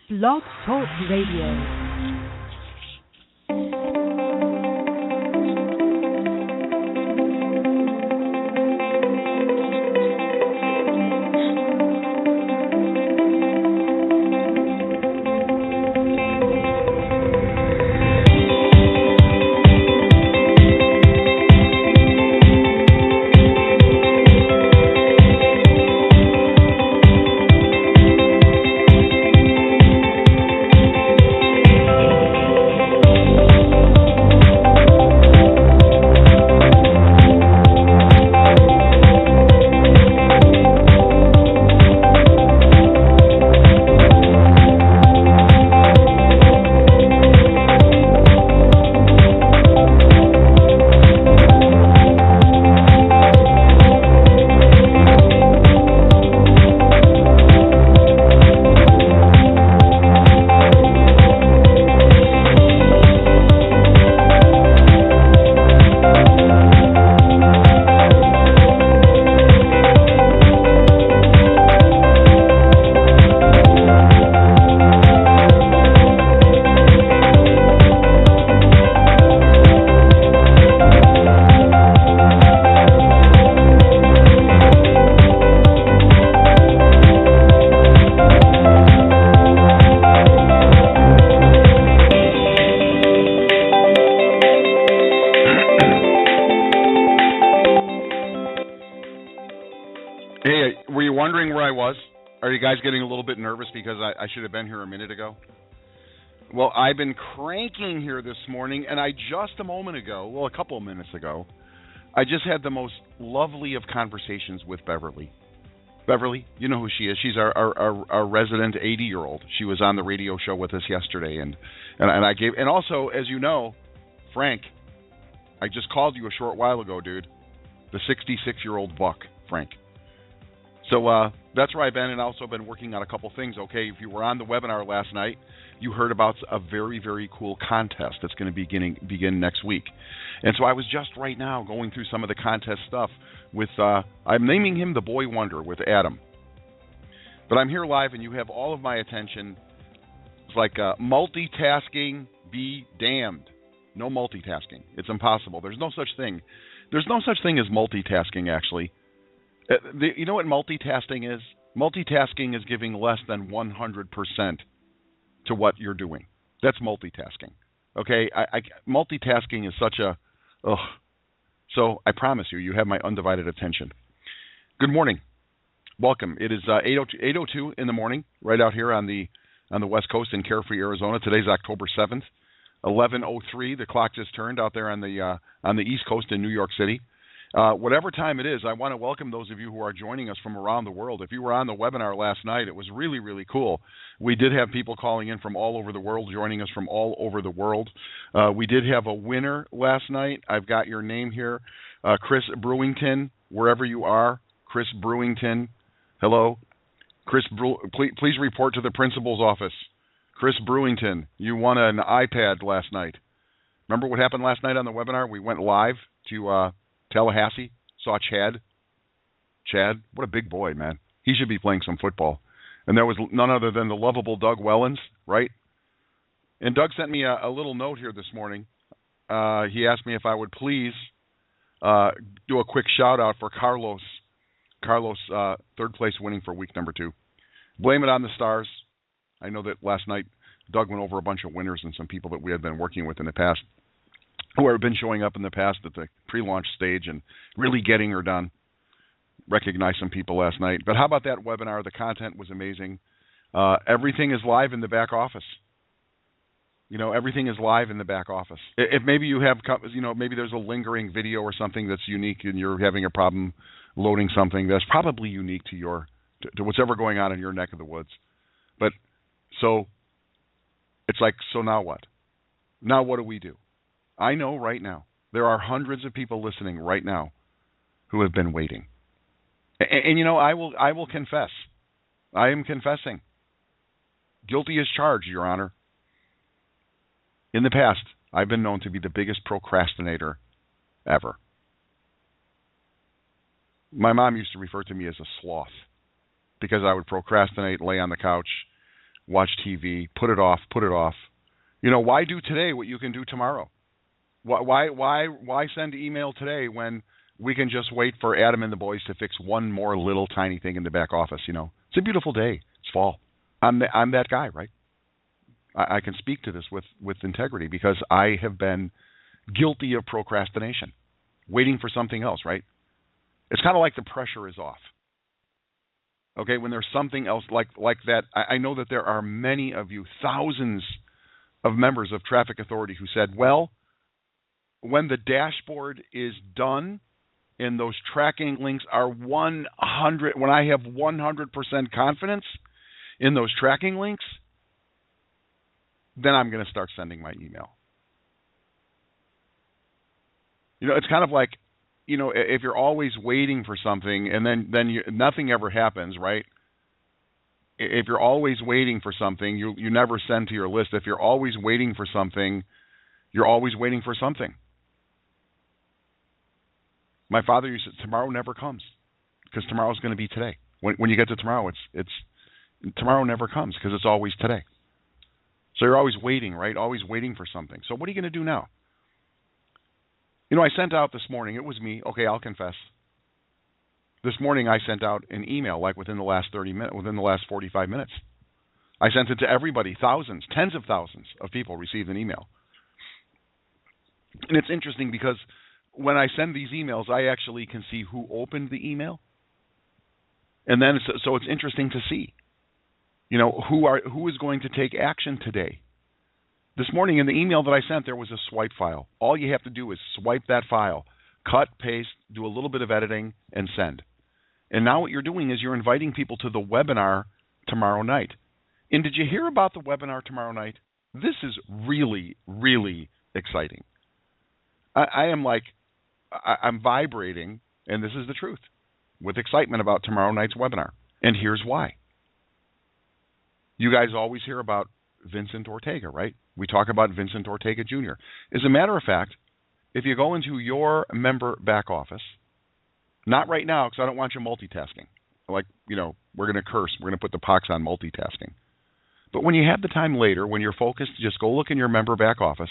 Blog Talk Radio. Getting a little bit nervous because I should have been here a minute ago. Well, I've been cranking here this morning, and I just a couple of minutes ago, I just had the most lovely of conversations with Beverly. Beverly, you know who she is. She's our resident 80-year-old. She was on the radio show with us yesterday, and also, as you know, Frank, I just called you a short while ago, dude. The 66-year-old buck, Frank. So that's where I've been, and also been working on a couple things. Okay, if you were on the webinar last night, you heard about a very, very cool contest that's going to begin next week. And so I was just right now going through some of the contest stuff with, I'm naming him the Boy Wonder with Adam. But I'm here live, and you have all of my attention. It's like multitasking be damned. No multitasking. It's impossible. There's no such thing. There's no such thing as multitasking, actually. You know what multitasking is? Multitasking is giving less than 100% to what you're doing. That's multitasking. Okay? Multitasking is such a... Ugh. So I promise you have my undivided attention. Good morning. Welcome. It is 8:02 in the morning, right out here on the West Coast in Carefree, Arizona. Today's October 7th, 11:03. The clock just turned out there on the East Coast in New York City. Whatever time it is, I want to welcome those of you who are joining us from around the world. If you were on the webinar last night, it was really, really cool. We did have people calling in from all over the world, joining us from all over the world. We did have a winner last night. I've got your name here. Chris Brewington, wherever you are. Chris Brewington, hello. Chris, please report to the principal's office. Chris Brewington, you won an iPad last night. Remember what happened last night on the webinar? We went live to... Tallahassee, saw Chad. Chad, what a big boy, man. He should be playing some football. And there was none other than the lovable Doug Wellens, right? And Doug sent me a little note here this morning. He asked me if I would please do a quick shout-out for Carlos. Carlos, third place winning for week number 2. Blame it on the stars. I know that last night Doug went over a bunch of winners and some people that we had been working with in the past, who have been showing up in the past at the pre-launch stage and really getting her done. Recognized some people last night. But how about that webinar? The content was amazing. Everything is live in the back office. You know, everything is live in the back office. If maybe you have, maybe there's a lingering video or something that's unique and you're having a problem loading something, that's probably unique to what's ever going on in your neck of the woods. But so it's like, so now what? Now what do we do? I know right now there are hundreds of people listening right now who have been waiting. And I will confess. I am confessing. Guilty as charged, Your Honor. In the past, I've been known to be the biggest procrastinator ever. My mom used to refer to me as a sloth because I would procrastinate, lay on the couch, watch TV, put it off, put it off. You know, why do today what you can do tomorrow? Why send email today when we can just wait for Adam and the boys to fix one more little tiny thing in the back office? You know, it's a beautiful day. It's fall. I'm that guy, right? I can speak to this with integrity because I have been guilty of procrastination, waiting for something else, right? It's kind of like the pressure is off. Okay, when there's something else like that, I know that there are many of you, thousands of members of Traffic Authority who said, well, when the dashboard is done and those tracking links are 100, when I have 100% confidence in those tracking links, then I'm going to start sending my email. You know, it's kind of like, you know, if you're always waiting for something and then nothing ever happens, right? If you're always waiting for something, you never send to your list. If you're always waiting for something, you're always waiting for something. My father used to say, tomorrow never comes because tomorrow's going to be today. When you get to tomorrow, it's tomorrow never comes because it's always today. So you're always waiting, right? Always waiting for something. So what are you going to do now? You know, I sent out this morning, it was me, okay, I'll confess. This morning I sent out an email like within the last 30 minutes, within the last 45 minutes. I sent it to everybody, thousands, tens of thousands of people received an email. And it's interesting because when I send these emails, I actually can see who opened the email. And then so it's interesting to see, you know, who is going to take action today. This morning in the email that I sent, there was a swipe file. All you have to do is swipe that file, cut, paste, do a little bit of editing, and send. And now what you're doing is you're inviting people to the webinar tomorrow night. And did you hear about the webinar tomorrow night? This is really, really exciting. I'm vibrating, and this is the truth, with excitement about tomorrow night's webinar. And here's why. You guys always hear about Vincent Ortega, right? We talk about Vincent Ortega Jr. As a matter of fact, if you go into your member back office, not right now because I don't want you multitasking. Like, you know, we're going to curse. We're going to put the pox on multitasking. But when you have the time later, when you're focused, just go look in your member back office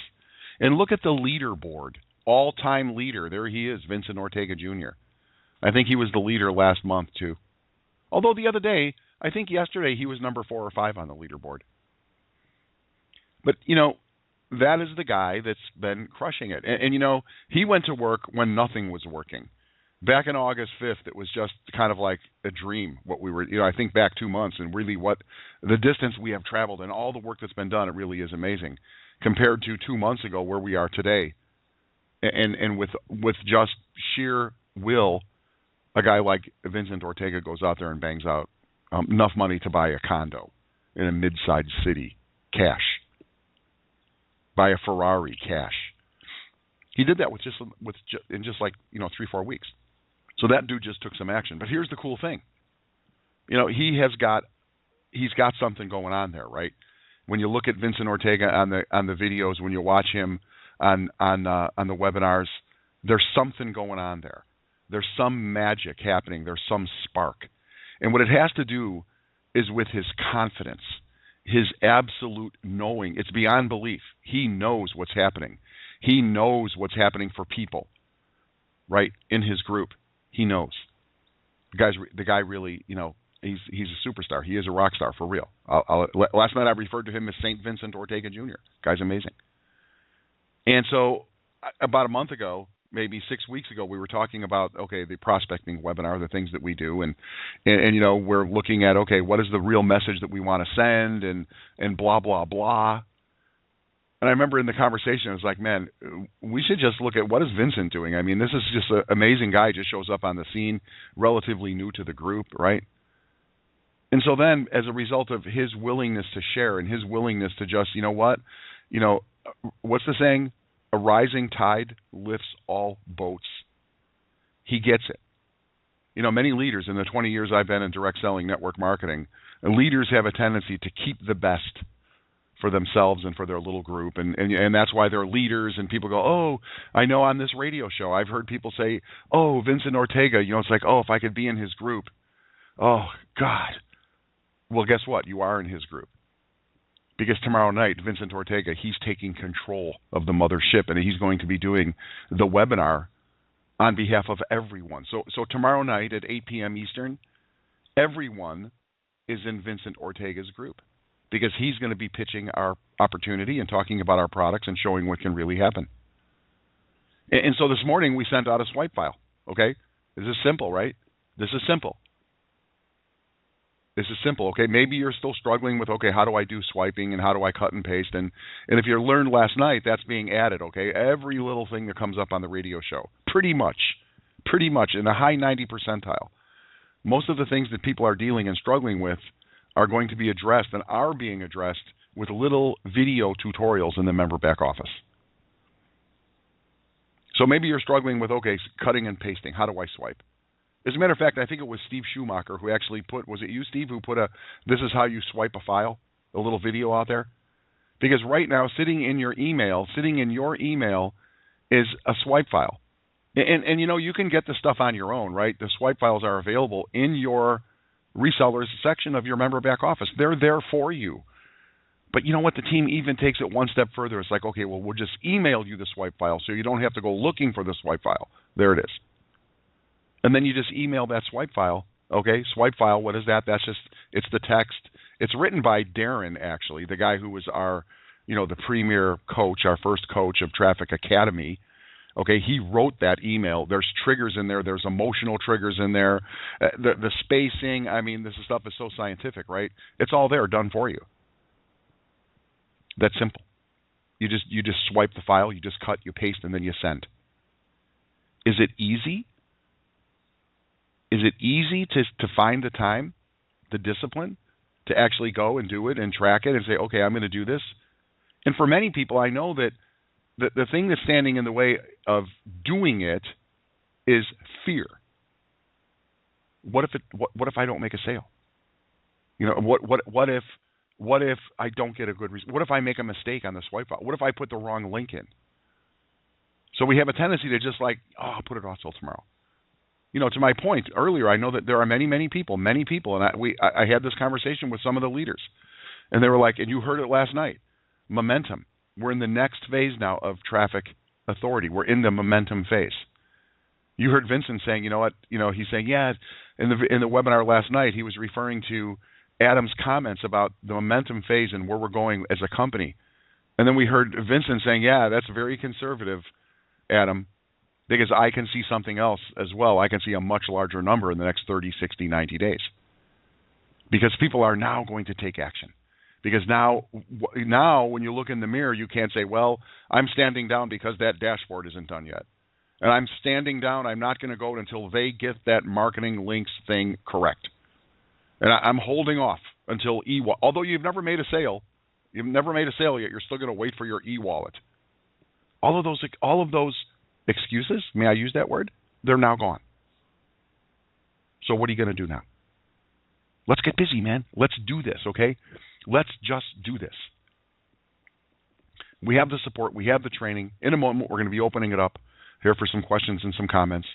and look at the leaderboard. All-time leader. There he is, Vincent Ortega Jr. I think he was the leader last month, too. Although the other day, I think yesterday he was number 4 or 5 on the leaderboard. But, you know, that is the guy that's been crushing it. And, you know, he went to work when nothing was working. Back in August 5th, it was just kind of like a dream what we were, you know, I think back 2 months and really what the distance we have traveled and all the work that's been done, it really is amazing compared to 2 months ago where we are today. And with just sheer will, a guy like Vincent Ortega goes out there and bangs out enough money to buy a condo in a mid-sized city, cash. Buy a Ferrari, cash. He did that in just like, you know, 3-4 weeks. So that dude just took some action. But here's the cool thing. You know, he's got something going on there, right? When you look at Vincent Ortega on the videos, when you watch him on the webinars, there's something going on there. There's some magic happening. There's some spark. And what it has to do is with his confidence, his absolute knowing. It's beyond belief. He knows what's happening. He knows what's happening for people, right, in his group. He knows. The guy really, you know, he's a superstar. He is a rock star for real. Last night I referred to him as St. Vincent Ortega Jr. Guy's amazing. And so about a month ago, maybe 6 weeks ago, we were talking about, okay, the prospecting webinar, the things that we do, and you know, we're looking at, okay, what is the real message that we want to send, and blah, blah, blah. And I remember in the conversation, I was like, man, we should just look at what is Vincent doing. I mean, this is just an amazing guy, just shows up on the scene, relatively new to the group, right? And so then, as a result of his willingness to share and his willingness to just, you know what, what's the saying? A rising tide lifts all boats. He gets it. You know, many leaders in the 20 years I've been in direct selling network marketing, leaders have a tendency to keep the best for themselves and for their little group. And that's why they're leaders. And people go, oh, I know on this radio show, I've heard people say, oh, Vincent Ortega, you know, it's like, oh, if I could be in his group. Oh, God. Well, guess what? You are in his group. because tomorrow night, Vincent Ortega, he's taking control of the mothership, and he's going to be doing the webinar on behalf of everyone. So tomorrow night at 8 p.m. Eastern, everyone is in Vincent Ortega's group because he's going to be pitching our opportunity and talking about our products and showing what can really happen. And so this morning we sent out a swipe file, okay? This is simple, right? This is simple. This is simple, okay? Maybe you're still struggling with, okay, how do I do swiping and how do I cut and paste? And if you learned last night, that's being added, okay? Every little thing that comes up on the radio show, pretty much in the high 90 percentile. Most of the things that people are dealing and struggling with are going to be addressed and are being addressed with little video tutorials in the member back office. So maybe you're struggling with, okay, cutting and pasting. How do I swipe? As a matter of fact, I think it was Steve Schumacher who actually put, was it you, Steve, who put this is how you swipe a file, a little video out there? Because right now, sitting in your email is a swipe file. And you know, you can get the stuff on your own, right? The swipe files are available in your resellers section of your member back office. They're there for you. But you know what? The team even takes it one step further. It's like, okay, well, we'll just email you the swipe file so you don't have to go looking for the swipe file. There it is. And then you just email that swipe file. Okay, swipe file, what is that? That's just, it's the text. It's written by Darren, actually, the guy who was our, the premier coach, our first coach of Traffic Academy. Okay, he wrote that email. There's triggers in there. There's emotional triggers in there. The spacing, I mean, this stuff is so scientific, right? It's all there, done for you. That's simple. You just swipe the file, you just cut, you paste, and then you send. Is it easy? Is it easy to find the time, the discipline, to actually go and do it and track it and say, okay, I'm going to do this? And for many people, I know that the thing that's standing in the way of doing it is fear. What if I don't make a sale? What if I don't get a good result? What if I make a mistake on the swipe file? What if I put the wrong link in? So we have a tendency to just like, I'll put it off till tomorrow. To my point earlier, I know that there are many people, and I had this conversation with some of the leaders, and they were like, and you heard it last night, momentum. We're in the next phase now of Traffic Authority. We're in the momentum phase. You heard Vincent saying, he's saying, yeah, in the webinar last night, he was referring to Adam's comments about the momentum phase and where we're going as a company. And then we heard Vincent saying, yeah, that's very conservative, Adam, because I can see something else as well. I can see a much larger number in the next 30, 60, 90 days. Because people are now going to take action. Because now when you look in the mirror, you can't say, well, I'm standing down because that dashboard isn't done yet. And I'm standing down, I'm not going to go until they get that marketing links thing correct. And I'm holding off until although you've never made a sale yet, you're still going to wait for your e-wallet. All of those excuses, may I use that word? They're now gone. So what are you going to do now? Let's get busy, man. Let's do this, okay? Let's just do this. We have the support. We have the training. In a moment, we're going to be opening it up here for some questions and some comments.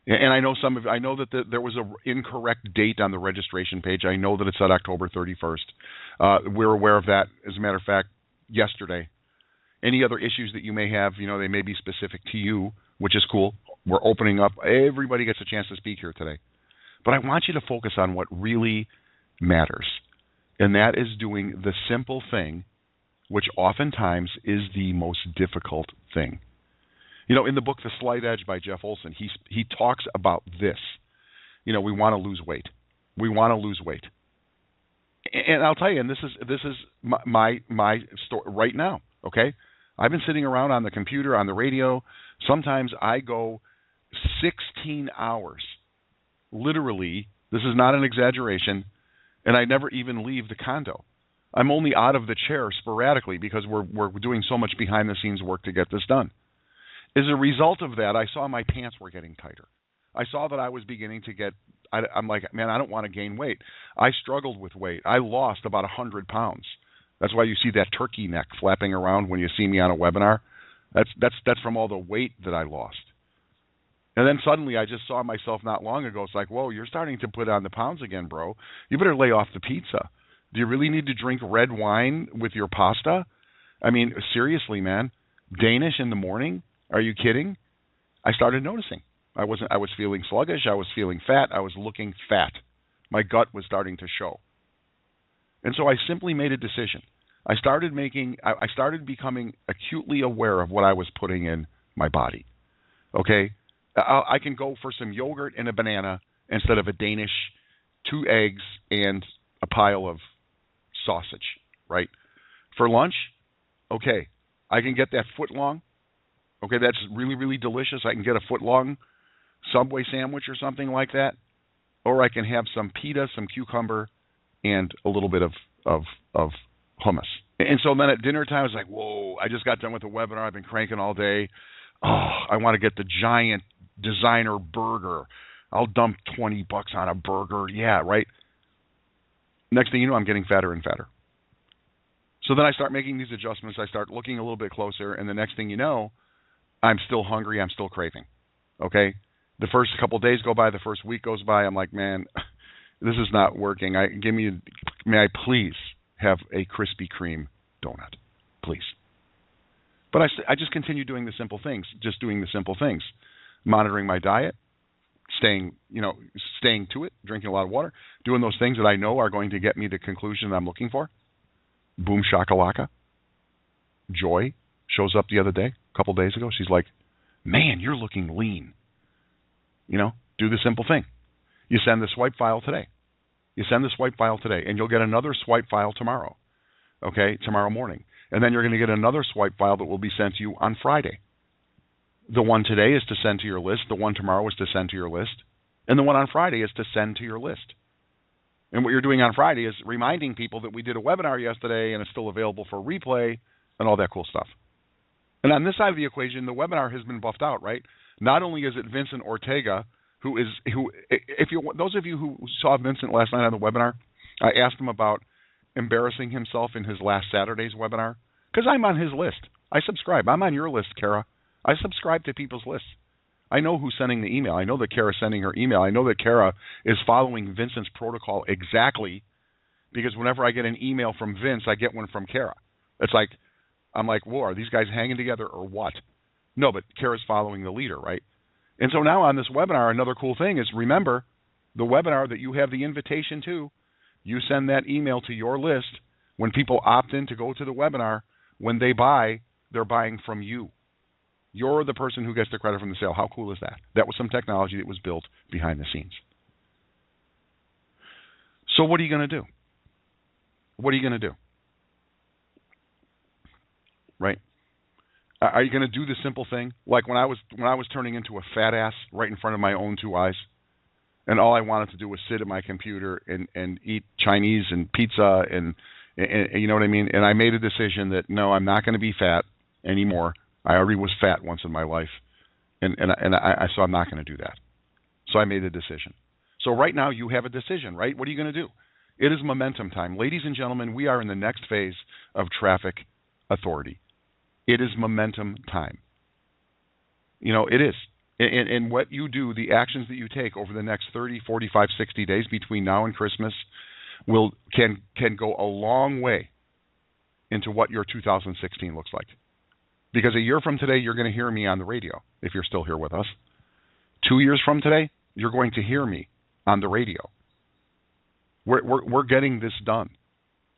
And I know that there was an incorrect date on the registration page. I know that it said October 31st. We're aware of that, as a matter of fact, yesterday. Any other issues that you may have, they may be specific to you, which is cool. We're opening up. Everybody gets a chance to speak here today. But I want you to focus on what really matters. And that is doing the simple thing, which oftentimes is the most difficult thing. In the book The Slight Edge by Jeff Olson, he talks about this. We want to lose weight. We want to lose weight. And I'll tell you, and this is my story right now, okay? I've been sitting around on the computer, on the radio. Sometimes I go 16 hours. Literally, this is not an exaggeration, and I never even leave the condo. I'm only out of the chair sporadically because we're doing so much behind-the-scenes work to get this done. As a result of that, I saw my pants were getting tighter. I saw that I was beginning to get, I'm like, man, I don't want to gain weight. I struggled with weight. I lost about 100 pounds. That's why you see that turkey neck flapping around when you see me on a webinar. That's from all the weight that I lost. And then suddenly I just saw myself not long ago. It's like, whoa, you're starting to put on the pounds again, bro. You better lay off the pizza. Do you really need to drink red wine with your pasta? I mean, seriously, man. Danish in the morning? Are you kidding? I started noticing. I was feeling sluggish, I was feeling fat, I was looking fat. My gut was starting to show. And so I simply made a decision. I started becoming acutely aware of what I was putting in my body. Okay? I can go for some yogurt and a banana instead of a Danish, 2 eggs, and a pile of sausage, right? For lunch, okay, I can get that foot long. Okay, that's really, really delicious. I can get a foot long Subway sandwich or something like that. Or I can have some pita, some cucumber, and a little bit of hummus. And so then at dinner time, I was like, whoa, I just got done with the webinar. I've been cranking all day. Oh, I want to get the giant designer burger. I'll dump $20 on a burger. Yeah, right? Next thing you know, I'm getting fatter and fatter. So then I start making these adjustments. I start looking a little bit closer. And the next thing you know, I'm still hungry. I'm still craving. Okay? The first couple of days go by. The first week goes by. I'm like, man, this is not working. May I please have a Krispy Kreme donut, please? But I just continue doing the simple things, monitoring my diet, staying to it, drinking a lot of water, doing those things that I know are going to get me the conclusion I'm looking for. Boom shakalaka. Joy shows up the other day, a couple days ago. She's like, man, you're looking lean. Do the simple thing. You send the swipe file today. And you'll get another swipe file tomorrow, okay, tomorrow morning. And then you're going to get another swipe file that will be sent to you on Friday. The one today is to send to your list. The one tomorrow is to send to your list. And the one on Friday is to send to your list. And what you're doing on Friday is reminding people that we did a webinar yesterday and it's still available for replay and all that cool stuff. And on this side of the equation, the webinar has been buffed out, right? Not only is it Vincent Ortega, those of you who saw Vincent last night on the webinar, I asked him about embarrassing himself in his last Saturday's webinar, because I'm on his list. I subscribe. I'm on your list, Kara. I subscribe to people's lists. I know who's sending the email. I know that Kara's sending her email. I know that Kara is following Vincent's protocol exactly, because whenever I get an email from Vince, I get one from Kara. It's like, I'm like, whoa, are these guys hanging together or what? No, but Kara's following the leader, right? And so now on this webinar, another cool thing is, remember, the webinar that you have the invitation to, you send that email to your list. When people opt in to go to the webinar, when they buy, they're buying from you. You're the person who gets the credit from the sale. How cool is that? That was some technology that was built behind the scenes. So what are you going to do? What are you going to do? Right? Are you going to do the simple thing? Like when I was turning into a fat ass right in front of my own 2 eyes, and all I wanted to do was sit at my computer and eat Chinese and pizza and you know what I mean? And I made a decision that, no, I'm not going to be fat anymore. I already was fat once in my life, so I'm not going to do that. So I made a decision. So right now you have a decision, right? What are you going to do? It is momentum time. Ladies and gentlemen, we are in the next phase of traffic authority. It is momentum time. It is. And what you do, the actions that you take over the next 30, 45, 60 days between now and Christmas can go a long way into what your 2016 looks like. Because a year from today, you're going to hear me on the radio, if you're still here with us. 2 years from today, you're going to hear me on the radio. We're getting this done.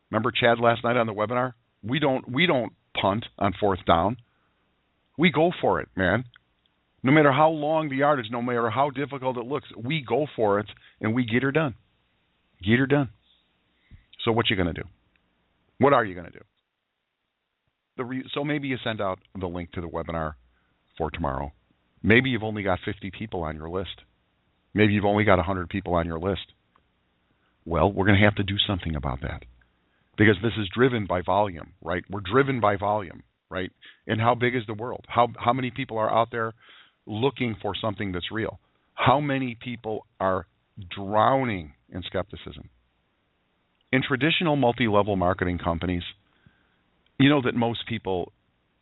Remember Chad last night on the webinar? We don't punt on 4th down. We go for it, man. No matter how long the yardage, no matter how difficult it looks, we go for it and we get her done. Get her done. So what you going to do? What are you going to do? So maybe you send out the link to the webinar for tomorrow. Maybe you've only got 50 people on your list. Maybe you've only got 100 people on your list. Well, we're going to have to do something about that, because this is driven by volume, right? We're driven by volume, right? And how big is the world? How many people are out there looking for something that's real? How many people are drowning in skepticism? In traditional multi-level marketing companies, you know that most people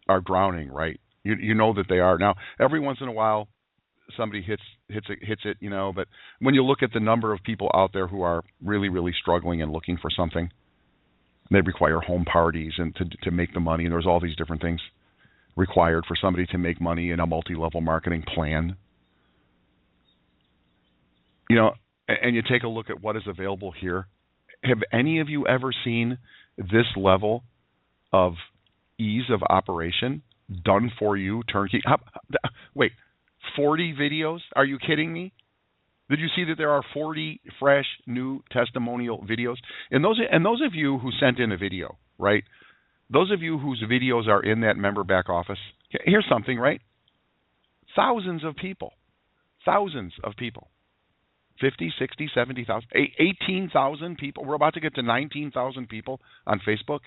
are drowning, right? You know that they are. Now, every once in a while, somebody hits it, but when you look at the number of people out there who are really, really struggling and looking for something, They require home parties and to make the money, and there's all these different things required for somebody to make money in a multi-level marketing plan. You know, and you take a look at what is available here. Have any of you ever seen this level of ease of operation done for you, turnkey? Wait, 40 videos? Are you kidding me? Did you see that there are 40 fresh, new testimonial videos? And those of you who sent in a video, right? Those of you whose videos are in that member back office, here's something, right? Thousands of people. 50, 60, 70,000, 18,000 people. We're about to get to 19,000 people on Facebook.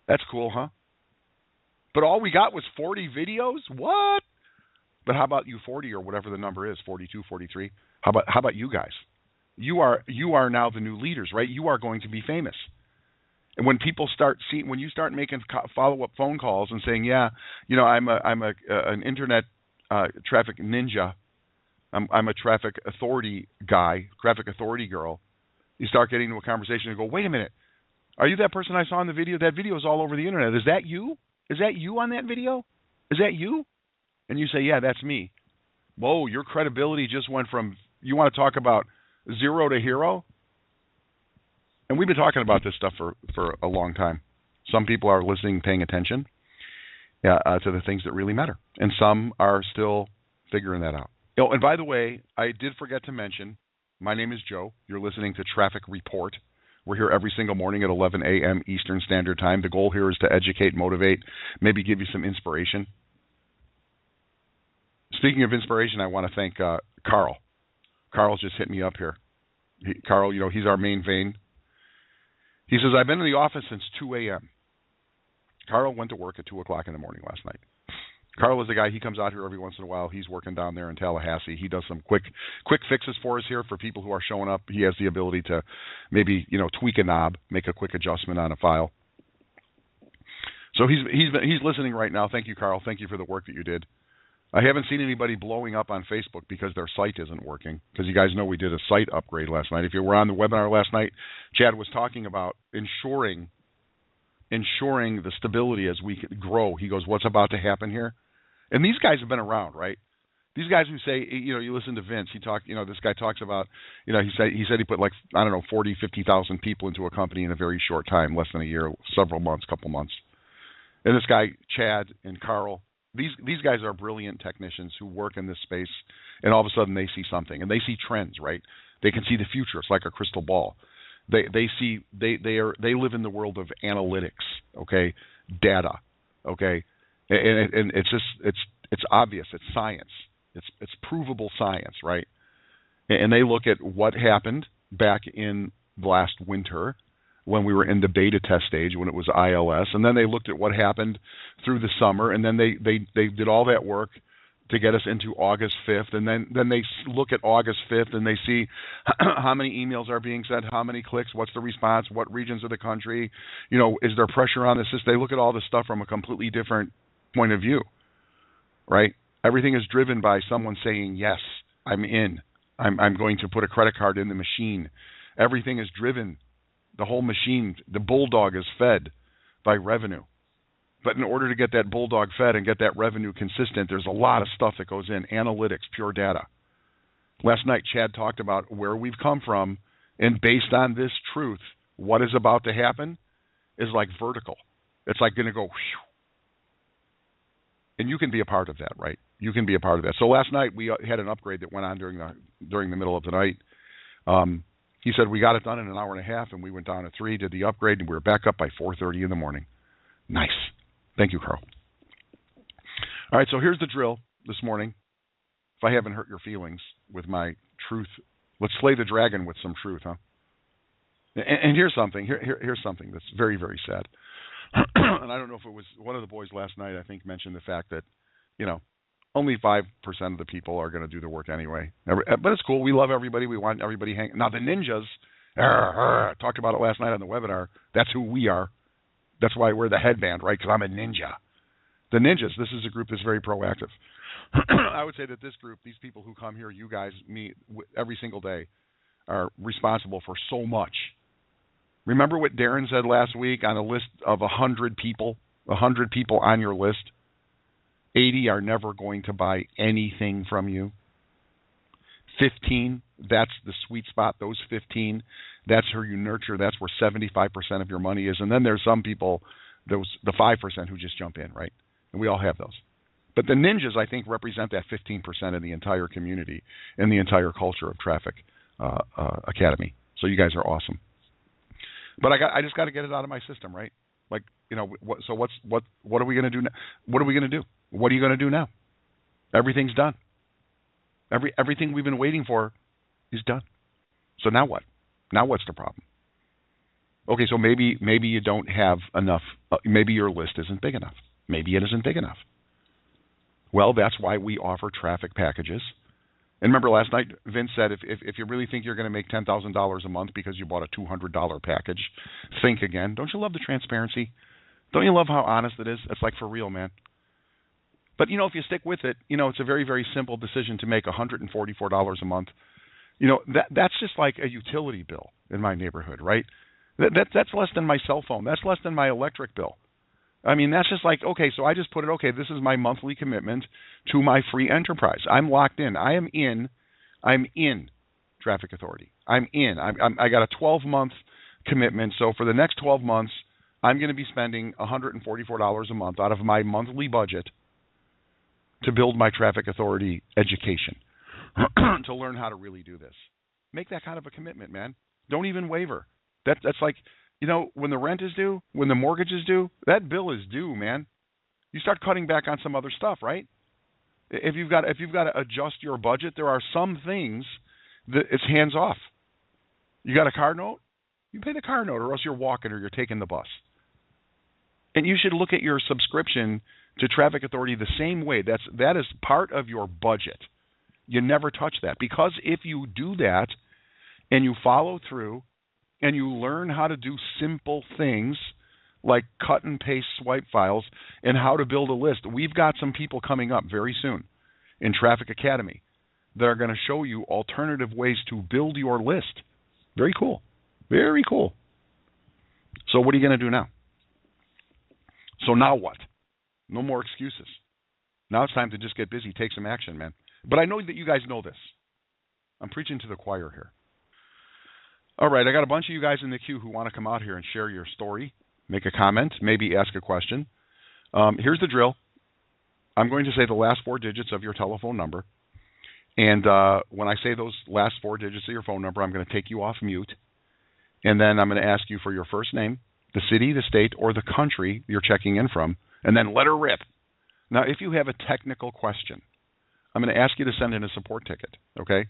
That's cool, huh? But all we got was 40 videos? What? But how about you 40 or whatever the number is, 42, 43? How about you guys? You are now the new leaders, right? You are going to be famous. And when people when you start making follow-up phone calls and saying, yeah, you know, I'm an internet traffic ninja, I'm a traffic authority guy, traffic authority girl, you start getting into a conversation and go, wait a minute, are you that person I saw in the video? That video is all over the internet. Is that you? Is that you on that video? Is that you? And you say, yeah, that's me. Whoa, your credibility just went from, you want to talk about zero to hero? And we've been talking about this stuff for a long time. Some people are listening, paying attention to the things that really matter. And some are still figuring that out. Oh, and by the way, I did forget to mention, my name is Joe. You're listening to Traffic Report. We're here every single morning at 11 a.m. Eastern Standard Time. The goal here is to educate, motivate, maybe give you some inspiration. Speaking of inspiration, I want to thank Carl. Carl's just hit me up here. Carl, you know, he's our main vein. He says, I've been in the office since 2 a.m. Carl went to work at 2 o'clock in the morning last night. Carl is the guy, he comes out here every once in a while. He's working down there in Tallahassee. He does some quick fixes for us here for people who are showing up. He has the ability to maybe, you know, tweak a knob, make a quick adjustment on a file. So he's listening right now. Thank you, Carl. Thank you for the work that you did. I haven't seen anybody blowing up on Facebook because their site isn't working, because you guys know we did a site upgrade last night. If you were on the webinar last night, Chad was talking about ensuring the stability as we grow. He goes, what's about to happen here? And these guys have been around, right? These guys who say, you know, you listen to Vince, this guy talks about, you know, he said he put like, I don't know, 40, 50,000 people into a company in a very short time, less than a year, several months, couple months. And this guy, Chad and Carl, these guys are brilliant technicians who work in this space, and all of a sudden they see something, and they see trends, right? They can see the future. It's like a crystal ball. They live in the world of analytics, okay, data, okay, and it's obvious. It's science. It's provable science, right? And they look at what happened back in last winter when we were in the beta test stage, when it was ILS, and then they looked at what happened through the summer, and then they did all that work to get us into August 5th, and then they look at August 5th, and they see how many emails are being sent, how many clicks, what's the response, what regions of the country, you know, is there pressure on the system? They look at all this stuff from a completely different point of view, right? Everything is driven by someone saying, yes, I'm in. I'm going to put a credit card in the machine. Everything is driven. The whole machine, the bulldog is fed by revenue. But in order to get that bulldog fed and get that revenue consistent, there's a lot of stuff that goes in, analytics, pure data. Last night, Chad talked about where we've come from, and based on this truth, what is about to happen is like vertical. It's like going to go whew. And you can be a part of that, right? You can be a part of that. So last night, we had an upgrade that went on during the middle of the night. He said we got it done in an hour and a half, and we went down to 3, did the upgrade, and we were back up by 4:30 in the morning. Nice. Thank you, Carl. All right, so here's the drill this morning. If I haven't hurt your feelings with my truth, let's slay the dragon with some truth, huh? And here's something. Here's something that's very, very sad. And I don't know if it was one of the boys last night, I think, mentioned the fact that, you know, only 5% of the people are going to do the work anyway. But it's cool. We love everybody. We want everybody hanging. Now, the ninjas, talked about it last night on the webinar. That's who we are. That's why I wear the headband, right? Because I'm a ninja. The ninjas, this is a group that's very proactive. I would say that this group, these people who come here, you guys, me, every single day, are responsible for so much. Remember what Darren said last week on a list of 100 people on your list? 80 are never going to buy anything from you. 15, that's the sweet spot. Those 15, that's who you nurture. That's where 75% of your money is. And then there's some people, the 5% who just jump in, right? And we all have those. But the ninjas, I think, represent that 15% of the entire community and the entire culture of Traffic Academy. So you guys are awesome. But I just got to get it out of my system, right? Like, what are we going to do now? What are we going to do? What are you going to do now? Everything's done. Everything we've been waiting for is done. So now what? Now what's the problem? Okay, so maybe you don't have enough. Maybe your list isn't big enough. Maybe it isn't big enough. Well, that's why we offer traffic packages. And remember last night, Vince said, if you really think you're going to make $10,000 a month because you bought a $200 package, think again. Don't you love the transparency? Don't you love how honest it is? It's like for real, man. But, if you stick with it, it's a very, very simple decision to make $144 a month. That's just like a utility bill in my neighborhood, right? That's less than my cell phone. That's less than my electric bill. I mean, that's just like, okay, so I just put it, okay, this is my monthly commitment to my free enterprise. I'm locked in. I'm in Traffic Authority. I'm in. I got a 12-month commitment. So for the next 12 months, I'm going to be spending $144 a month out of my monthly budget to build my Traffic Authority education, to learn how to really do this. Make that kind of a commitment, man. Don't even waver. That's like, when the rent is due, when the mortgage is due, that bill is due, man. You start cutting back on some other stuff, right? If you've got to adjust your budget, there are some things that it's hands off. You got a car note? You pay the car note, or else you're walking or you're taking the bus. And you should look at your subscription to Traffic Authority the same way. That is part of your budget. You never touch that, because if you do that and you follow through and you learn how to do simple things like cut and paste swipe files and how to build a list, we've got some people coming up very soon in Traffic Academy that are going to show you alternative ways to build your list. Very cool. Very cool. So what are you going to do now? So now what? No more excuses. Now it's time to just get busy, take some action, man. But I know that you guys know this. I'm preaching to the choir here. All right, I got a bunch of you guys in the queue who want to come out here and share your story, make a comment, maybe ask a question. Here's the drill. I'm going to say the last 4 digits of your telephone number. And when I say those last 4 digits of your phone number, I'm going to take you off mute. And then I'm going to ask you for your first name, the city, the state, or the country you're checking in from, and then let her rip. Now, if you have a technical question, I'm going to ask you to send in a support ticket, okay?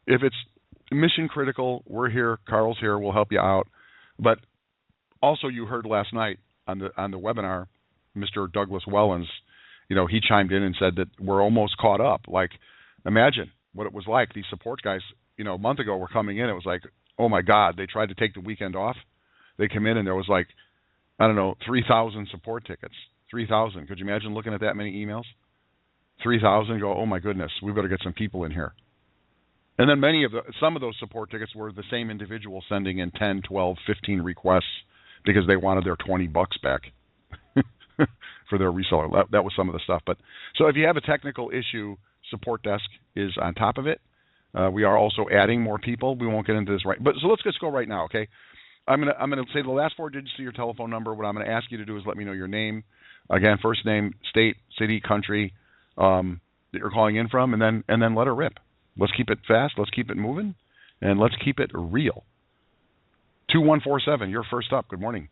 If it's mission critical, we're here, Carl's here, we'll help you out. But also, you heard last night on the webinar, Mr. Douglas Wellens, he chimed in and said that we're almost caught up. Like, imagine what it was like. These support guys, a month ago were coming in. It was like, oh my God, they tried to take the weekend off. They come in and there was like, 3,000 support tickets. 3,000. Could you imagine looking at that many emails? 3,000. Go, oh my goodness, we better get some people in here. And then some of those support tickets were the same individual sending in 10, 12, 15 requests because they wanted their $20 back for their reseller. That was some of the stuff. But so if you have a technical issue, support desk is on top of it. We are also adding more people. We won't get into this right. But so let's just go right now, okay? I'm gonna say the last 4 digits of your telephone number. What I'm going to ask you to do is let me know your name, again, first name, state, city, country that you're calling in from, and then let her rip. Let's keep it fast. Let's keep it moving, and let's keep it real. 2147, you're first up. Good morning.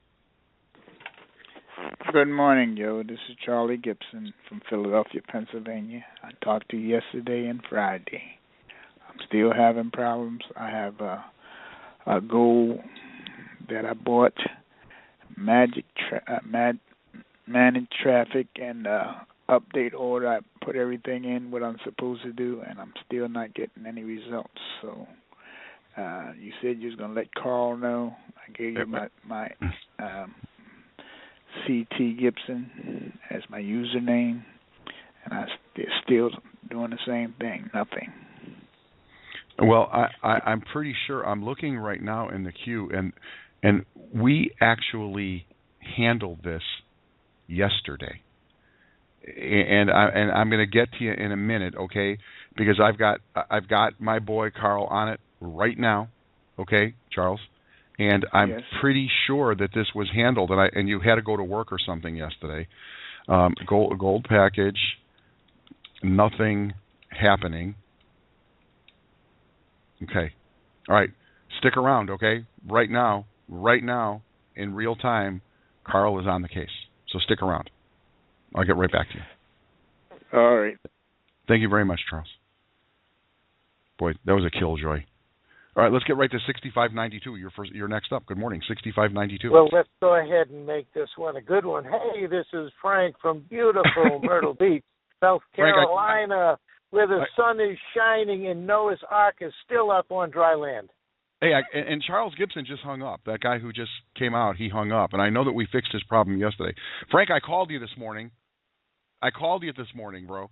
Good morning, Joe. This is Charlie Gibson from Philadelphia, Pennsylvania. I talked to you yesterday and Friday. I'm still having problems. I have a goal that I bought, manage traffic and update order. I put everything in what I'm supposed to do, and I'm still not getting any results. So you said you was going to let Carl know. I gave you my CT Gibson as my username, and they're still doing the same thing, nothing. Well, I'm pretty sure I'm looking right now in the queue, and we actually handled this yesterday. And I'm going to get to you in a minute, okay? Because I've got my boy Carl on it right now, okay, Charles? And I'm pretty sure that this was handled, and you had to go to work or something yesterday. Gold package, nothing happening. Okay. All right. Stick around, okay? Right now, in real time, Carl is on the case. So stick around. I'll get right back to you. All right. Thank you very much, Charles. Boy, that was a killjoy. All right, let's get right to 6592. You're next up. Good morning, 6592. Well, let's go ahead and make this one a good one. Hey, this is Frank from beautiful Myrtle Beach, South Carolina, where the sun is shining and Noah's Ark is still up on dry land. Hey, and Charles Gibson just hung up. That guy who just came out, he hung up. And I know that we fixed his problem yesterday. Frank, I called you this morning, bro.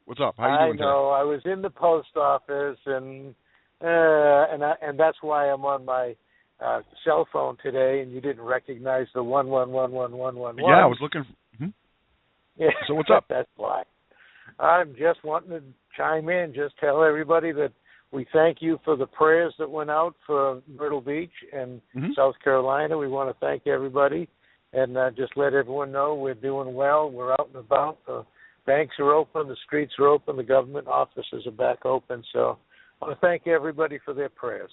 What's up? How you doing today? I know. I was in the post office, and that's why I'm on my cell phone today, and you didn't recognize the 111111. Yeah, I was looking. Yeah. So what's up? That's why. I'm just wanting to chime in, just tell everybody that we thank you for the prayers that went out for Myrtle Beach and South Carolina. We want to thank everybody and just let everyone know we're doing well. We're out and about. The banks are open. The streets are open. The government offices are back open. So I want to thank everybody for their prayers.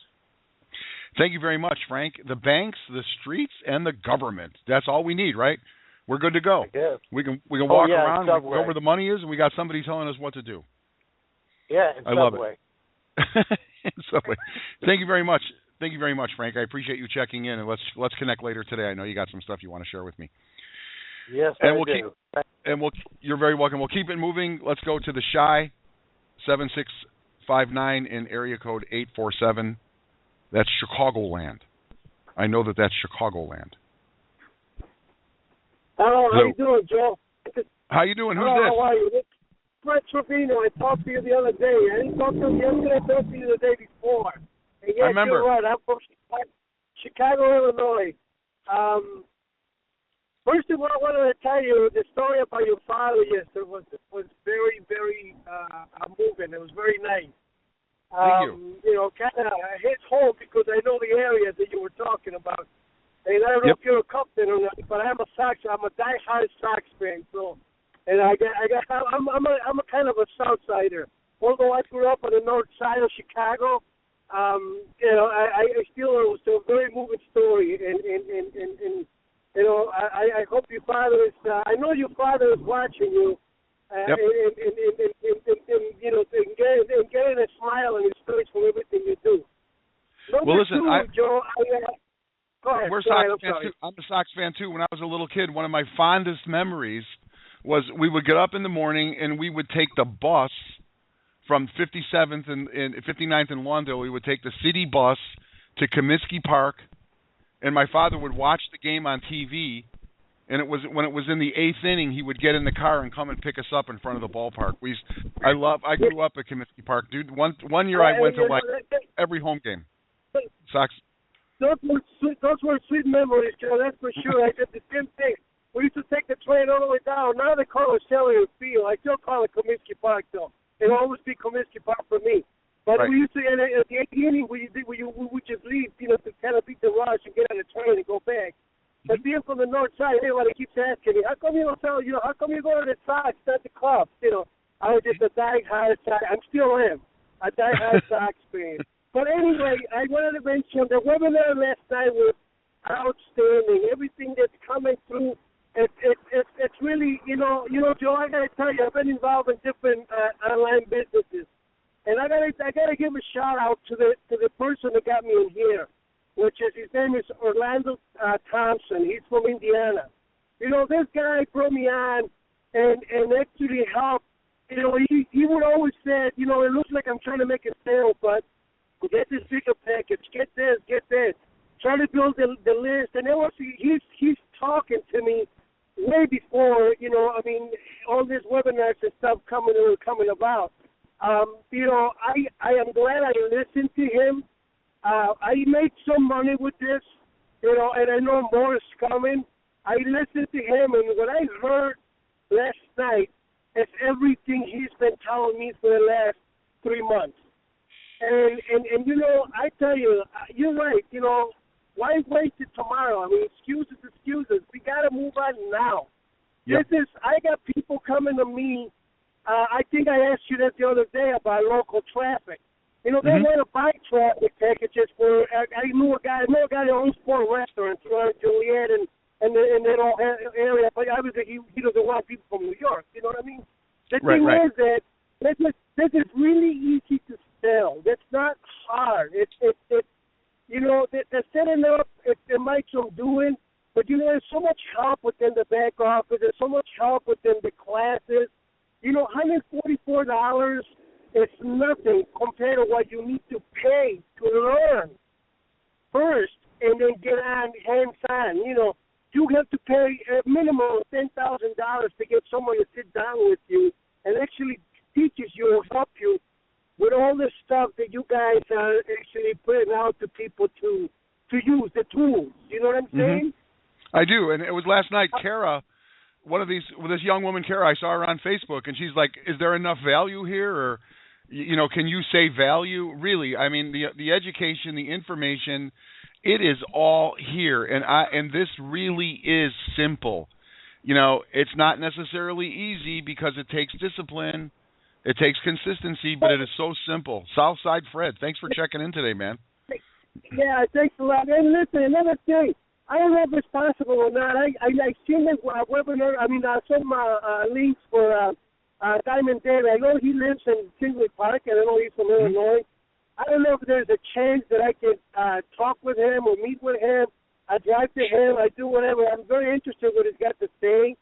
Thank you very much, Frank. The banks, the streets, and the government. That's all we need, right? We're good to go. I guess. We can walk around, we can Subway. go where the money is, and we got somebody telling us what to do. Yeah, I love it. Subway. Thank you very much. Thank you very much, Frank. I appreciate you checking in, and let's connect later today. I know you got some stuff you want to share with me. Yes, and I do. You're very welcome. We'll keep it moving. Let's go to the Shy 7659 in area code 847. That's Chicagoland. I know that's Chicagoland. Hello, how you doing, Joe? How you doing? Who's Hello, this? How are you? It's Fred Trevino. I talked to you the other day. I didn't talk to you yesterday. I talked to you the day before. And yes, I remember. You're right. I'm from Chicago, Illinois. First of all, I wanted to tell you the story about your father yesterday was very, very moving. It was very nice. Thank you. You know, kind of hits home because I know the area that you were talking about. And I don't know if you're a Cubs fan or not, but I'm a diehard Sox fan. So, and I'm a kind of a South Sider. Although I grew up on the north side of Chicago, you know, I feel it was a very moving story. And you know, I hope your father is. I know your father is watching you. And you know, and getting a smile on his face from everything you do. Well, listen, Joe. Go ahead. I'm a Sox fan too. When I was a little kid, one of my fondest memories was we would get up in the morning and we would take the bus from 57th and 59th and Lawndale. We would take the city bus to Comiskey Park, and my father would watch the game on TV. And it was when it was in the 8th inning, he would get in the car and come and pick us up in front of the ballpark. I grew up at Comiskey Park, dude. One year I went to like every home game. Sox. Those were sweet memories, Joe. That's for sure. I did the same thing. We used to take the train all the way down. Now they call it Cellular Field. I still call it Comiskey Park, though. It'll always be Comiskey Park for me. But we used to, at the 8th inning, we would just leave, you know, to kind of beat the rush and get on the train and go back. But being from the north side, everybody keeps asking me, how come you don't tell, you know, how come you go to the Sox, not the Cubs? You know, I was just a diehard Sox. I still am a diehard Sox fan. But anyway, I wanted to mention the webinar last night was outstanding. Everything that's coming through, it's really, you know, Joe. I gotta tell you, I've been involved in different online businesses, and I gotta give a shout out to the person that got me in here, which is his name is Orlando Thompson. He's from Indiana. You know, this guy brought me on and actually helped. You know, he would always say, you know, it looks like I'm trying to make a sale, but get this bigger package, get this, try to build the list. And then he's talking to me way before, you know, I mean, all these webinars and stuff coming about. You know, I am glad I listened to him. I made some money with this. You know, and I know more is coming. I listened to him, and what I heard last night is everything he's been telling me for the last 3 months. And you know, I tell you, you're right. You know, why wait till tomorrow? I mean, excuses. We got to move on now. Yep. I got people coming to me. I think I asked you that the other day about local traffic. You know, they want to buy traffic packages for. I know a guy that owns 4 restaurants around Joliet and that whole area. But obviously, he doesn't want people from New York. You know what I mean? The thing is that this is really easy to sell. That's not hard. It's you know, they're setting up. It might some doing, but you know, there's so much help within the back office. There's so much help within the classes. You know, $144 is nothing compared to what you need to pay to learn first and then get on hands-on. You know, you have to pay a minimum of $10,000 to get someone to sit down with you and actually teaches you or help you with all the stuff that you guys are actually putting out to people to use, the tools. You know what I'm saying? I do, and it was last night, Kara, this young woman, Kara, I saw her on Facebook, and she's like, is there enough value here, or, you know, can you say value? Really, I mean, the education, the information, it is all here, and this really is simple. You know, it's not necessarily easy because it takes discipline, it takes consistency, but it is so simple. Southside Fred, thanks for checking in today, man. Yeah, thanks a lot. And listen, another thing, I don't know if it's possible or not. I seen the webinar. I mean, some links for Diamond Dave. I know he lives in Tingley Park, and I know he's from Illinois. I don't know if there's a chance that I could talk with him or meet with him. I drive to him. I do whatever. I'm very interested in what he's got to say.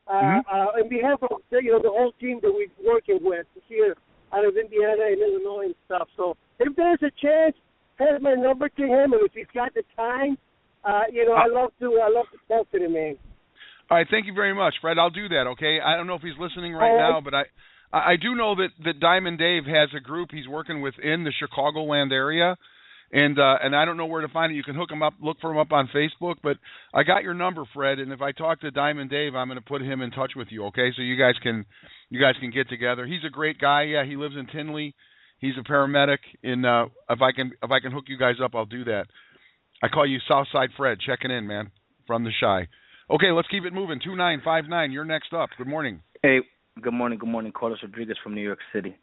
On behalf of the whole team that we're working with here out of Indiana and Illinois and stuff. So if there's a chance, pass my number to him, and if he's got the time, I love to talk to the man. All right, thank you very much, Fred. I'll do that. Okay, I don't know if he's listening right now, but I do know that Diamond Dave has a group he's working with in the Chicagoland area. And I don't know where to find it. You can hook him up, look for him up on Facebook. But I got your number, Fred. And if I talk to Diamond Dave, I'm going to put him in touch with you. Okay, so you guys can get together. He's a great guy. Yeah, he lives in Tinley. He's a paramedic. And if I can hook you guys up, I'll do that. I call you Southside Fred, checking in, man, from the Shy. Okay, let's keep it moving. 2959, you're next up. Good morning. Hey, good morning. Good morning, Carlos Rodriguez from New York City.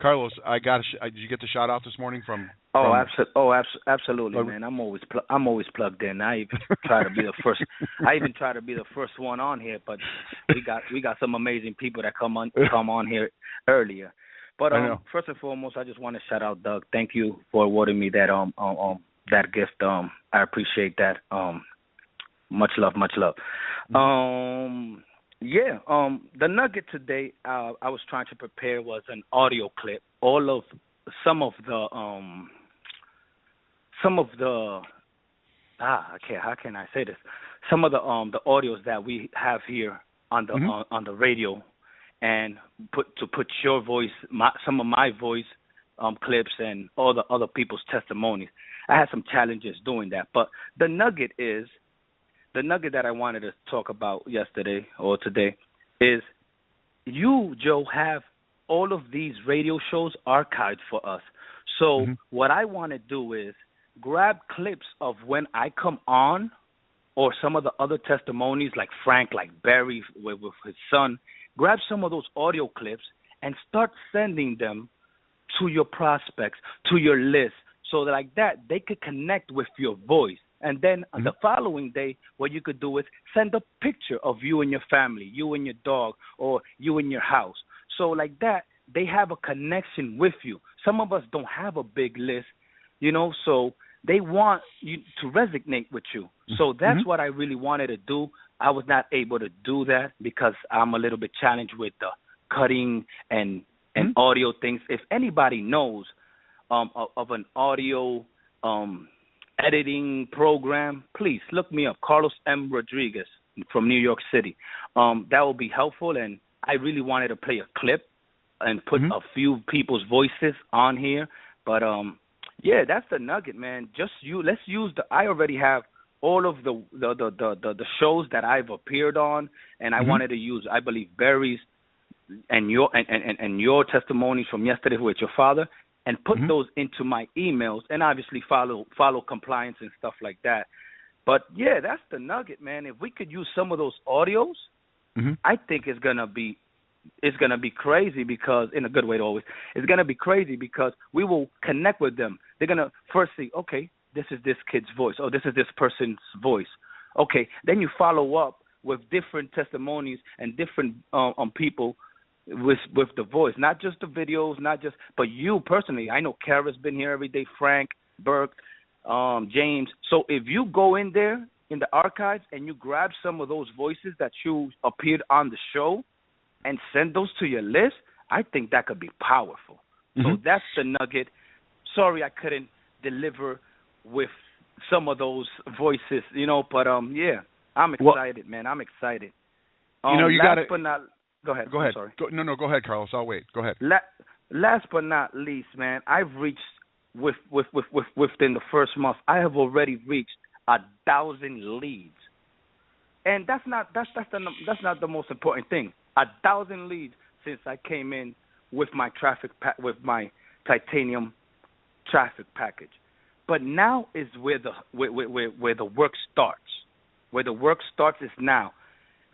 Carlos, did you get the shout out this morning from? Absolutely, man. I'm always plugged in. I even try to be the first. I even try to be the first one on here, but we got some amazing people that come on here earlier. But first and foremost, I just want to shout out Doug. Thank you for awarding me that that gift. I appreciate that. Much love. The nugget today I was trying to prepare was an audio clip. Some of the how can I say this? Some of the audios that we have here on the on the radio, and put your voice, some of my voice clips, and all the other people's testimonies. I had some challenges doing that, but the nugget that I wanted to talk about yesterday or today is you, Joe, have all of these radio shows archived for us. So what I want to do is grab clips of when I come on, or some of the other testimonies like Frank, like Barry with his son. Grab some of those audio clips and start sending them to your prospects, to your list, so that like that they could connect with your voice. And then the following day, what you could do is send a picture of you and your family, you and your dog, or you and your house. So like that, they have a connection with you. Some of us don't have a big list, so they want you to resonate with you. So that's what I really wanted to do. I was not able to do that because I'm a little bit challenged with the cutting and audio things. If anybody knows of an audio editing program, please look me up, Carlos M. Rodriguez from New York City. That will be helpful, and I really wanted to play a clip and put a few people's voices on here. But, that's the nugget, man. Let's use I already have all of the shows that I've appeared on, and I wanted to use, I believe, Barry's and your testimonies from yesterday with your father, and put those into my emails, and obviously follow compliance and stuff like that. But yeah, that's the nugget, man. If we could use some of those audios, I think it's gonna be crazy, because in a good way always. It's gonna be crazy because we will connect with them. They're gonna first see, okay, this is this kid's voice, or this is this person's voice. Okay, then you follow up with different testimonies and different people with the voice, not just the videos, but you personally. I know Kara's been here every day, Frank, Burke, James. So if you go in there in the archives and you grab some of those voices that you appeared on the show and send those to your list, I think that could be powerful. So that's the nugget. Sorry I couldn't deliver with some of those voices, but yeah, I'm excited, man. I'm excited. You got it. Go ahead. Go ahead. Sorry. No, go ahead, Carlos. I'll wait. Go ahead. Last but not least, man, I've reached within the first month, I have already reached 1,000 leads, and that's not the most important thing. 1,000 leads since I came in with my with my titanium traffic package. But now is where the work starts. Where the work starts is now,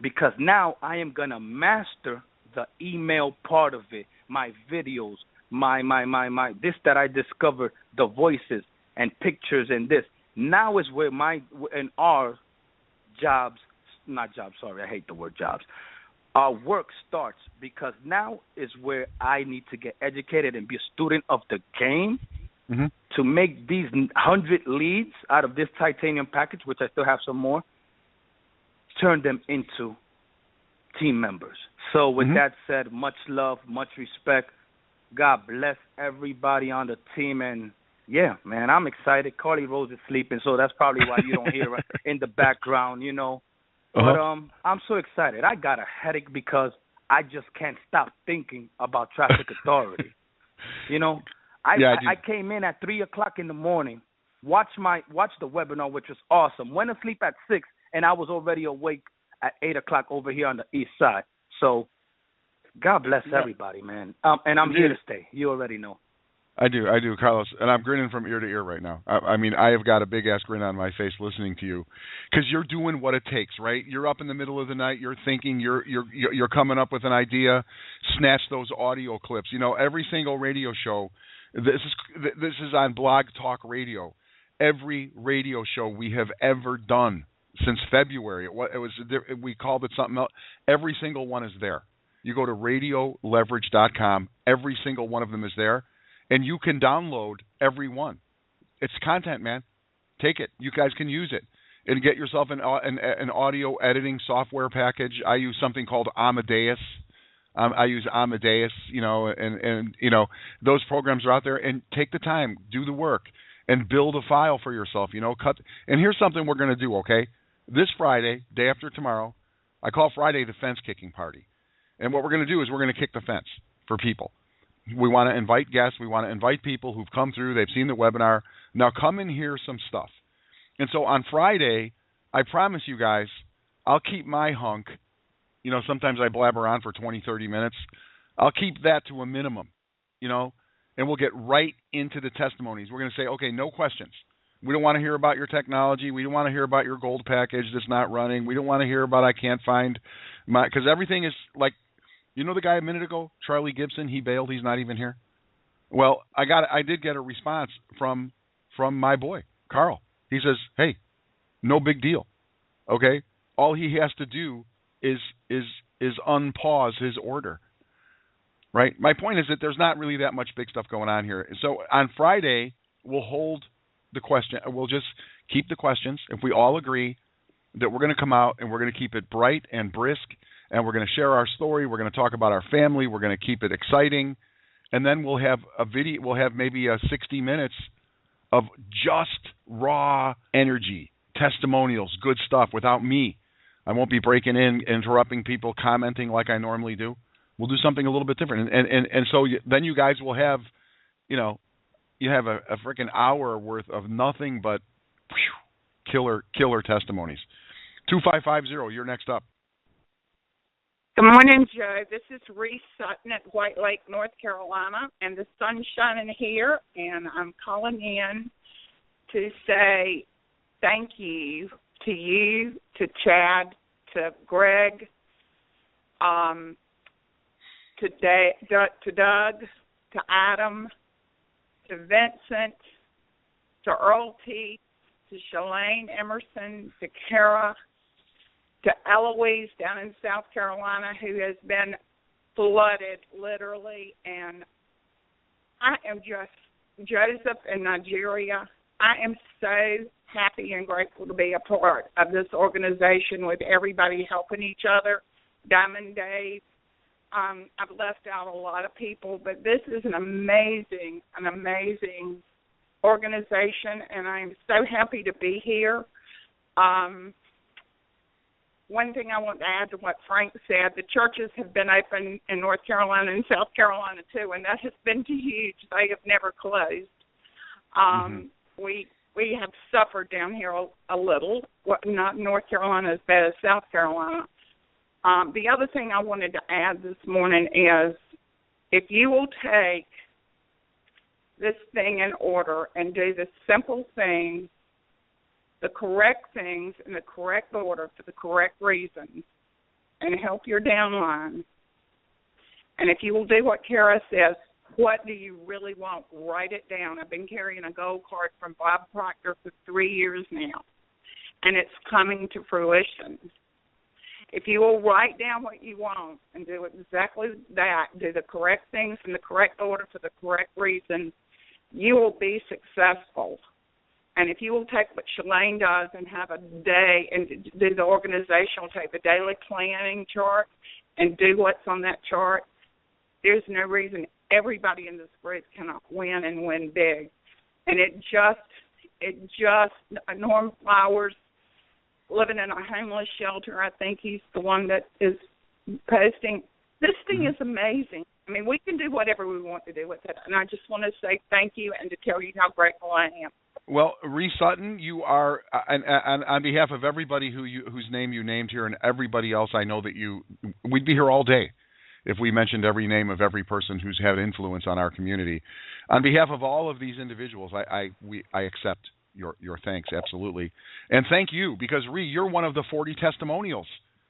because now I am gonna master the email part of it, my videos, my this that I discovered, the voices and pictures and this. Now is where our jobs, not jobs, sorry, I hate the word jobs. Our work starts, because now is where I need to get educated and be a student of the game to make these 100 leads out of this titanium package, which I still have some more, turn them into team members. So with that said, much love, much respect. God bless everybody on the team. And yeah, man, I'm excited. Carly Rose is sleeping, so that's probably why you don't hear her in the background, But I'm so excited. I got a headache because I just can't stop thinking about traffic authority. I came in at 3:00 in the morning, watched the webinar, which was awesome. Went to sleep at 6, and I was already awake at 8:00 over here on the east side. So God bless everybody, man. And I'm here to stay. You already know. I do, Carlos, and I'm grinning from ear to ear right now. I mean, I have got a big-ass grin on my face listening to you, because you're doing what it takes, right? You're up in the middle of the night, you're thinking, you're coming up with an idea, snatch those audio clips. Every single radio show, this is on Blog Talk Radio. Every radio show we have ever done since February, we called it something else. Every single one is there. You go to radioleverage.com. Every single one of them is there. And you can download every one. It's content, man. Take it. You guys can use it. And get yourself an audio editing software package. I use something called Amadeus. I use Amadeus, and those programs are out there. And take the time, do the work, and build a file for yourself, cut. And here's something we're going to do, okay? This Friday, day after tomorrow, I call Friday the fence kicking party. And what we're going to do is we're going to kick the fence for people. We want to invite guests. We want to invite people who've come through. They've seen the webinar. Now come and hear some stuff. And so on Friday, I promise you guys, I'll keep my hunk. Sometimes I blabber on for 20, 30 minutes. I'll keep that to a minimum, and we'll get right into the testimonies. We're going to say, okay, no questions. We don't want to hear about your technology. We don't want to hear about your gold package that's not running. We don't want to hear about I can't find my, because everything is like, the guy a minute ago, Charlie Gibson, he bailed. He's not even here. Well, I did get a response from my boy, Carl. He says, hey, no big deal. Okay? All he has to do is unpause his order. Right? My point is that there's not really that much big stuff going on here. So on Friday, we'll hold the question. We'll just keep the questions. If we all agree that we're going to come out and we're going to keep it bright and brisk, and we're going to share our story. We're going to talk about our family. We're going to keep it exciting. And then we'll have a video. We'll have maybe 60 minutes of just raw energy, testimonials, good stuff without me. I won't be breaking in, interrupting people, commenting like I normally do. We'll do something a little bit different. And so then you guys will have, you have a freaking hour worth of nothing but killer testimonies. 2550, you're next up. Good morning, Joe. This is Reese Sutton at White Lake, North Carolina, and the sun's shining here, and I'm calling in to say thank you, to Chad, to Greg, to Doug, to Adam, to Vincent, to Earl T., to Shalane Emerson, to Kara, to Eloise down in South Carolina, who has been flooded, literally, and I am just, Joseph in Nigeria, I am so happy and grateful to be a part of this organization with everybody helping each other. Diamond Dave, I've left out a lot of people, but this is an amazing organization, and I'm so happy to be here. One thing I want to add to what Frank said, the churches have been open in North Carolina and South Carolina too, and that has been huge. They have never closed. We have suffered down here a little, not North Carolina as bad as South Carolina. The other thing I wanted to add this morning is if you will take this thing in order and do the simple things, the correct things in the correct order for the correct reasons, and help your downline. And if you will do what Kara says, what do you really want? Write it down. I've been carrying a gold card from Bob Proctor for 3 years now, and it's coming to fruition. If you will write down what you want and do exactly that, do the correct things in the correct order for the correct reasons, you will be successful. And if you will take what Shalane does and have a day and do the organizational, take the daily planning chart and do what's on that chart, there's no reason everybody in this group cannot win and win big. And it just, Norm Flowers, living in a homeless shelter, I think he's the one that is posting. This thing is amazing. I mean, we can do whatever we want to do with it. And I just want to say thank you and to tell you how grateful I am. Well, Reese Sutton, you are, and on behalf of everybody whose name you named here and everybody else, I know that we'd be here all day if we mentioned every name of every person who's had influence on our community. On behalf of all of these individuals, I accept your thanks, absolutely. And thank you, because Ree, you're one of the 40 testimonials.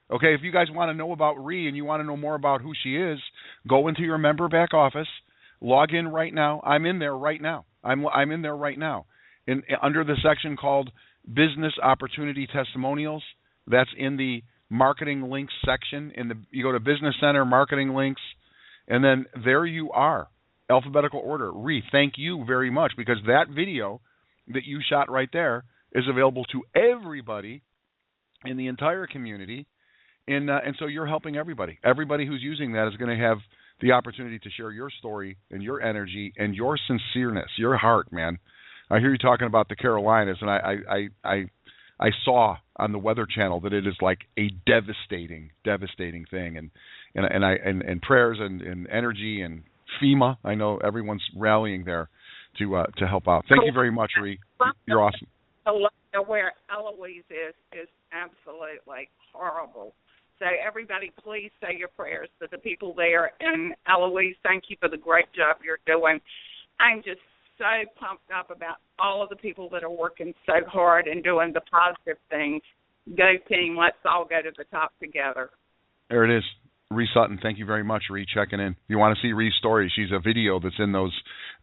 Okay, if you guys want to know about Ree and you want to know more about who she is, go into your member back office, log in right now. I'm in there right now. I'm in there right now. Under the section called Business Opportunity Testimonials, that's in the Marketing Links section. You go to Business Center, Marketing Links, and then there you are, alphabetical order. Ree, thank you very much, because that video that you shot right there is available to everybody in the entire community, and so you're helping everybody. Everybody who's using that is going to have the opportunity to share your story and your energy and your sincereness, your heart, man. I hear you talking about the Carolinas, and I saw on the Weather Channel that it is like a devastating thing, and prayers and energy and FEMA. I know everyone's rallying there to help out. Thank you very much, Ree. You're awesome. Where Eloise is absolutely horrible. So everybody, please say your prayers for the people there. And Eloise, thank you for the great job you're doing. I'm just so pumped up about all of the people that are working so hard and doing the positive things. Go team, let's all go to the top together. There it is. Ree Sutton, thank you very much, Ree, checking in. If you want to see Ree's story, she's a video that's in those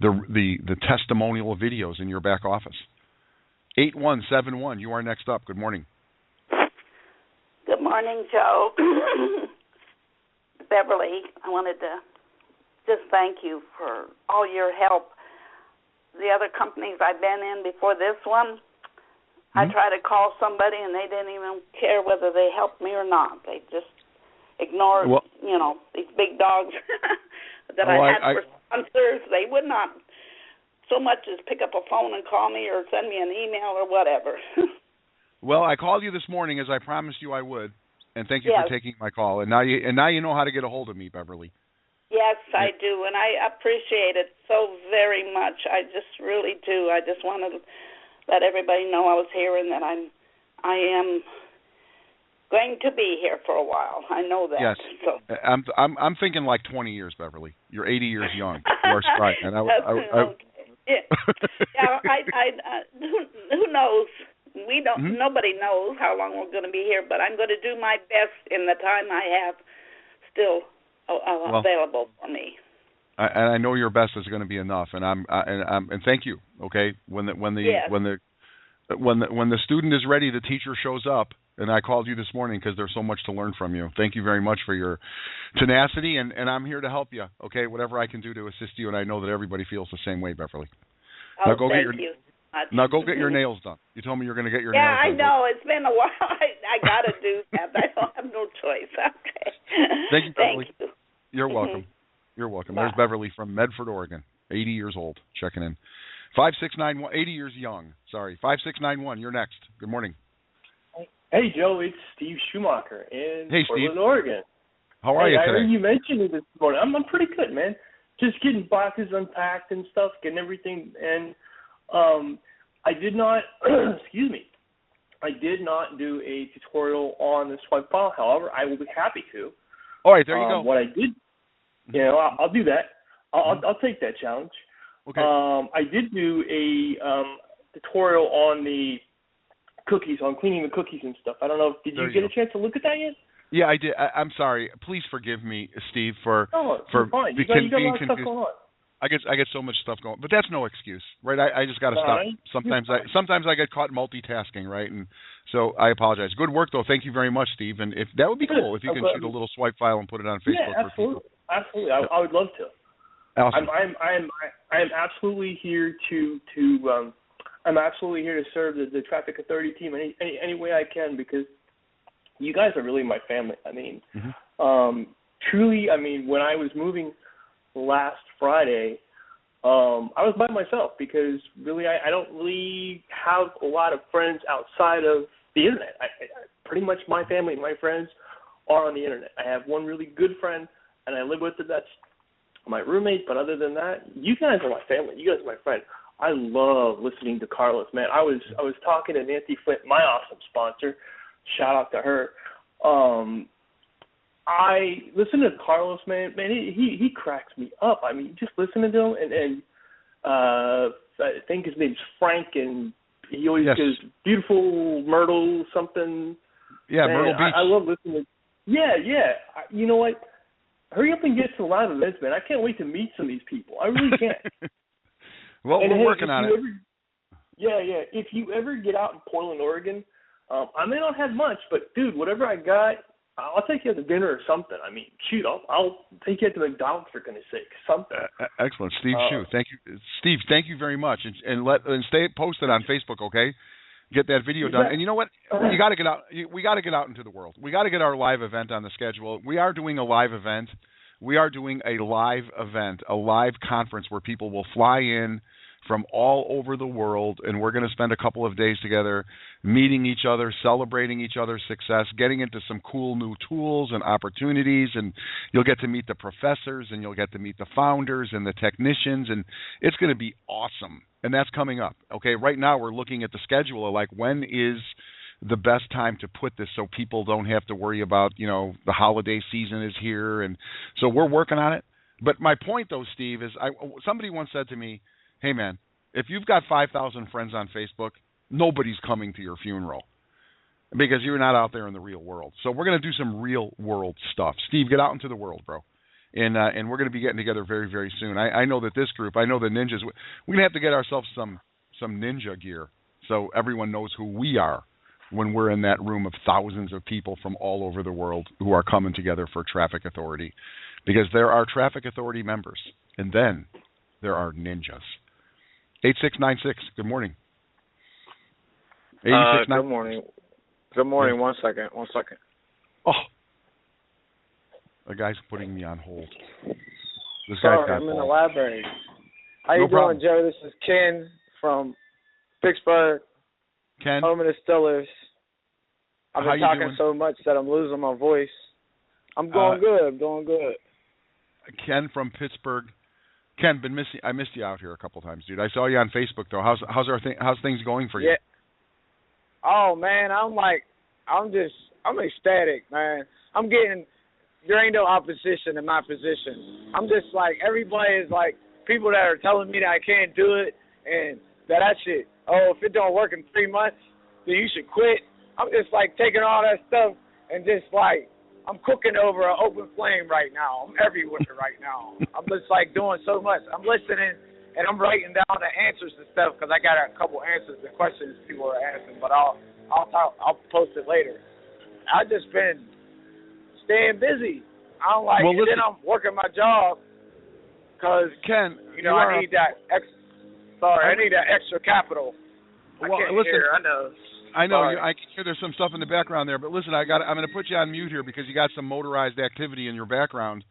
the testimonial videos in your back office. 8171, you are next up. Good morning. Good morning, Joe. Beverly, I wanted to just thank you for all your help. The other companies I've been in before this one, I try to call somebody and they didn't even care whether they helped me or not. They just ignored, these big dogs that I had for sponsors. They would not so much as pick up a phone and call me or send me an email or whatever. Well, I called you this morning as I promised you I would, and thank you for taking my call. And now you know how to get a hold of me, Beverly. Yes, I do, and I appreciate it so very much. I just really do. I just want to let everybody know I was here and that I am going to be here for a while. I know that. Yes. So. I'm thinking like 20 years, Beverly. You're 80 years young. You are right. And who knows? We don't. Mm-hmm. Nobody knows how long we're going to be here, but I'm going to do my best in the time I have still available for me. And I know your best is going to be enough. And and thank you. Okay. When the student is ready, the teacher shows up. And I called you this morning because there's so much to learn from you. Thank you very much for your tenacity, and I'm here to help you, okay? Whatever I can do to assist you, and I know that everybody feels the same way, Beverly. Now go get your nails done. You told me you're going to get your nails done. Yeah, I know. It's been a while. I got to do that. I don't have no choice. Okay. Thank you, Beverly. Thank you. You're welcome. You're welcome. Bye. There's Beverly from Medford, Oregon, 80 years old, checking in. 5691, 80 years young. Sorry, 5691, you're next. Good morning. Hey, Joe, it's Steve Schumacher in Portland, Oregon. How are you today? I heard you mentioned it this morning. I'm pretty good, man. Just getting boxes unpacked and stuff, getting everything. And I did not, excuse me, I did not do a tutorial on the swipe file. However, I will be happy to. All right, there you go. What I did, I'll do that. I'll take that challenge. Okay. I did do a tutorial on the cookies, on cleaning the cookies and stuff. I don't know. Did you get a chance to look at that yet? Yeah, I did. I'm sorry. Please forgive me, Steve, for fine. You got a lot of stuff going on. I get so much stuff going, but that's no excuse, right? I just got to stop. Sometimes I get caught multitasking, right? And so I apologize. Good work though. Thank you very much, Steve. And if that would be cool if you can shoot a little swipe file and put it on Facebook. Yeah, absolutely. Absolutely. I would love to. Awesome. I'm absolutely here to I'm absolutely here to serve the traffic authority team any way I can, because you guys are really my family. I mean, truly, I mean, when I was moving last Friday, I was by myself because really I don't really have a lot of friends outside of the internet. I pretty much my family, my friends are on the internet. I have one really good friend, and I live with her. That's my roommate. But other than that, you guys are my family. You guys are my friend. I love listening to Carlos, man. I was talking to Nancy Flint, my awesome sponsor. Shout out to her. I listen to Carlos, man. Man, he cracks me up. I mean, just listening to him, and I think his name's Frank, and he always goes beautiful Myrtle something. Yeah, man, Myrtle Beach. I love listening. Yeah. You know what? Hurry up and get to a lot of events, man. I can't wait to meet some of these people. I really can't. Well, we're working on it. If you ever get out in Portland, Oregon, I may not have much, but dude, whatever I got, I'll take you out to dinner or something. I mean, shoot, I'll take you out to McDonald's for goodness sake, something. Excellent, Steve. Thank you, Steve. Thank you very much, and stay posted on Facebook, okay? Get that video done, and you know what? You got to get out. We got to get out into the world. We got to get our live event on the schedule. We are doing a live event. We are doing a live event, a live conference where people will fly in from all over the world, and we're going to spend a couple of days together meeting each other, celebrating each other's success, getting into some cool new tools and opportunities, and you'll get to meet the professors, and you'll get to meet the founders and the technicians, and it's going to be awesome, and that's coming up. Okay, right now we're looking at the schedule of like when is the best time to put this so people don't have to worry about, the holiday season is here, and so we're working on it. But my point, though, Steve, is somebody once said to me, hey, man, if you've got 5,000 friends on Facebook, nobody's coming to your funeral because you're not out there in the real world. So we're going to do some real world stuff. Steve, get out into the world, bro. And we're going to be getting together very, very soon. I know that this group, I know the ninjas, we're going to have to get ourselves some ninja gear so everyone knows who we are when we're in that room of thousands of people from all over the world who are coming together for Traffic Authority. Because there are Traffic Authority members, and then there are ninjas. 8696, good morning. Good morning. Good morning. Yeah. One second. Oh. The guy's putting me on hold. Sorry, I'm in the library. How you doing, Joe? This is Ken from Pittsburgh. Ken? Home of the Steelers. I've been talking doing? so much that I'm losing my voice. I'm doing good. Ken from Pittsburgh. Ken, I missed you out here a couple times, dude. I saw you on Facebook though. How's things going for you? Yeah. Oh man, I'm ecstatic, man. There ain't no opposition in my position. I'm just like, everybody is like, people that are telling me that I can't do it and that shit. Oh, if it don't work in 3 months, then you should quit. I'm just like taking all that stuff and just like, I'm cooking over an open flame right now. I'm everywhere right now. I'm just like doing so much. I'm listening and I'm writing down the answers to stuff because I got a couple answers to questions people are asking, but I'll post it later. I've just been staying busy. I'm like, and then I'm working my job because Ken, I need that extra capital. I can't hear. I know. I know. I can hear there's some stuff in the background there, but listen, I'm going to put you on mute here because you got some motorized activity in your background.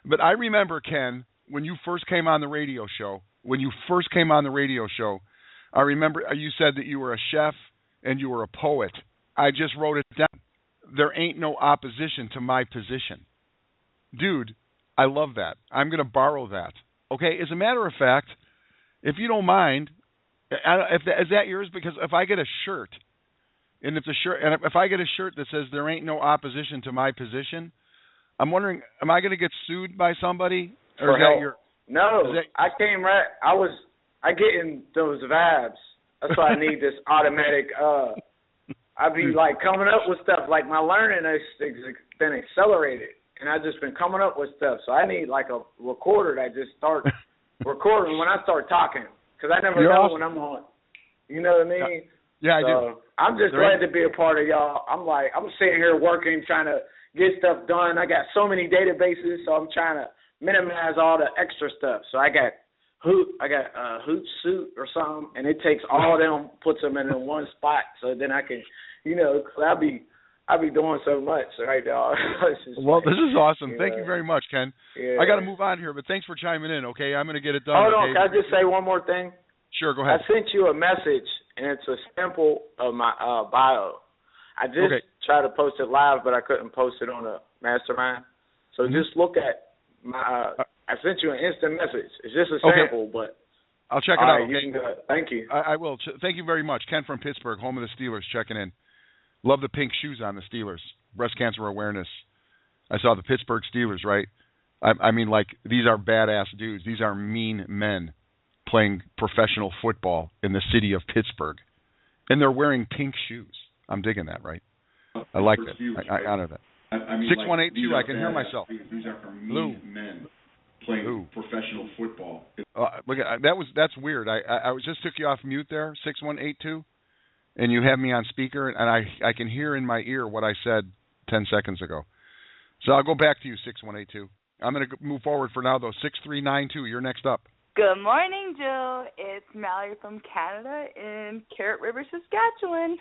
But I remember, Ken, when you first came on the radio show. I remember you said that you were a chef and you were a poet. I just wrote it down. There ain't no opposition to my position. Dude, I love that. I'm going to borrow that. Okay, as a matter of fact, if you don't mind, is that yours? Because if I get a shirt, and if I get a shirt that says there ain't no opposition to my position, I'm wondering, am I going to get sued by somebody? Or is that your? No, I came right. I get in those vibes. That's why I need this automatic. I be like coming up with stuff. Like my learning has been accelerated, and I've just been coming up with stuff. So I need like a recorder that just starts recording when I start talking, because I never know when I'm on. You know what I mean? Yeah, I do. I'm just glad to be a part of y'all. I'm sitting here working, trying to get stuff done. I got so many databases, so I'm trying to minimize all the extra stuff. So I got Hootsuite or something, and it takes all them, puts them in one spot, so then I can, I'll be doing so much right now. Well, this is awesome. Thank you very much, Ken. Yeah. I got to move on here, but thanks for chiming in. Okay, I'm going to get it done. Hold on, can I just say one more thing? Sure, go ahead. I sent you a message, and it's a sample of my bio. I just tried to post it live, but I couldn't post it on the mastermind. So just look at my. I sent you an instant message. It's just a sample, but I'll check it out. Okay. You can do it. Thank you. I will. Thank you very much, Ken from Pittsburgh, home of the Steelers, checking in. Love the pink shoes on the Steelers. Breast cancer awareness. I saw the Pittsburgh Steelers, right? I mean, like, these are badass dudes. These are mean men playing professional football in the city of Pittsburgh. And they're wearing pink shoes. I'm digging that, right? I like that. I honor that. 6182, I can hear myself. These are for mean men playing professional football. Look at that's weird. I just took you off mute there, 6182, and you have me on speaker, and I can hear in my ear what I said 10 seconds ago. So I'll go back to you, 6182. I'm going to move forward for now, though. 6392, you're next up. Good morning, Joe. It's Mallory from Canada in Carrot River, Saskatchewan.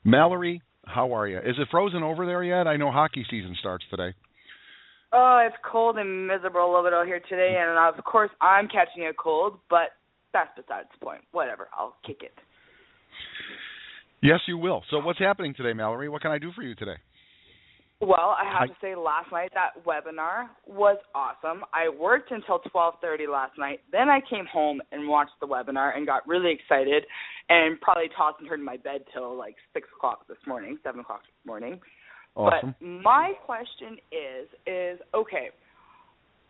Mallory, how are you? Is it frozen over there yet? I know hockey season starts today. Oh, it's cold and miserable a little bit out here today, and of course I'm catching a cold, but that's besides the point. Whatever, I'll kick it. Yes, you will. So what's happening today, Mallory? What can I do for you today? Well, I have to say last night that webinar was awesome. I worked until 12:30 last night. Then I came home and watched the webinar and got really excited and probably tossed and turned in my bed till like 6 o'clock this morning, 7 o'clock this morning. Awesome. But my question is okay,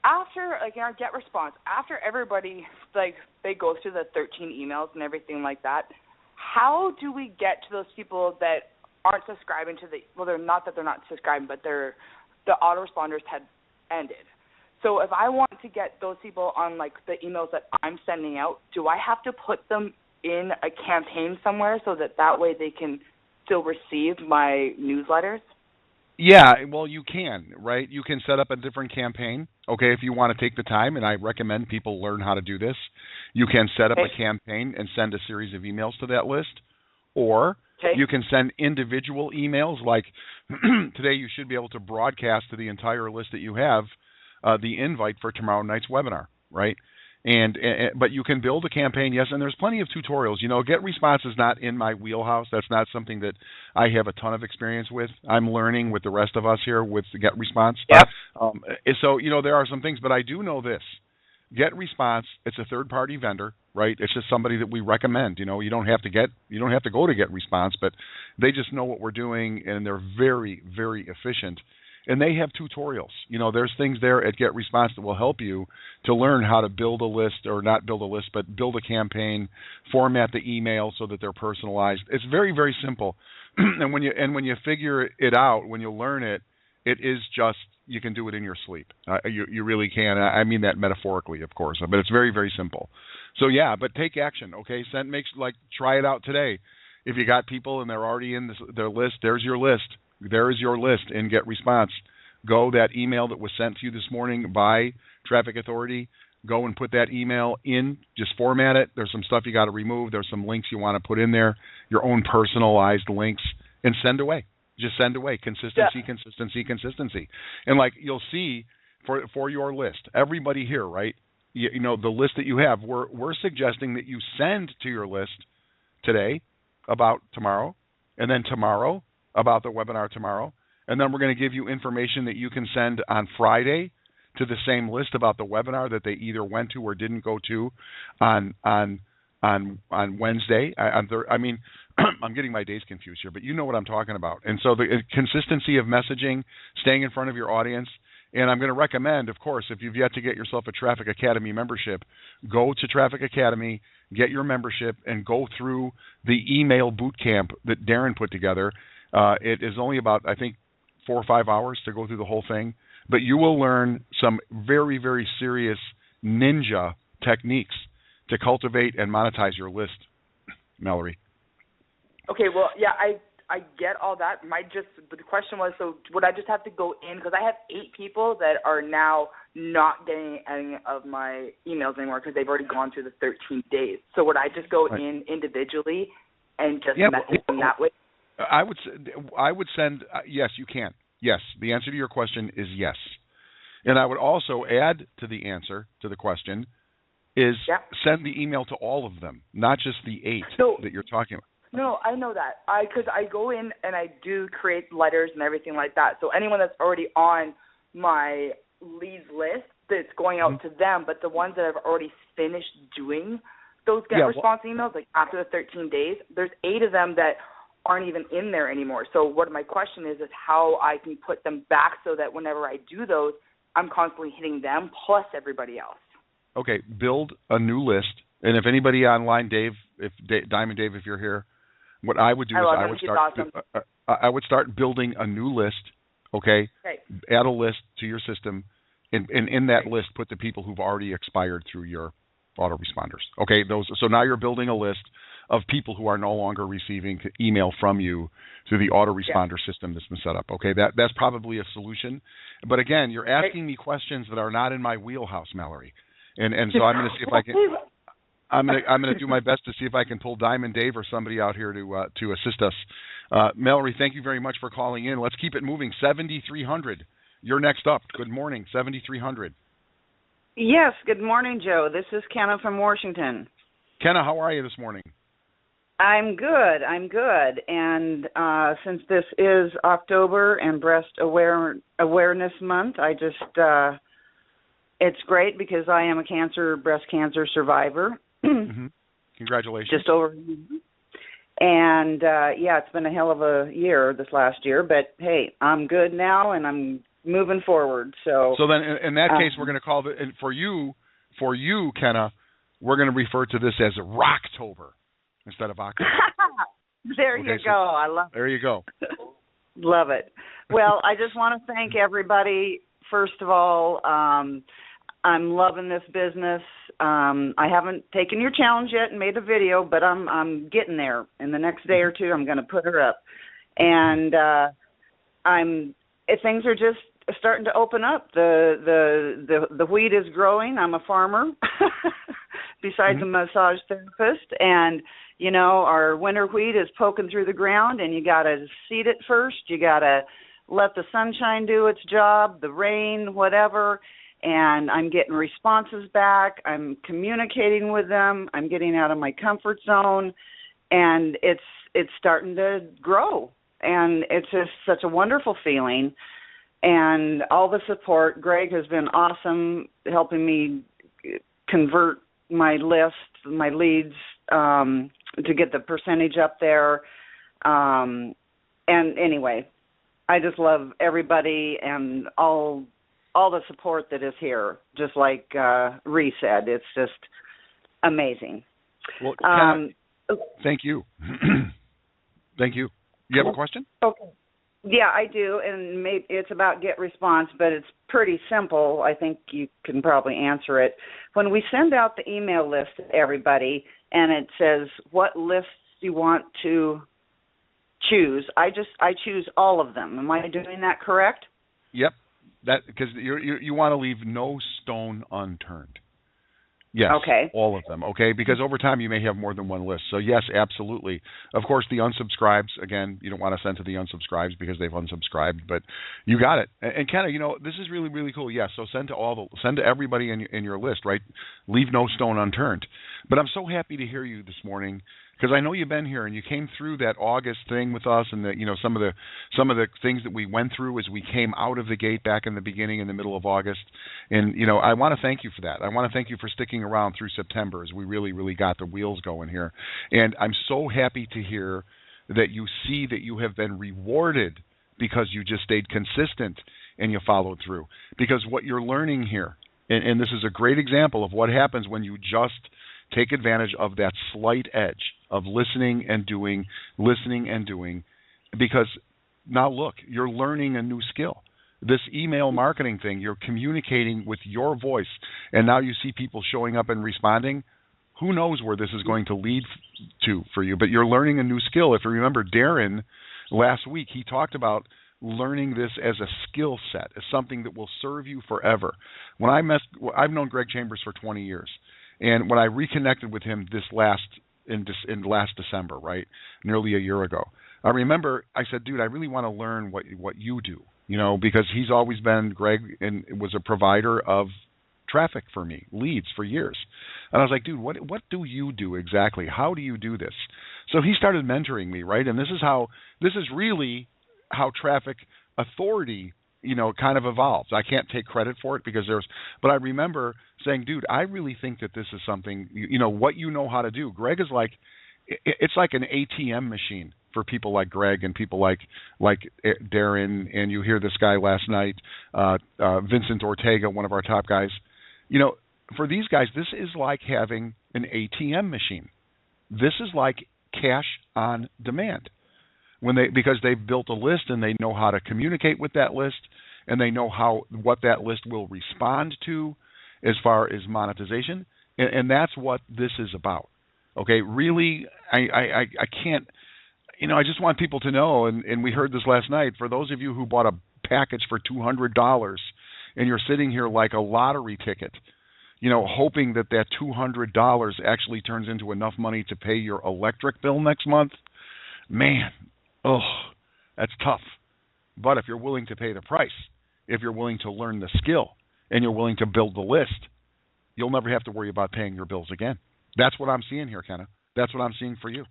after, like, in our get response, after everybody, like, they go through the 13 emails and everything like that, how do we get to those people that aren't subscribing to they're not that they're not subscribing, but the autoresponders had ended. So if I want to get those people on, like, the emails that I'm sending out, do I have to put them in a campaign somewhere so that way they can still receive my newsletters? Yeah, well, you can, right? You can set up a different campaign, okay, if you want to take the time, and I recommend people learn how to do this. You can set up a campaign and send a series of emails to that list, or you can send individual emails, like today you should be able to broadcast to the entire list that you have the invite for tomorrow night's webinar, right? But you can build a campaign, yes, and there's plenty of tutorials. You know, GetResponse is not in my wheelhouse. That's not something that I have a ton of experience with. I'm learning with the rest of us here with the GetResponse. Yep. So, you know, there are some things, but I do know this, GetResponse, it's a third-party vendor, right? It's just somebody that we recommend. You don't have to go to GetResponse, but they just know what we're doing, and they're very, very efficient. And they have tutorials. There's things there at GetResponse that will help you to learn how to build a list, or not build a list, but build a campaign, format the email so that they're personalized. It's very, very simple. And when you figure it out, when you learn it, it is just, you can do it in your sleep. You really can. I mean that metaphorically, of course, but it's very, very simple. So yeah, but take action. Okay, try it out today. If you got people and they're already in their list, there's your list. There is your list in GetResponse. Go, that email that was sent to you this morning by Traffic Authority, go and put that email in. Just format it. There's some stuff you got to remove. There's some links you want to put in there, your own personalized links, and send away. Just send away. Consistency, consistency. And you'll see for your list, everybody here, right? The list that you have, we're suggesting that you send to your list today about tomorrow, and then tomorrow about the webinar tomorrow, and then we're going to give you information that you can send on Friday to the same list about the webinar that they either went to or didn't go to on Wednesday. I'm getting my days confused here, but you know what I'm talking about. And so the consistency of messaging, staying in front of your audience. And I'm going to recommend, of course, if you've yet to get yourself a Traffic Academy membership, go to Traffic Academy, get your membership, and go through the email boot camp that Darren put together. It is only about, I think, 4 or 5 hours to go through the whole thing. But you will learn some very, very serious ninja techniques to cultivate and monetize your list, Mallory. Okay, well, yeah, I get all that. The question was, so would I just have to go in? Because I have 8 people that are now not getting any of my emails anymore because they've already gone through the 13 days. So would I just go in individually and just message them that way? I would send, yes, you can. Yes, the answer to your question is yes. And I would also add to the answer to the question is send the email to all of them, not just the 8 that you're talking about. No, I know that. Because I go in and I do create letters and everything like that. So anyone that's already on my leads list, that's going out to them. But the ones that have already finished doing those GetResponse emails, after the 13 days, there's 8 of them that aren't even in there anymore. So what my question is how I can put them back so that whenever I do those, I'm constantly hitting them plus everybody else. Okay, build a new list. And if anybody online, Diamond Dave, if you're here, what I would do I would start building a new list. Okay, add a list to your system, and in that list put the people who've already expired through your autoresponders. Okay, so now you're building a list of people who are no longer receiving email from you through the autoresponder system that's been set up. Okay, that's probably a solution. But again, you're asking me questions that are not in my wheelhouse, Mallory, and so I'm going to see if I can. I'm going to do my best to see if I can pull Diamond Dave or somebody out here to assist us. Mallory, thank you very much for calling in. Let's keep it moving. 7300, you're next up. Good morning, 7300. Yes, good morning, Joe. This is Kenna from Washington. Kenna, how are you this morning? I'm good. And since this is October and Breast Awareness Month, I just it's great because I am a breast cancer survivor. Congratulations. Just over. And it's been a hell of a year this last year, but hey, I'm good now and I'm moving forward. So then in that case, we're going to call it, and for you, Kenna, we're going to refer to this as Rocktober instead of October. There you go. I love it. There you go. Love it. Well, I just want to thank everybody. First of all, I'm loving this business. I haven't taken your challenge yet and made a video, but I'm getting there. In the next day or two, I'm going to put her up. And things are just starting to open up. The wheat is growing. I'm a farmer besides a massage therapist, and our winter wheat is poking through the ground, and you got to seed it first. You got to let the sunshine do its job, the rain, whatever, and I'm getting responses back. I'm communicating with them. I'm getting out of my comfort zone, and it's starting to grow, and it's just such a wonderful feeling. And all the support. Greg has been awesome, helping me convert my list, my leads, to get the percentage up there. And anyway, I just love everybody and all the support that is here. Just like Ree said, it's just amazing. Well, thank you. Thank you. You have a question? Okay. Yeah, I do, and it's about GetResponse, but it's pretty simple. I think you can probably answer it. When we send out the email list to everybody, and it says what lists you want to choose, I choose all of them. Am I doing that correct? Yep. That because you want to leave no stone unturned. Yes, okay. All of them, okay? Because over time you may have more than one list. So, yes, absolutely. Of course, the unsubscribes, again, you don't want to send to the unsubscribes because they've unsubscribed, but you got it. And Kenna, this is really, really cool. Yes, so send to everybody in your list, right? Leave no stone unturned. But I'm so happy to hear you this morning because I know you've been here and you came through that August thing with us and some of the things that we went through as we came out of the gate back in the beginning, in the middle of August. And I want to thank you for that. I want to thank you for sticking around through September as we really, really got the wheels going here. And I'm so happy to hear that you see that you have been rewarded because you just stayed consistent and you followed through. Because what you're learning here, and this is a great example of what happens when you just take advantage of that slight edge of listening and doing, because now look, you're learning a new skill. This email marketing thing, you're communicating with your voice, and now you see people showing up and responding. Who knows where this is going to lead to for you, but you're learning a new skill. If you remember Darren last week, he talked about learning this as a skill set, as something that will serve you forever. I've known Greg Chambers for 20 years. And when I reconnected with him in last December, right, nearly a year ago, I remember I said, dude, I really want to learn what you do, because he's always been, Greg, and was a provider of traffic for me, leads for years. And I was like, dude, what do you do exactly? How do you do this? So he started mentoring me, right? And this is really how Traffic Authority kind of evolved. I can't take credit for it but I remember saying, dude, I really think that this is something, what you know how to do. Greg is it's like an ATM machine for people like Greg and people like Darren, and you hear this guy last night, Vincent Ortega, one of our top guys. For these guys, this is like having an ATM machine. This is like cash on demand. Because they've built a list and they know how to communicate with that list and they know what that list will respond to as far as monetization, and that's what this is about. Okay, really, I can't, I just want people to know, and we heard this last night, for those of you who bought a package for $200 and you're sitting here like a lottery ticket, hoping that $200 actually turns into enough money to pay your electric bill next month, man. Oh, that's tough. But if you're willing to pay the price, if you're willing to learn the skill, and you're willing to build the list, you'll never have to worry about paying your bills again. That's what I'm seeing here, Kenna. That's what I'm seeing for you.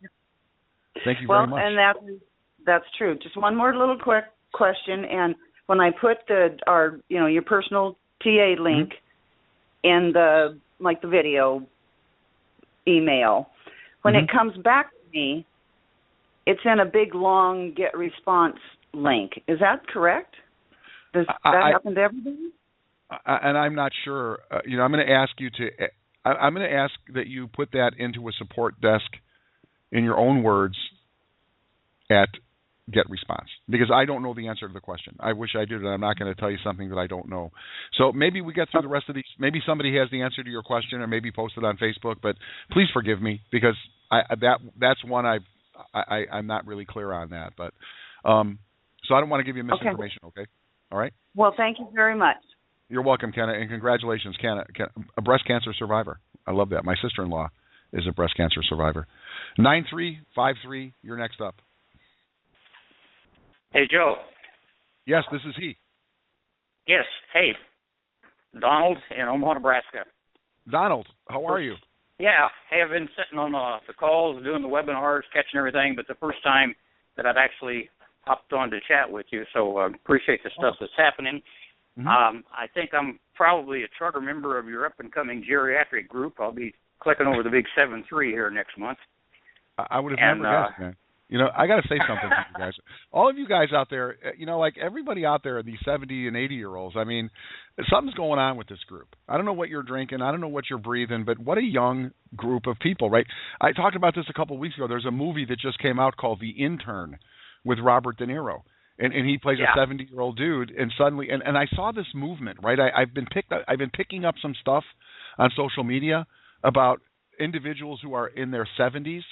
Thank you very much. Well, and that's true. Just one more little quick question. And when I put your personal TA link in the video email, when it comes back to me, it's in a big, long GetResponse link. Is that correct? Does that happen to everybody? And I'm not sure. I'm going to ask you I'm going to ask that you put that into a support desk in your own words at GetResponse, because I don't know the answer to the question. I wish I did, and I'm not going to tell you something that I don't know. So maybe we get through the rest of these. Maybe somebody has the answer to your question, or maybe post it on Facebook. But please forgive me, because that's one I'm not really clear on that, but so I don't want to give you misinformation. Okay. All right. Well, thank you very much. You're welcome, Kenna, and congratulations, Kenna, a breast cancer survivor. I love that. My sister-in-law is a breast cancer survivor. 9353, you're next up. Hey, Joe. Yes, this is he. Yes. Hey, Donald in Omaha, Nebraska. Donald, how are you? Yeah. Hey, I've been sitting on the calls, doing the webinars, catching everything, but the first time that I've actually hopped on to chat with you, so appreciate the stuff that's happening. I think I'm probably a charter member of your up-and-coming geriatric group. I'll be clicking over the big 7-3 here next month. I would have never guessed, man. You know, I got to say something to you guys. All of you guys out there, you know, like everybody out there, these 70 and 80-year-olds, I mean, something's going on with this group. I don't know what you're drinking. I don't know what you're breathing, but what a young group of people, right? I talked about this a couple of weeks ago. There's a movie that just came out called The Intern with Robert De Niro. And he plays a 70-year-old dude, and suddenly, and I saw this movement, right? I've been picking up some stuff on social media about individuals who are in their 70s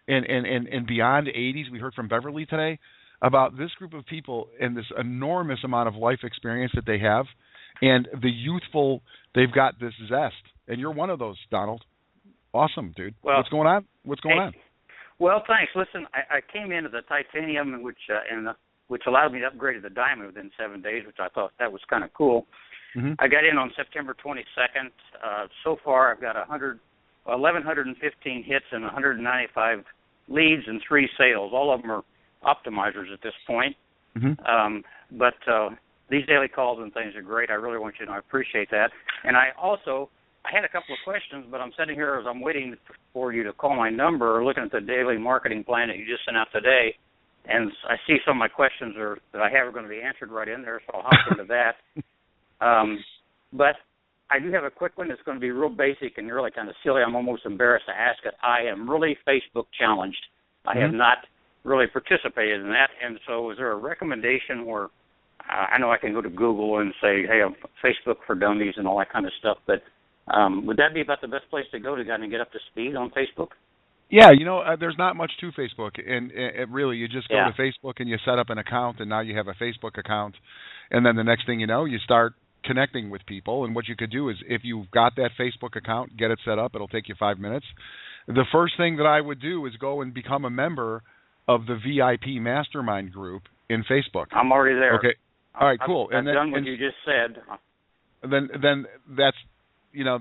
and beyond 80s. We heard from Beverly today about this group of people and this enormous amount of life experience that they have, and the youthful. They've got this zest, and you're one of those, Donald. Awesome, dude. Well, what's going on? What's going on? Well, thanks. Listen, I came into the titanium, which allowed me to upgrade to the diamond within 7 days, which I thought that was kind of cool. I got in on September 22nd. So far, I've got 1,115 hits and 195 leads and 3 sales. All of them are optimizers at this point. But these daily calls and things are great. I really want you to know I appreciate that. And I had a couple of questions, but I'm sitting here as I'm waiting for you to call my number, looking at the daily marketing plan that you just sent out today. And I see some of my questions that I have are going to be answered right in there, so I'll hop into that. But I do have a quick one that's going to be real basic and really kind of silly. I'm almost embarrassed to ask it. I am really Facebook challenged. I have not really participated in that. And so is there a recommendation where I know I can go to Google and say, hey, I'm Facebook for Dummies and all that kind of stuff, but would that be about the best place to go to kind of get up to speed on Facebook? Yeah, you know, there's not much to Facebook, and really, you just go to Facebook and you set up an account, and now you have a Facebook account, and then the next thing you know, you start connecting with people, and what you could do is, if you've got that Facebook account, get it set up. It'll take you 5 minutes. The first thing that I would do is go and become a member of the VIP Mastermind group in Facebook. I'm already there. Okay. All right, cool. I've done what you just said. Then that's, you know,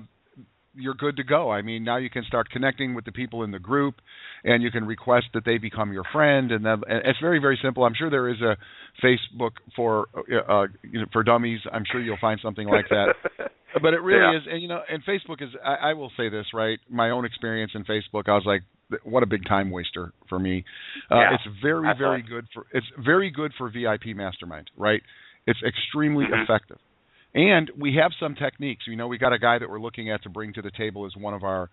you're good to go. I mean, now you can start connecting with the people in the group, and you can request that they become your friend. And then it's very, very simple. I'm sure there is a Facebook for dummies. I'm sure you'll find something like that. But it really is, and you know, and Facebook is. I will say this, right? My own experience in Facebook, I was like, what a big time waster for me. It's very, very good for. It's very good for VIP Mastermind, right? It's extremely effective. And we have some techniques. You know, we got a guy that we're looking at to bring to the table as one of our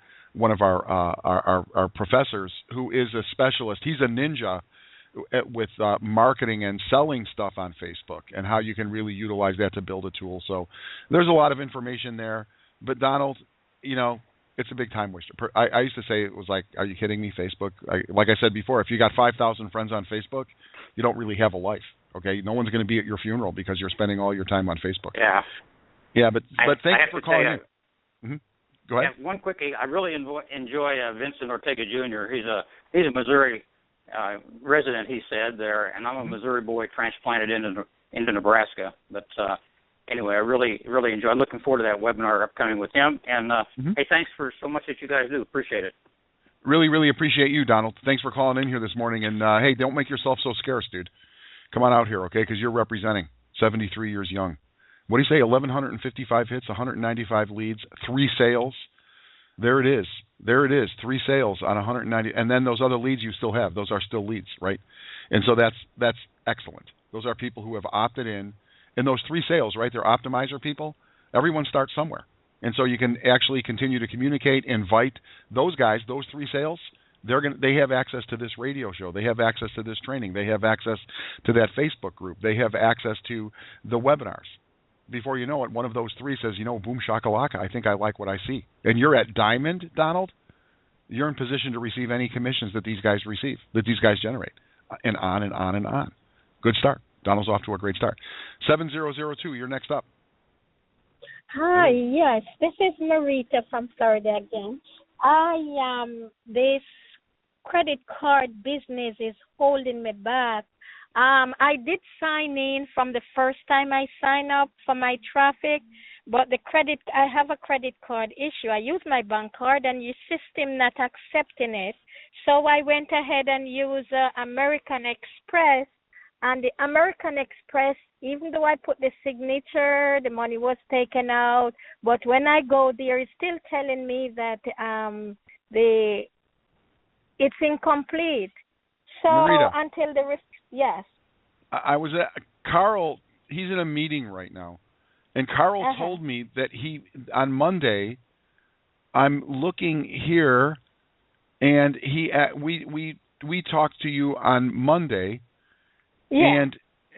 professors who is a specialist. He's a ninja with marketing and selling stuff on Facebook and how you can really utilize that to build a tool. So there's a lot of information there. But Donald, you know, it's a big time waster. I used to say it was like, are you kidding me, Facebook? Like I said before, if you got 5,000 friends on Facebook, you don't really have a life. Okay, no one's going to be at your funeral because you're spending all your time on Facebook. Yeah, but thank you for calling in. Go ahead. One quickie. I really enjoy Vincent Ortega Jr. He's a Missouri resident, he said there, and I'm a Missouri boy transplanted into Nebraska. But anyway, I really enjoy. Looking forward to that webinar upcoming with him. And hey, thanks for so much that you guys do. Appreciate it. Really, really appreciate you, Donald. Thanks for calling in here this morning. And hey, don't make yourself so scarce, dude. Come on out here, okay? Because you're representing 73 years young. What do you say? 1,155 hits, 195 leads, 3 sales. There it is. 3 sales on 190, and then those other leads you still have. Those are still leads, right? And so that's excellent. Those are people who have opted in, and those 3 sales, right? They're optimizer people. Everyone starts somewhere, and so you can actually continue to communicate, invite those guys. Those 3 sales. They have access to this radio show. They have access to this training. They have access to that Facebook group. They have access to the webinars. Before you know it, one of those 3 says, you know, boom shakalaka, I think I like what I see. And you're at Diamond, Donald. You're in position to receive any commissions that these guys receive, that these guys generate, and on and on and on. Good start. Donald's off to a great start. 7002, you're next up. Hi, yes, this is Marita from Florida again. This credit card business is holding me back. I did sign in from the first time I signed up for my traffic, but I have a credit card issue. I use my bank card and your system not accepting it. So I went ahead and used American Express, And the American Express, even though I put the signature, the money was taken out. But when I go there, it's still telling me that it's incomplete. So Marita, until yes. I was at Carl. He's in a meeting right now, and Carl told me that on Monday. I'm looking here, and we talked to you on Monday. Yeah.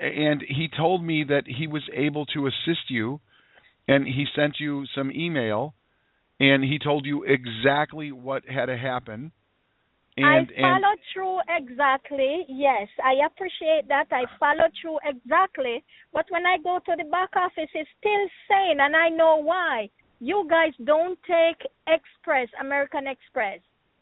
And he told me that he was able to assist you, and he sent you some email, and he told you exactly what had to happen. I followed through exactly. Yes, I appreciate that. I followed through exactly. But when I go to the back office, it's still saying, and I know why. You guys don't take American Express.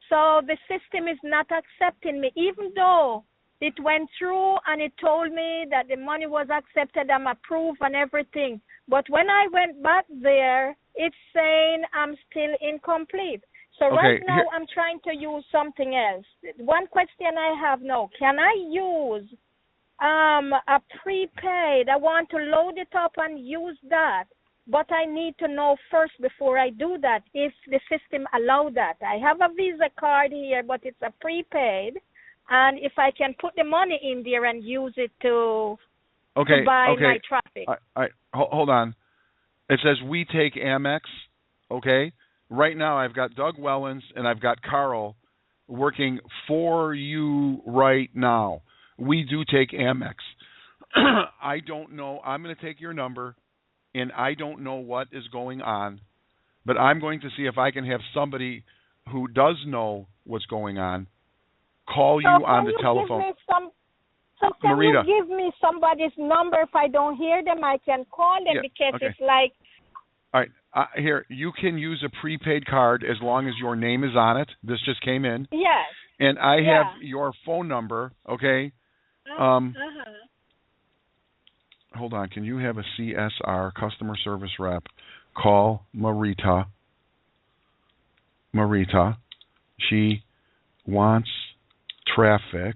So the system is not accepting me, even though it went through and it told me that the money was accepted, I'm approved and everything. But when I went back there, it's saying I'm still incomplete. So right now I'm trying to use something else. One question I have now, can I use a prepaid? I want to load it up and use that. But I need to know first before I do that if the system allows that. I have a Visa card here, but it's a prepaid. And if I can put the money in there and use it to buy my traffic. All right. Hold on. It says we take Amex, okay? Right now I've got Doug Wellens and I've got Carl working for you right now. We do take Amex. I don't know. I'm going to take your number. And I don't know what is going on, but I'm going to see if I can have somebody who does know what's going on call you on the telephone. Can you give me somebody's number? If I don't hear them, I can call them because it's like... All right. Here, you can use a prepaid card as long as your name is on it. This just came in. Yes. And I have your phone number, okay? Hold on. Can you have a CSR, customer service rep, call Marita? She wants traffic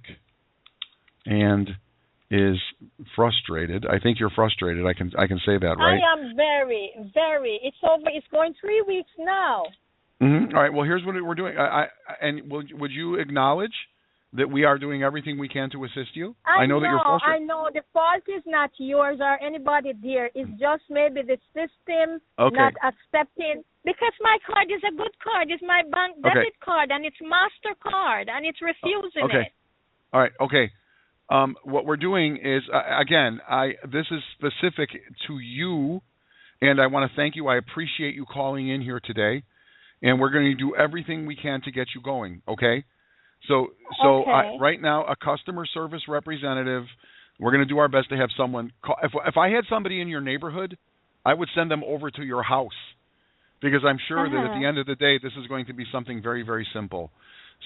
and is frustrated. I think you're frustrated. I can say that, right? I am very, very. It's over. It's going 3 weeks now. Mm-hmm. All right. Well, here's what we're doing. Would you acknowledge that we are doing everything we can to assist you? I know that you're frustrated. I know the fault is not yours or anybody there. It's just maybe the system not accepting. Because my card is a good card. It's my bank debit card, and it's MasterCard, and it's refusing it. All right. Okay. What we're doing is, this is specific to you, and I want to thank you. I appreciate you calling in here today, and we're going to do everything we can to get you going, okay? So right now, a customer service representative, we're going to do our best to have someone call. If I had somebody in your neighborhood, I would send them over to your house because I'm sure that at the end of the day, this is going to be something very, very simple.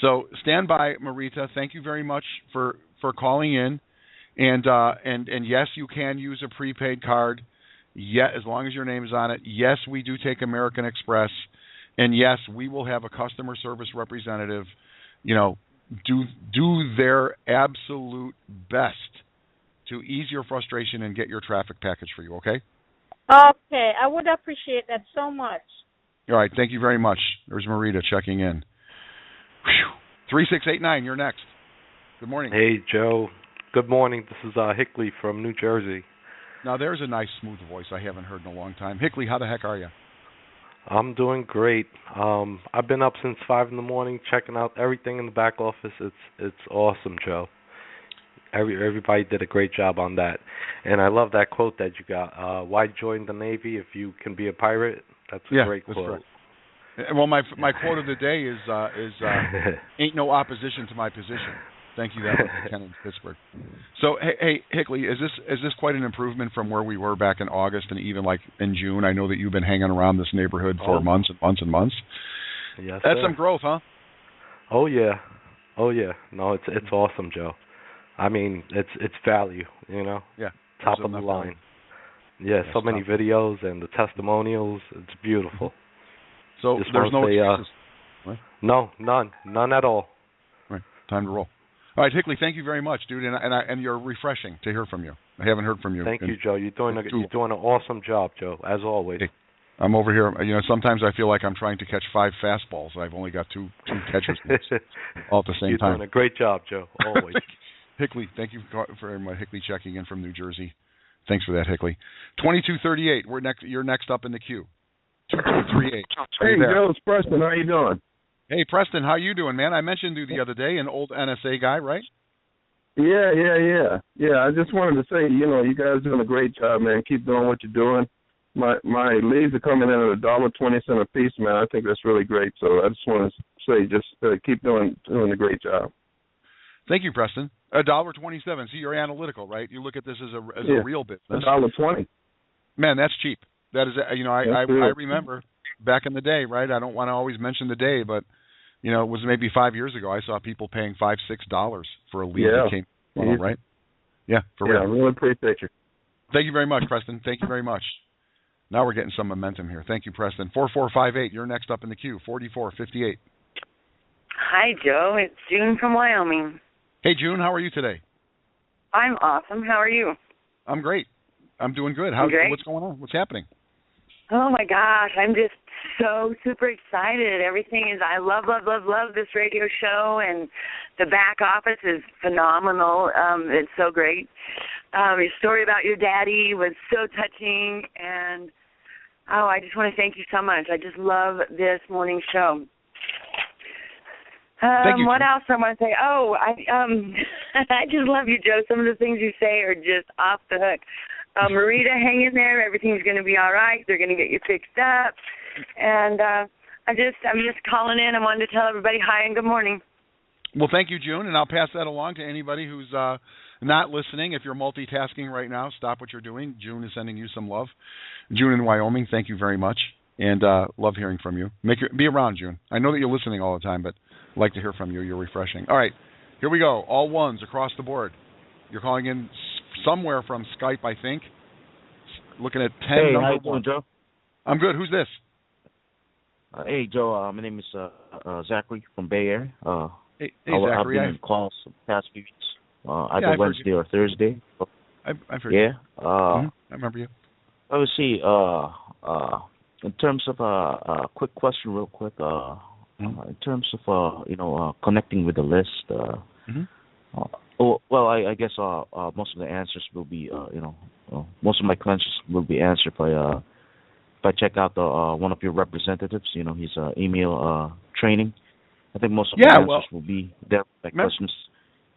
So stand by, Marita. Thank you very much for calling in. And yes, you can use a prepaid card. Yeah, as long as your name is on it. Yes, we do take American Express. And yes, we will have a customer service representative, do their absolute best to ease your frustration and get your traffic package for you, okay? Okay, I would appreciate that so much. All right, thank you very much. There's Marita checking in. 3689, you're next. Good morning. Hey, Joe. Good morning. This is Hickley from New Jersey. Now, there's a nice, smooth voice I haven't heard in a long time. Hickley, how the heck are you? I'm doing great. I've been up since 5 in the morning checking out everything in the back office. It's awesome, Joe. Everybody did a great job on that. And I love that quote that you got. Why join the Navy if you can be a pirate? That's a great quote. Correct. Well, my quote of the day is ain't no opposition to my position. Thank you, that was Ken in Pittsburgh. So, hey, Hickley, is this quite an improvement from where we were back in August and even like in June? I know that you've been hanging around this neighborhood for months and months and months. Yes, that's some growth, huh? Oh yeah. No, it's awesome, Joe. I mean, it's value, Yeah. Top of the line. Yeah, so many videos and the testimonials. It's beautiful. So there's no excuses. No, none at all. Right, time to roll. All right, Hickley, thank you very much, dude, and you're refreshing to hear from you. I haven't heard from you. Thank you, Joe. You're doing an awesome job, Joe, as always. Hey, I'm over here. You know, sometimes I feel like I'm trying to catch 5 fastballs. I've only got two catchers all at the same time. You're doing a great job, Joe. Always. Hickley, thank you for Hickley checking in from New Jersey. Thanks for that, Hickley. 2238. You're next up in the queue. 2238. Hey, Joe, it's Preston. How you doing? Hey, Preston, how you doing, man? I mentioned you the other day, an old NSA guy, right? Yeah. I just wanted to say, you guys are doing a great job, man. Keep doing what you're doing. My leads are coming in at $1.20 a piece, man. I think that's really great. So I just want to say, just keep doing a great job. Thank you, Preston. $1.27. See, you're analytical, right? You look at this as a real business. $1.20. Man, that's cheap. That is, I remember back in the day, right? I don't want to always mention the day, but it was maybe 5 years ago. I saw people paying $5-6 for a lead that came, right? Yeah, for real. I really appreciate you. Thank you very much, Preston. Thank you very much. Now we're getting some momentum here. Thank you, Preston. 4458. You're next up in the queue. 4458. Hi, Joe. It's June from Wyoming. Hey, June. How are you today? I'm awesome. How are you? I'm great. I'm doing good. What's going on? What's happening? Oh, my gosh. I'm just so super excited. I love this radio show, and the back office is phenomenal. It's so great. Your story about your daddy was so touching, and, I just want to thank you so much. I just love this morning show. Thank you. What else I want to say? I just love you, Joe. Some of the things you say are just off the hook. Marita, hang in there. Everything's going to be all right. They're going to get you fixed up. And I'm just calling in. I wanted to tell everybody hi and good morning. Well, thank you, June, and I'll pass that along to anybody who's not listening. If you're multitasking right now, stop what you're doing. June is sending you some love. June in Wyoming, thank you very much, and love hearing from you. Be around, June. I know that you're listening all the time, but I'd like to hear from you. You're refreshing. All right, here we go. All ones across the board. You're calling in somewhere from Skype, I think. Looking at 10. Hey, how you doing, Joe? I'm good. Who's this? Hey, Joe. My name is Zachary from Bay Area. Hey, Zachary. I've been in calls the past few weeks, either Wednesday or Thursday. I've heard you. I remember you. I would see, in terms of a quick question real quick, in terms of, connecting with the list, I guess most of the answers will be, most of my questions will be answered if I check out one of your representatives, his email training. I think most of the answers will be there. Questions.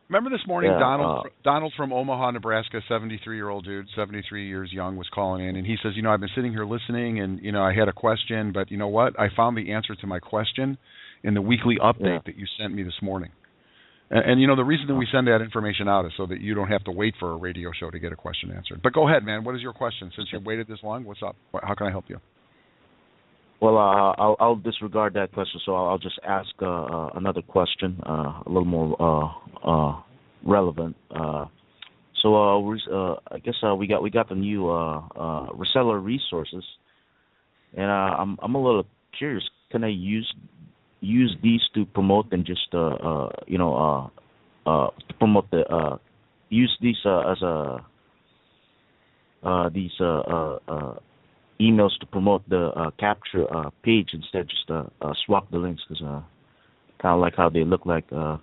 Remember this morning, Donald from Omaha, Nebraska, 73-year-old dude, 73 years young, was calling in, and he says, I've been sitting here listening, and, I had a question, but you know what? I found the answer to my question in the weekly update that you sent me this morning. And the reason that we send that information out is so that you don't have to wait for a radio show to get a question answered. But go ahead, man. What is your question? Since you've waited this long, what's up? How can I help you? Well, I'll disregard that question, so I'll just ask another question, a little more relevant. I guess we got the new reseller resources, and I'm a little curious. Can I use these to promote and just to promote the use these as these emails to promote the capture page instead of just swap the links, because kind of like how they look like. I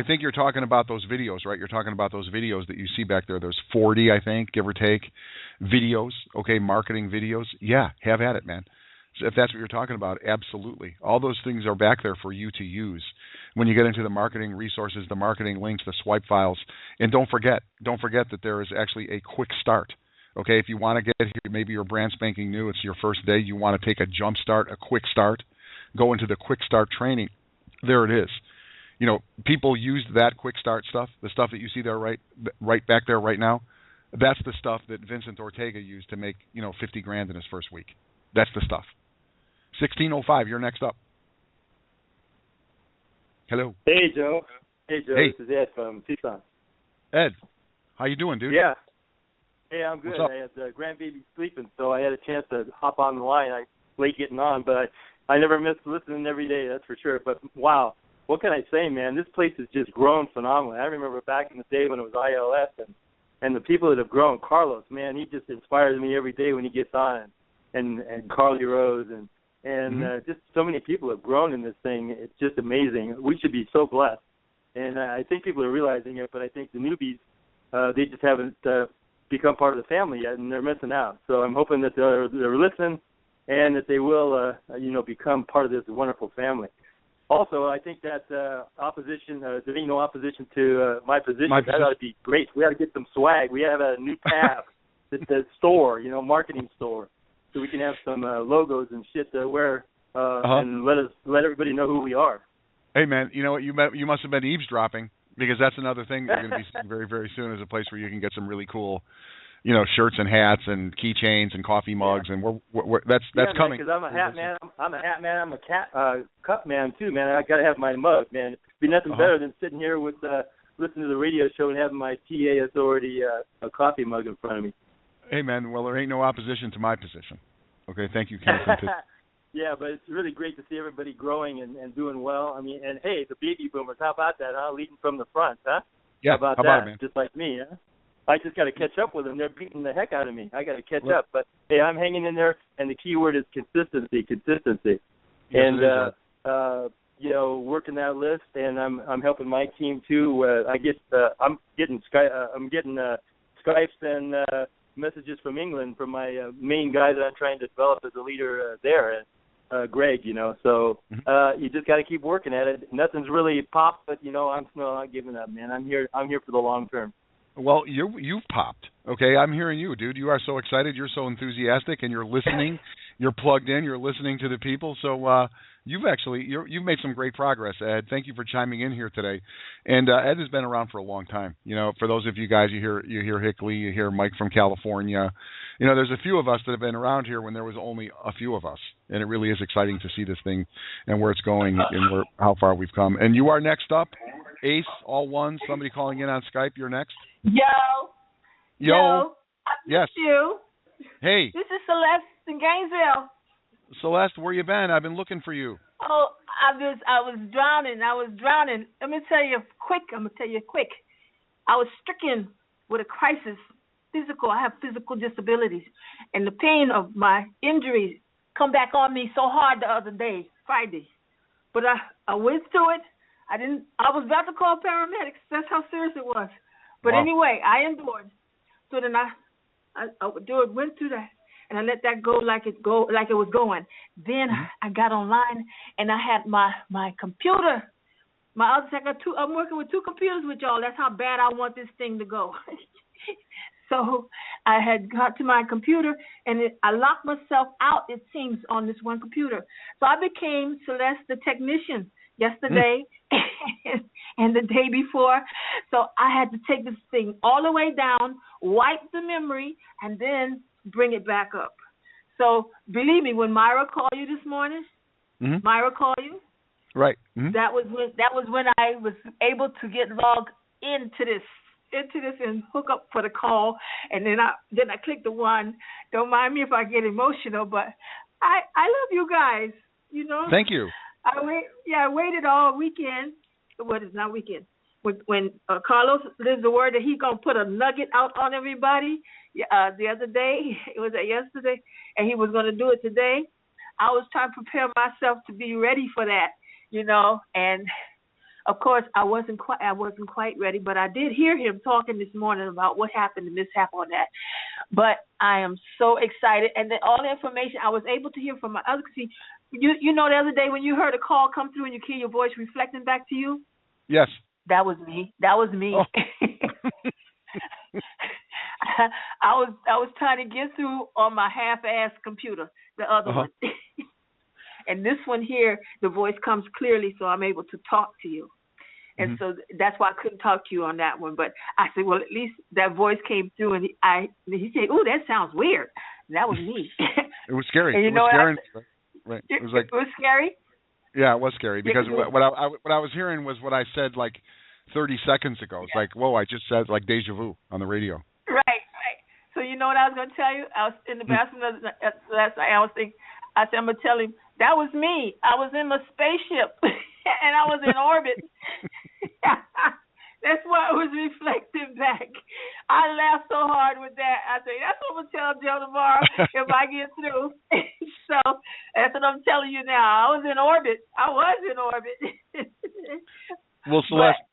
think you're talking about those videos, right? You're talking about those videos that you see back there. There's 40, I think, give or take, videos, marketing videos. Yeah, have at it, man. So if that's what you're talking about, absolutely. All those things are back there for you to use. When you get into the marketing resources, the marketing links, the swipe files, and don't forget that there is actually a quick start. Okay, if you want to get here, maybe you're brand spanking new, it's your first day, you want to take a jump start, a quick start, go into the quick start training. There it is. People use that quick start stuff, the stuff that you see there right back there right now. That's the stuff that Vincent Ortega used to make, $50,000 in his first week. That's the stuff. 1605, you're next up. Hello. Hey, Joe. Hey. This is Ed from Tucson. Ed, how you doing, dude? Yeah. Hey, I'm good. What's up? I had the grandbaby sleeping, so I had a chance to hop on the line. I late getting on, but I never miss listening every day, that's for sure. But wow, what can I say, man? This place has just grown phenomenally. I remember back in the day when it was ILS and the people that have grown. Carlos, man, he just inspires me every day when he gets on, and Carly Rose and just so many people have grown in this thing. It's just amazing. We should be so blessed, and I think people are realizing it. But I think the newbies, they just haven't become part of the family yet, and they're missing out. So I'm hoping that they're listening, and that they will, become part of this wonderful family. Also, I think that opposition, there ain't no opposition to my position. That ought to be great. We ought to get some swag. We have a new tab, the store, marketing store, so we can have some logos and shit to wear and let everybody know who we are. Hey, man, you know what? You must have been eavesdropping, because that's another thing that you're going to be seeing very, very soon, is a place where you can get some really cool, shirts and hats and keychains and coffee mugs, and that's coming. Because I'm a hat man. I'm a cup man too, man. I got to have my mug, man. It'd be nothing better than sitting here with listening to the radio show and having my TA Authority a coffee mug in front of me. Hey, man. Well, there ain't no opposition to my position. Okay, thank you, Ken. Yeah, but it's really great to see everybody growing and doing well. I mean, and hey, the baby boomers, how about that, huh? Leading from the front, huh? Yeah, how about that? It, man? Just like me, huh? I just got to catch up with them. They're beating the heck out of me. I got to catch up. But, hey, I'm hanging in there, and the key word is consistency. Yes, and, working that list, and I'm helping my team, too. I'm getting Skypes and messages from England from my main guy that I'm trying to develop as a leader there, Greg, So you just got to keep working at it. Nothing's really popped, but, I'm still not giving up, man. I'm here for the long term. Well, you've popped. Okay, I'm hearing you, dude. You are so excited. You're so enthusiastic, and you're listening. You're plugged in. You're listening to the people. So you've made some great progress, Ed. Thank you for chiming in here today. And Ed has been around for a long time. For those of you guys, you hear Hickley, you hear Mike from California. There's a few of us that have been around here when there was only a few of us, and it really is exciting to see this thing and where it's going and how far we've come. And you are next up, Ace, all one. Somebody calling in on Skype. You're next. Yo. Yes. You. Hey. This is Celeste in Gainesville. Celeste, where you been? I've been looking for you. Oh, I was drowning. Let me tell you quick. I was stricken with a crisis. I have physical disabilities, and the pain of my injuries come back on me so hard the other day, Friday. But I went through it. I was about to call paramedics. That's how serious it was. But anyway, I endured. So then I went through that, and I let that go like it was going. Then I got online, and I had my computer. I'm working with 2 computers with y'all. That's how bad I want this thing to go. So I had got to my computer, and I locked myself out, it seems, on this one computer. So I became Celeste the technician yesterday and the day before. So I had to take this thing all the way down, wipe the memory, and then bring it back up. So believe me, when Myra called you this morning, Myra called you. Right. That was when I was able to get logged into this and hook up for the call, and then I clicked the one. Don't mind me if I get emotional, but I love you guys. Thank you. I waited all weekend. What is not weekend? When Carlos lives the word that he's gonna put a nugget out on everybody. The other day, it was yesterday, and he was gonna do it today. I was trying to prepare myself to be ready for that, and of course I wasn't quite ready, but I did hear him talking this morning about what happened, the mishap on that. But I am so excited, and then all the information I was able to hear from my other. See, the other day when you heard a call come through and you hear your voice reflecting back to you. Yes. That was me. Oh. I was trying to get through on my half-ass computer, the other one. And this one here, the voice comes clearly, so I'm able to talk to you. And so that's why I couldn't talk to you on that one. But I said, well, at least that voice came through, and he said, "Oh, that sounds weird." And that was me. It was scary. And it was scary. Right. It was scary. Yeah, it was scary because what I was hearing was what I said like 30 seconds ago. It's like, whoa, I just said like deja vu on the radio. Right. So you know what I was going to tell you? I was in the bathroom last night. I said, I'm going to tell him, That was me. I was in my spaceship, and I was in orbit. That's why it was reflecting back. I laughed so hard with that. I said, that's what I'm going to tell Joe tomorrow if I get through. So that's what I'm telling you now. I was in orbit. Well, Celeste,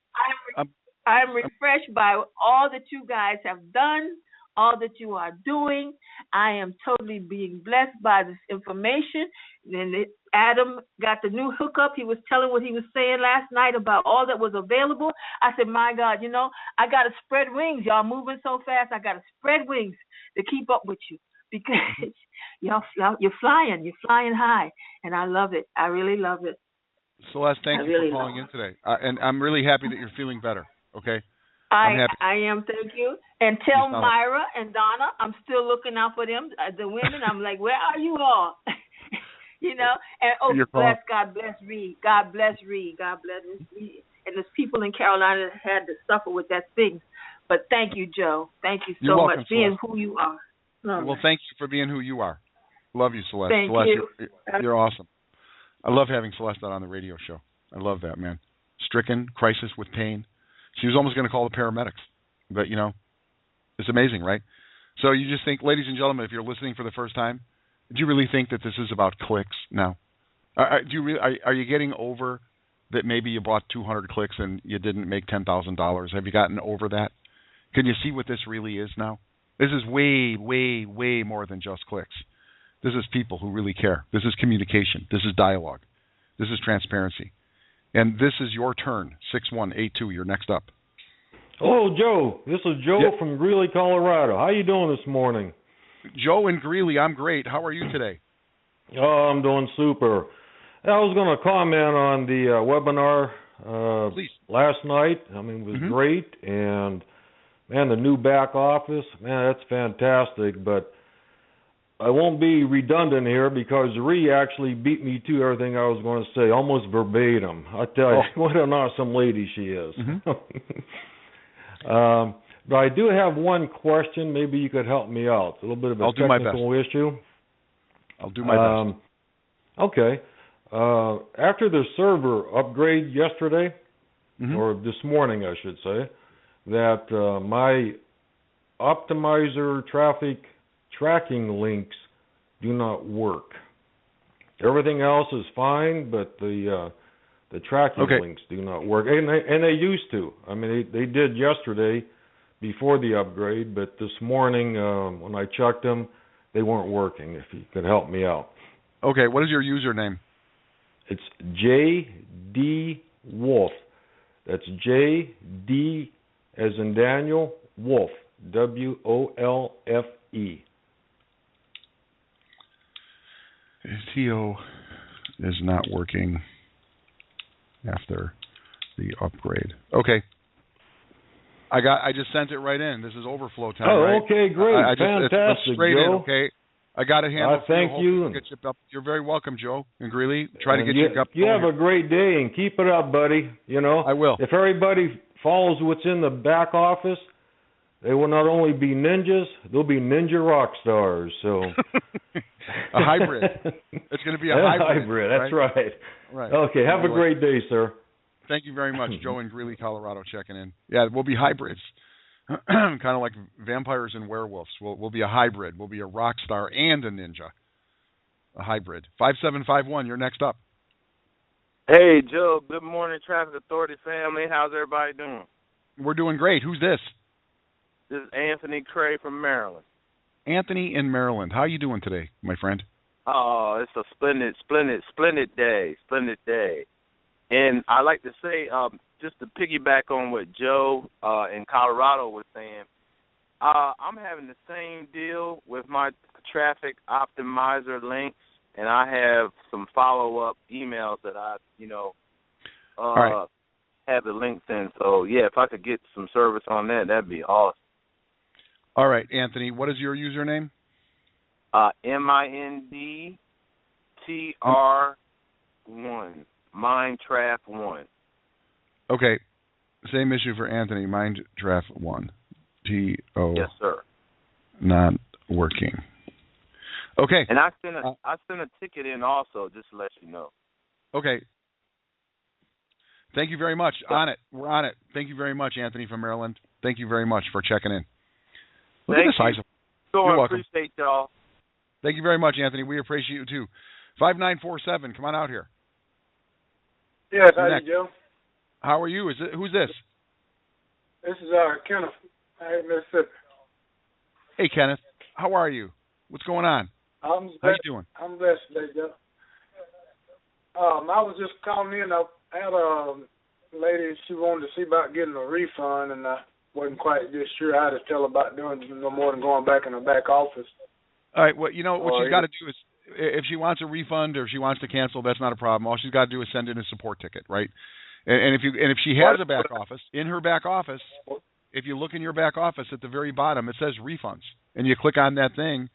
I'm refreshed by all that you guys have done, all that you are doing. I am totally being blessed by this information. And Adam got the new hookup. He was telling what he was saying last night about all that was available. I said, my God, I got to spread wings. Y'all moving so fast. I got to spread wings to keep up with you because you're flying high. And I love it. I really love it. Celeste, thank you for calling in today. And I'm really happy that you're feeling better. Okay. I am, thank you. And tell Myra and Donna, I'm still looking out for them, the women. I'm like, where are you all? And God bless Reed. God bless Reed. And there's people in Carolina that had to suffer with that thing. But thank you, Joe. Thank you so much for being who you are. Well, thank you for being who you are. Love you, Celeste. Thank you. You're awesome. I love having Celeste on the radio show. I love that, man. Stricken, crisis with pain. She was almost going to call the paramedics. But, it's amazing, right? So you just think, ladies and gentlemen, if you're listening for the first time, do you really think that this is about clicks now? Are you getting over that maybe you bought 200 clicks and you didn't make $10,000? Have you gotten over that? Can you see what this really is now? This is way, way, way more than just clicks. This is people who really care. This is communication. This is dialogue. This is transparency. And this is your turn. 6182, you're next up. Hello, Joe. This is Joe from Greeley, Colorado. How you doing this morning? Joe in Greeley, I'm great. How are you today? Oh, I'm doing super. I was going to comment on the webinar last night. I mean, it was great. And, man, the new back office, man, that's fantastic. But I won't be redundant here because Ree actually beat me to everything I was going to say, almost verbatim. I tell you, what an awesome lady she is. But I do have one question. Maybe you could help me out. It's a little bit of a technical issue. I'll do my best. Okay. After the server upgrade yesterday, or this morning, I should say, that my optimizer traffic tracking links do not work. Everything else is fine, but the tracking links do not work, and they used to. I mean, they did yesterday before the upgrade, but this morning when I checked them, they weren't working. If you could help me out. Okay, what is your username? It's JD Wolf. That's JD as in Daniel Wolf. WOLFE. TO is not working after the upgrade. Okay. I just sent it right in. This is overflow time. Oh, right? okay, great. Fantastic, it's straight Joe. in, okay. I got it handled. Thank you. Get you up. You're very welcome, Joe and Greeley. Try to get you up. You have a great day and keep it up, buddy. I will. If everybody follows what's in the back office, they will not only be ninjas, they'll be ninja rock stars. So a hybrid. It's going to be a hybrid. That's right. Right. Okay. Have a great day, sir. Thank you very much, Joe in Greeley, Colorado, checking in. Yeah, we'll be hybrids, kind of like vampires and werewolves. We'll be a hybrid. We'll be a rock star and a ninja. A hybrid. 5751. You're next up. Hey, Joe. Good morning, Traffic Authority family. How's everybody doing? We're doing great. Who's this? This is Anthony Cray from Maryland. Anthony in Maryland. How are you doing today, my friend? Oh, it's a splendid day. Splendid day. And I like to say, just to piggyback on what Joe in Colorado was saying, I'm having the same deal with my traffic optimizer links, and I have some follow-up emails that I, have the links in. So, yeah, if I could get some service on that, that'd be awesome. All right, Anthony, what is your username? MINDTR1, Mindtraf1. Okay, same issue for Anthony, Mindtraf1. TO. Yes, sir. Not working. Okay. And I sent a ticket in also, just to let you know. Okay. Thank you very much. On it. We're on it. Thank you very much, Anthony from Maryland. Thank you very much for checking in. Look at the size of. You're welcome. Appreciate y'all. Thank you very much, Anthony. We appreciate you too. 5947. Come on out here. Yes, how you, Joe? How are you? Who's this? This is Kenneth. Hey, Mississippi. Hey, Kenneth. How are you? What's going on? How you doing? I'm blessed today, Joe. I was just calling in. I had a lady. She wanted to see about getting a refund, and I wasn't quite just sure how to tell about doing no more than going back in the back office. All right. Well, you know what she's got to do is, if she wants a refund or if she wants to cancel, that's not a problem. All she's got to do is send in a support ticket, right? And if she has a back office, in her back office, if you look in your back office at the very bottom, it says refunds, and you click on that thing,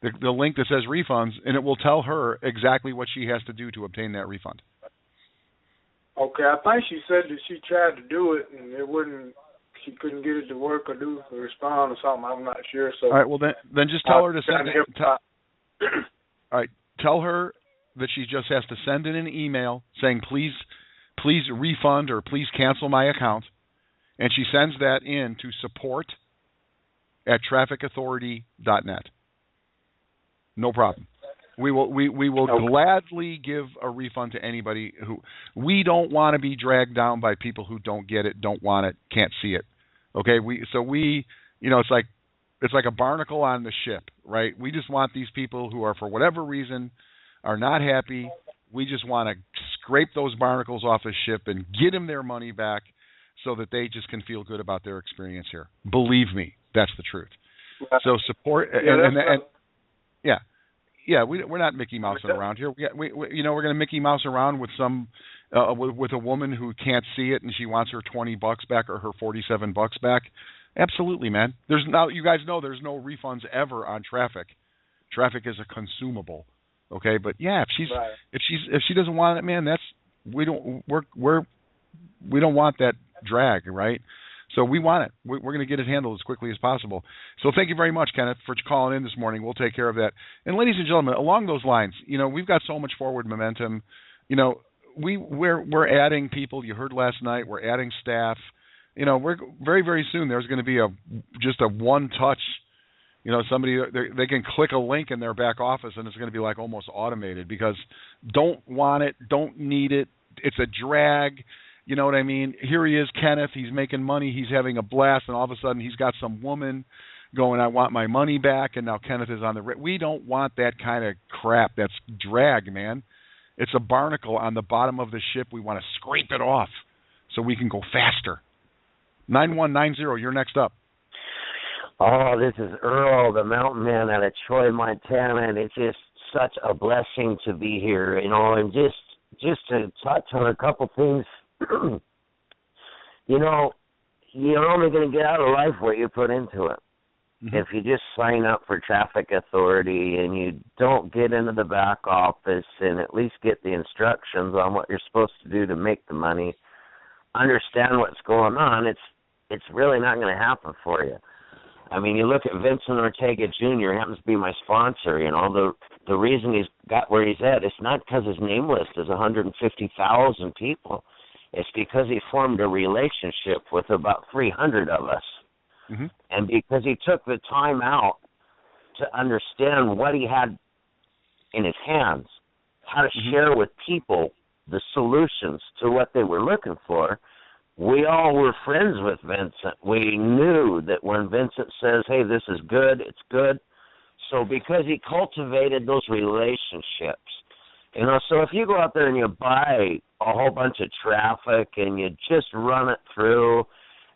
the link that says refunds, and it will tell her exactly what she has to do to obtain that refund. Okay, I think she said that she tried to do it and it wouldn't. She couldn't get it to work or respond or something. I'm not sure. So all right, well then just tell her to send it. All right, tell her that she just has to send in an email saying please refund or please cancel my account, and she sends that in to support@trafficauthority.net. No problem. We will gladly give a refund to anybody who. We don't want to be dragged down by people who don't get it, don't want it, can't see it. Okay, it's like a barnacle on the ship, right? We just want these people who are, for whatever reason, are not happy. We just want to scrape those barnacles off the ship and get them their money back so that they just can feel good about their experience here. Believe me, that's the truth. So support we're not Mickey Mousing around here. We're going to Mickey Mouse around with some with a woman who can't see it and she wants her $20 back or her $47 back. Absolutely, man. You guys know there's no refunds ever on Traffic. Traffic is a consumable. Okay, but yeah, if she doesn't want it, man, we don't want that drag, right? So we want it. We're going to get it handled as quickly as possible. So thank you very much, Kenneth, for calling in this morning. We'll take care of that. And ladies and gentlemen, along those lines, we've got so much forward momentum. We're adding people. You heard last night. We're adding staff. We're very, very soon. There's going to be just a one touch. Somebody they can click a link in their back office and it's going to be like almost automated because don't want it, don't need it. It's a drag. You know what I mean? Here he is, Kenneth. He's making money. He's having a blast, and all of a sudden he's got some woman going, I want my money back, and now Kenneth is on the we don't want that kind of crap. That's drag, man. It's a barnacle on the bottom of the ship. We want to scrape it off so we can go faster. 9190, you're next up. Oh, this is Earl, the mountain man out of Troy, Montana, and it's just such a blessing to be here, and just to touch on a couple things. You're only going to get out of life what you put into it. Mm-hmm. If you just sign up for Traffic Authority and you don't get into the back office and at least get the instructions on what you're supposed to do to make the money, understand what's going on, it's really not going to happen for you. I mean, you look at Vincent Ortega Jr., happens to be my sponsor, the reason he's got where he's at, it's not because his name list is 150,000 people. It's because he formed a relationship with about 300 of us. Mm-hmm. And because he took the time out to understand what he had in his hands, how to share with people the solutions to what they were looking for. We all were friends with Vincent. We knew that when Vincent says, hey, this is good, it's good. So because he cultivated those relationships, so if you go out there and you buy a whole bunch of traffic and you just run it through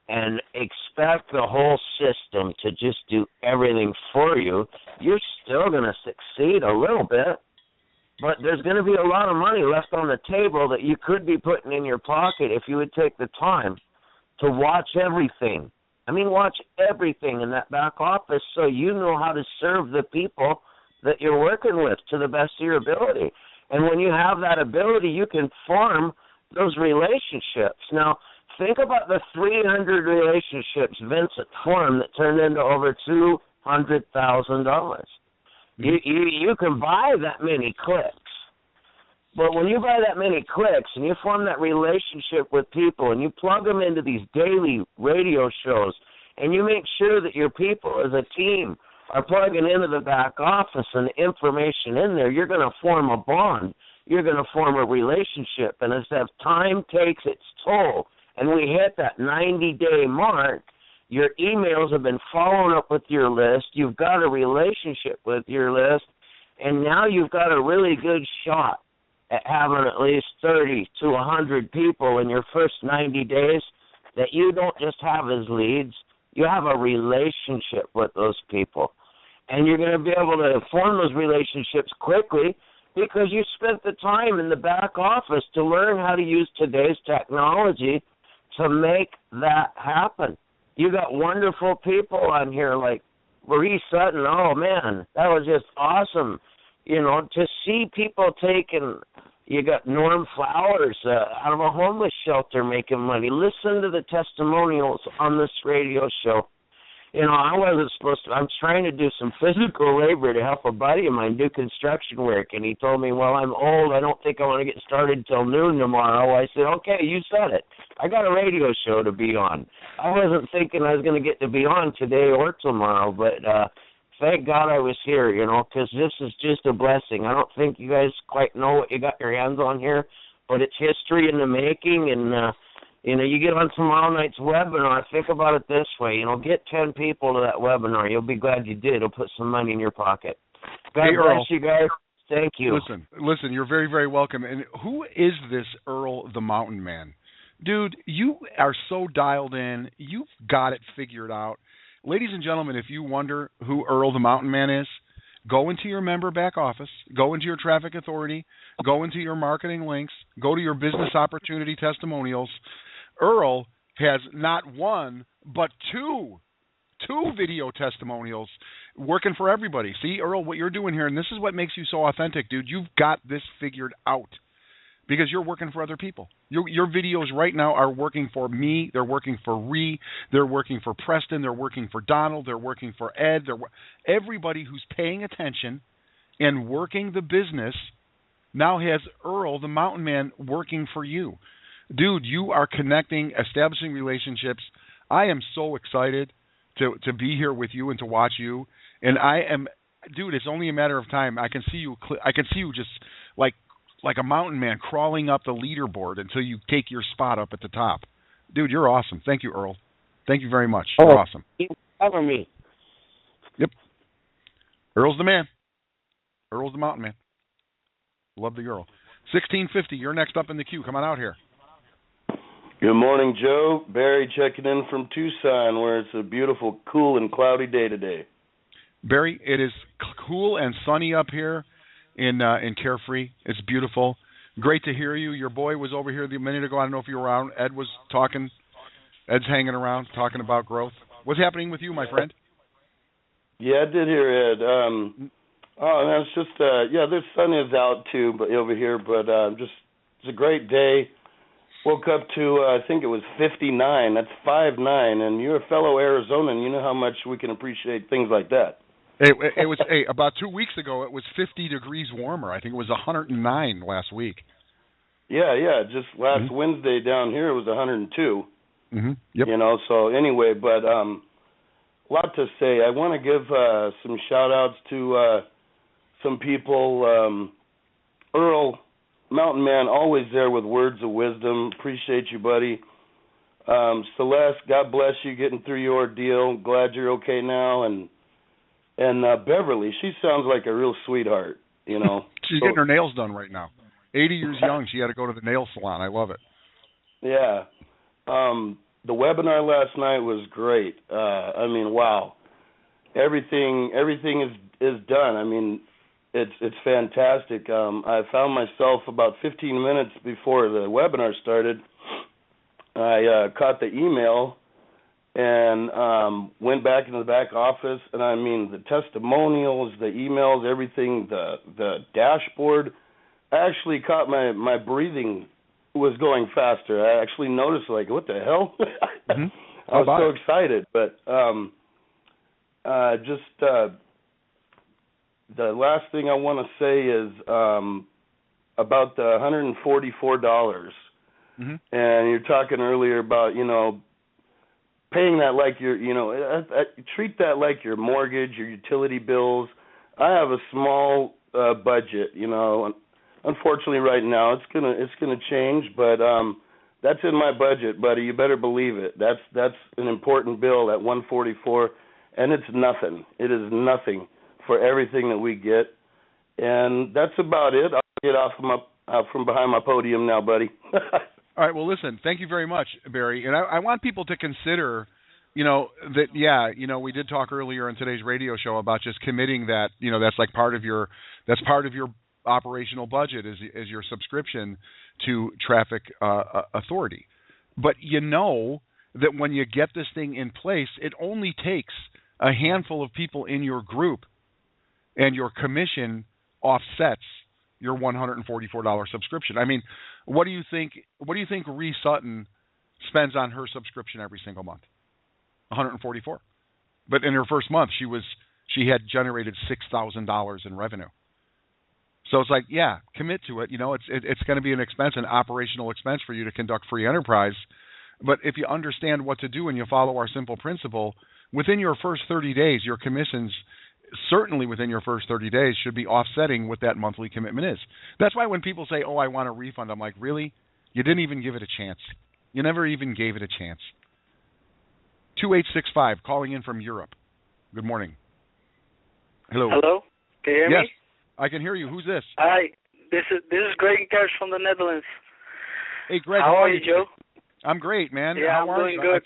and expect the whole system to just do everything for you, you're still going to succeed a little bit. But there's going to be a lot of money left on the table that you could be putting in your pocket if you would take the time to watch everything. Watch everything in that back office so you know how to serve the people that you're working with to the best of your ability. And when you have that ability, you can form those relationships. Now, think about the 300 relationships Vincent formed that turned into over $200,000. You can buy that many clicks. But when you buy that many clicks and you form that relationship with people and you plug them into these daily radio shows and you make sure that your people as a team are plugging into the back office and the information in there, you're going to form a bond. You're going to form a relationship. And as time takes its toll and we hit that 90-day mark, your emails have been following up with your list. You've got a relationship with your list. And now you've got a really good shot at having at least 30 to 100 people in your first 90 days that you don't just have as leads. You have a relationship with those people. And you're going to be able to form those relationships quickly because you spent the time in the back office to learn how to use today's technology to make that happen. You got wonderful people on here like Marie Sutton. Oh, man, that was just awesome. You know, to see people taking, you got Norm Flowers out of a homeless shelter making money. Listen to the testimonials on this radio show. You know, I wasn't supposed to, I'm trying to do some physical labor to help a buddy of mine do construction work, and he told me, well, I'm old, I don't think I want to get started till noon tomorrow. I said, okay, you said it. I got a radio show to be on. I wasn't thinking I was going to get to be on today or tomorrow, but thank God I was here, you know, because this is just a blessing. I don't think you guys quite know what you got your hands on here, but it's history in the making, and you know, you get on tomorrow night's webinar, think about it this way, you know, get 10 people to that webinar. You'll be glad you did. It'll put some money in your pocket. God bless Earl, you guys. Thank you. Listen, you're very, very welcome. And who is this Earl the Mountain Man? Dude, you are so dialed in. You've got it figured out. Ladies and gentlemen, if you wonder who Earl the Mountain Man is, go into your member back office, go into your traffic authority, go into your marketing links, go to your business opportunity testimonials. Earl has not one, but two video testimonials working for everybody. See, Earl, what you're doing here, and this is what makes you so authentic, dude. You've got this figured out because you're working for other people. Your videos right now are working for me. They're working for Ree. They're working for Preston. They're working for Donald. They're working for Ed. Everybody who's paying attention and working the business now has Earl, the Mountain Man, working for you. Dude, you are connecting, establishing relationships. I am so excited to be here with you and to watch you. And I am, dude, it's only a matter of time. I can see you just like a mountain man crawling up the leaderboard until you take your spot up at the top. Dude, you're awesome. Thank you, Earl. Thank you very much. You're awesome. Cover me. Yep. Earl's the man. Earl's the mountain man. Love the Earl. 1650, you're next up in the queue. Come on out here. Good morning, Joe. Barry checking in from Tucson, where it's a beautiful, cool, and cloudy day today. Barry, it is cool and sunny up here in Carefree. It's beautiful. Great to hear you. Your boy was over here a minute ago. I don't know if you were around. Ed was talking. Ed's hanging around, talking about growth. What's happening with you, my friend? Yeah, I did hear Ed. It's just, the sun is out too, but over here, but it's a great day. Woke up to, I think it was 59. That's 5'9", and you're a fellow Arizonan. You know how much we can appreciate things like that. It was about 2 weeks ago. It was 50 degrees warmer. I think it was 109 last week. Yeah. Just last Wednesday down here it was 102. Mm-hmm. Yep. You know. So anyway, but a lot to say. I want to give some shout outs to some people. Earl, Mountain Man, always there with words of wisdom. Appreciate you, buddy. Celeste, God bless you getting through your ordeal. Glad you're okay now. And Beverly, she sounds like a real sweetheart, you know. She's getting her nails done right now. 80 years young, she had to go to the nail salon. I love it. Yeah. The webinar last night was great. I mean, wow. Everything is done. I mean, it's fantastic. I found myself about 15 minutes before the webinar started. I caught the email and went back into the back office, and I mean the testimonials, the emails, everything, the dashboard. I actually caught my breathing was going faster. I actually noticed, like, what the hell? I was so excited, but the last thing I want to say is about the $144. And you're talking earlier about, paying that like treat that like your mortgage, your utility bills. I have a small budget, Unfortunately, right now it's gonna change, but that's in my budget, buddy. You better believe it. That's an important bill at $144, and it's nothing. It is nothing for everything that we get, and that's about it. I'll get off from behind my podium now, buddy. All right. Well, listen. Thank you very much, Barry. And I want people to consider, that we did talk earlier in today's radio show about just committing that, that's like part of your operational budget is your subscription to Traffic Authority. But that when you get this thing in place, it only takes a handful of people in your group, and your commission offsets your $144 subscription. I mean, what do you think Ree Sutton spends on her subscription every single month? $144. But in her first month, she had generated $6,000 in revenue. So it's like, yeah, commit to it. It's going to be an expense, an operational expense for you to conduct free enterprise. But if you understand what to do and you follow our simple principle, within your first 30 days, your commissions, certainly within your first 30 days, should be offsetting what that monthly commitment is. That's why when people say, oh, I want a refund, I'm like, really? You didn't even give it a chance. You never even gave it a chance. 2865, calling in from Europe. Good morning. Hello. Hello? Can you hear yes, me? I can hear you. Who's this? Hi. This is Greg Kersh from the Netherlands. Hey, Greg. How are you, Joe? I'm great, man. Yeah, How I'm are doing you? good.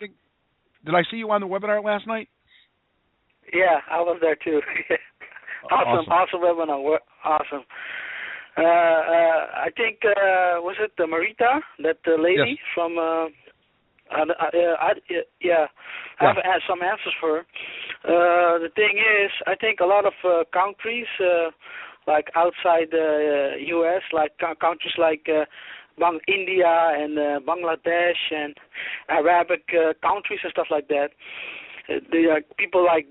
Did I see you on the webinar last night? Yeah, I was there too. Awesome webinar. Awesome. I think was it Marita, that lady from? I have some answers for her. The thing is, I think a lot of countries, like outside the U.S., like countries like India and Bangladesh and Arabic countries and stuff like that, people like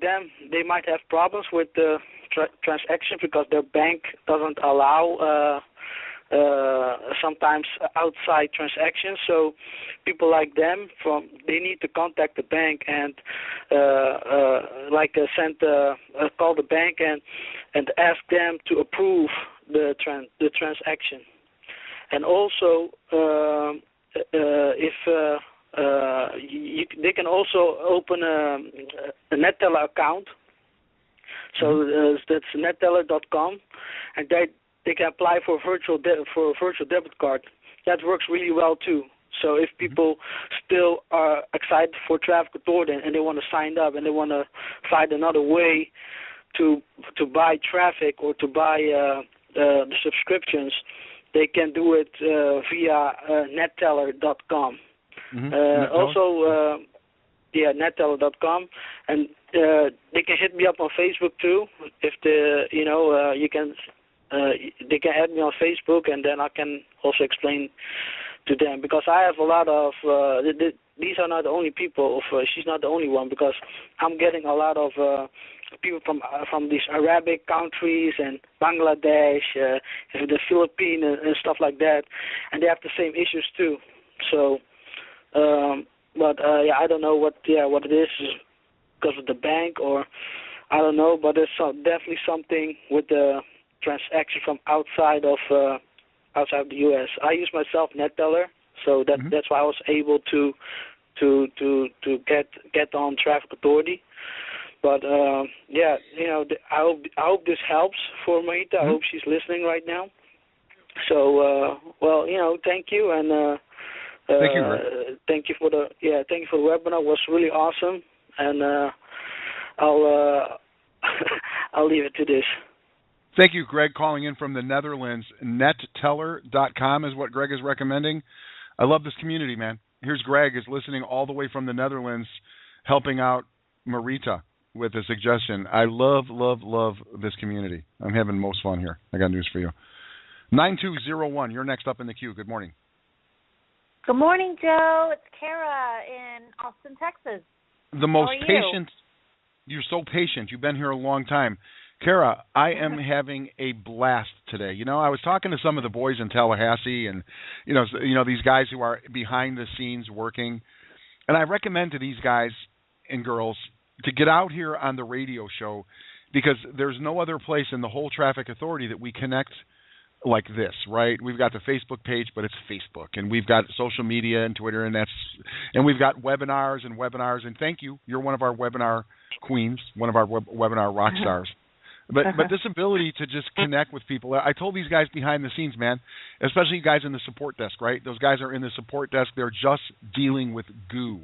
them, they might have problems with the transaction because their bank doesn't allow sometimes outside transactions. So people like them, they need to contact the bank and call the bank and ask them to approve the transaction. And also they can also open a NetTeller account. So that's netteller.com, and they can apply for a virtual debit card. That works really well too. So if people still are excited for Traffic Authority and they want to sign up and they want to find another way to buy traffic or to buy the subscriptions, they can do it via netteller.com. Also, netteller.com, and they can hit me up on Facebook too. If you can. They can add me on Facebook, and then I can also explain to them, because I have a lot of. These are not the only people. She's not the only one, because I'm getting a lot of people from these Arabic countries and Bangladesh, the Philippines and stuff like that, and they have the same issues too. So, I don't know what it is because of the bank, or I don't know, but there's definitely something with the transaction from outside of the U.S. I use myself NetTeller, so that's why I was able to get on Traffic Authority. But I hope this helps for Marita. I hope she's listening right now. So thank you, and thank you. Thank you for the webinar. It was really awesome, and I'll leave it to this. Thank you, Greg, calling in from the Netherlands. Netteller.com is what Greg is recommending. I love this community, man. Here's Greg is listening all the way from the Netherlands, helping out Marita with a suggestion. I love, love, love this community. I'm having most fun here. I got news for you. 9201, you're next up in the queue. Good morning. Good morning, Joe. It's Kara in Austin, Texas. The most patient. You're so patient. You've been here a long time. Kara, I am having a blast today. You know, I was talking to some of the boys in Tallahassee, and you know these guys who are behind the scenes working, and I recommend to these guys and girls to get out here on the radio show, because there's no other place in the whole traffic authority that we connect like this, right? We've got the Facebook page, but it's Facebook, and we've got social media and Twitter, and we've got webinars, and thank you. You're one of our webinar queens, one of our webinar rock stars. But this ability to just connect with people, I told these guys behind the scenes, man, especially guys in the support desk, right? Those guys are in the support desk. They're just dealing with goo,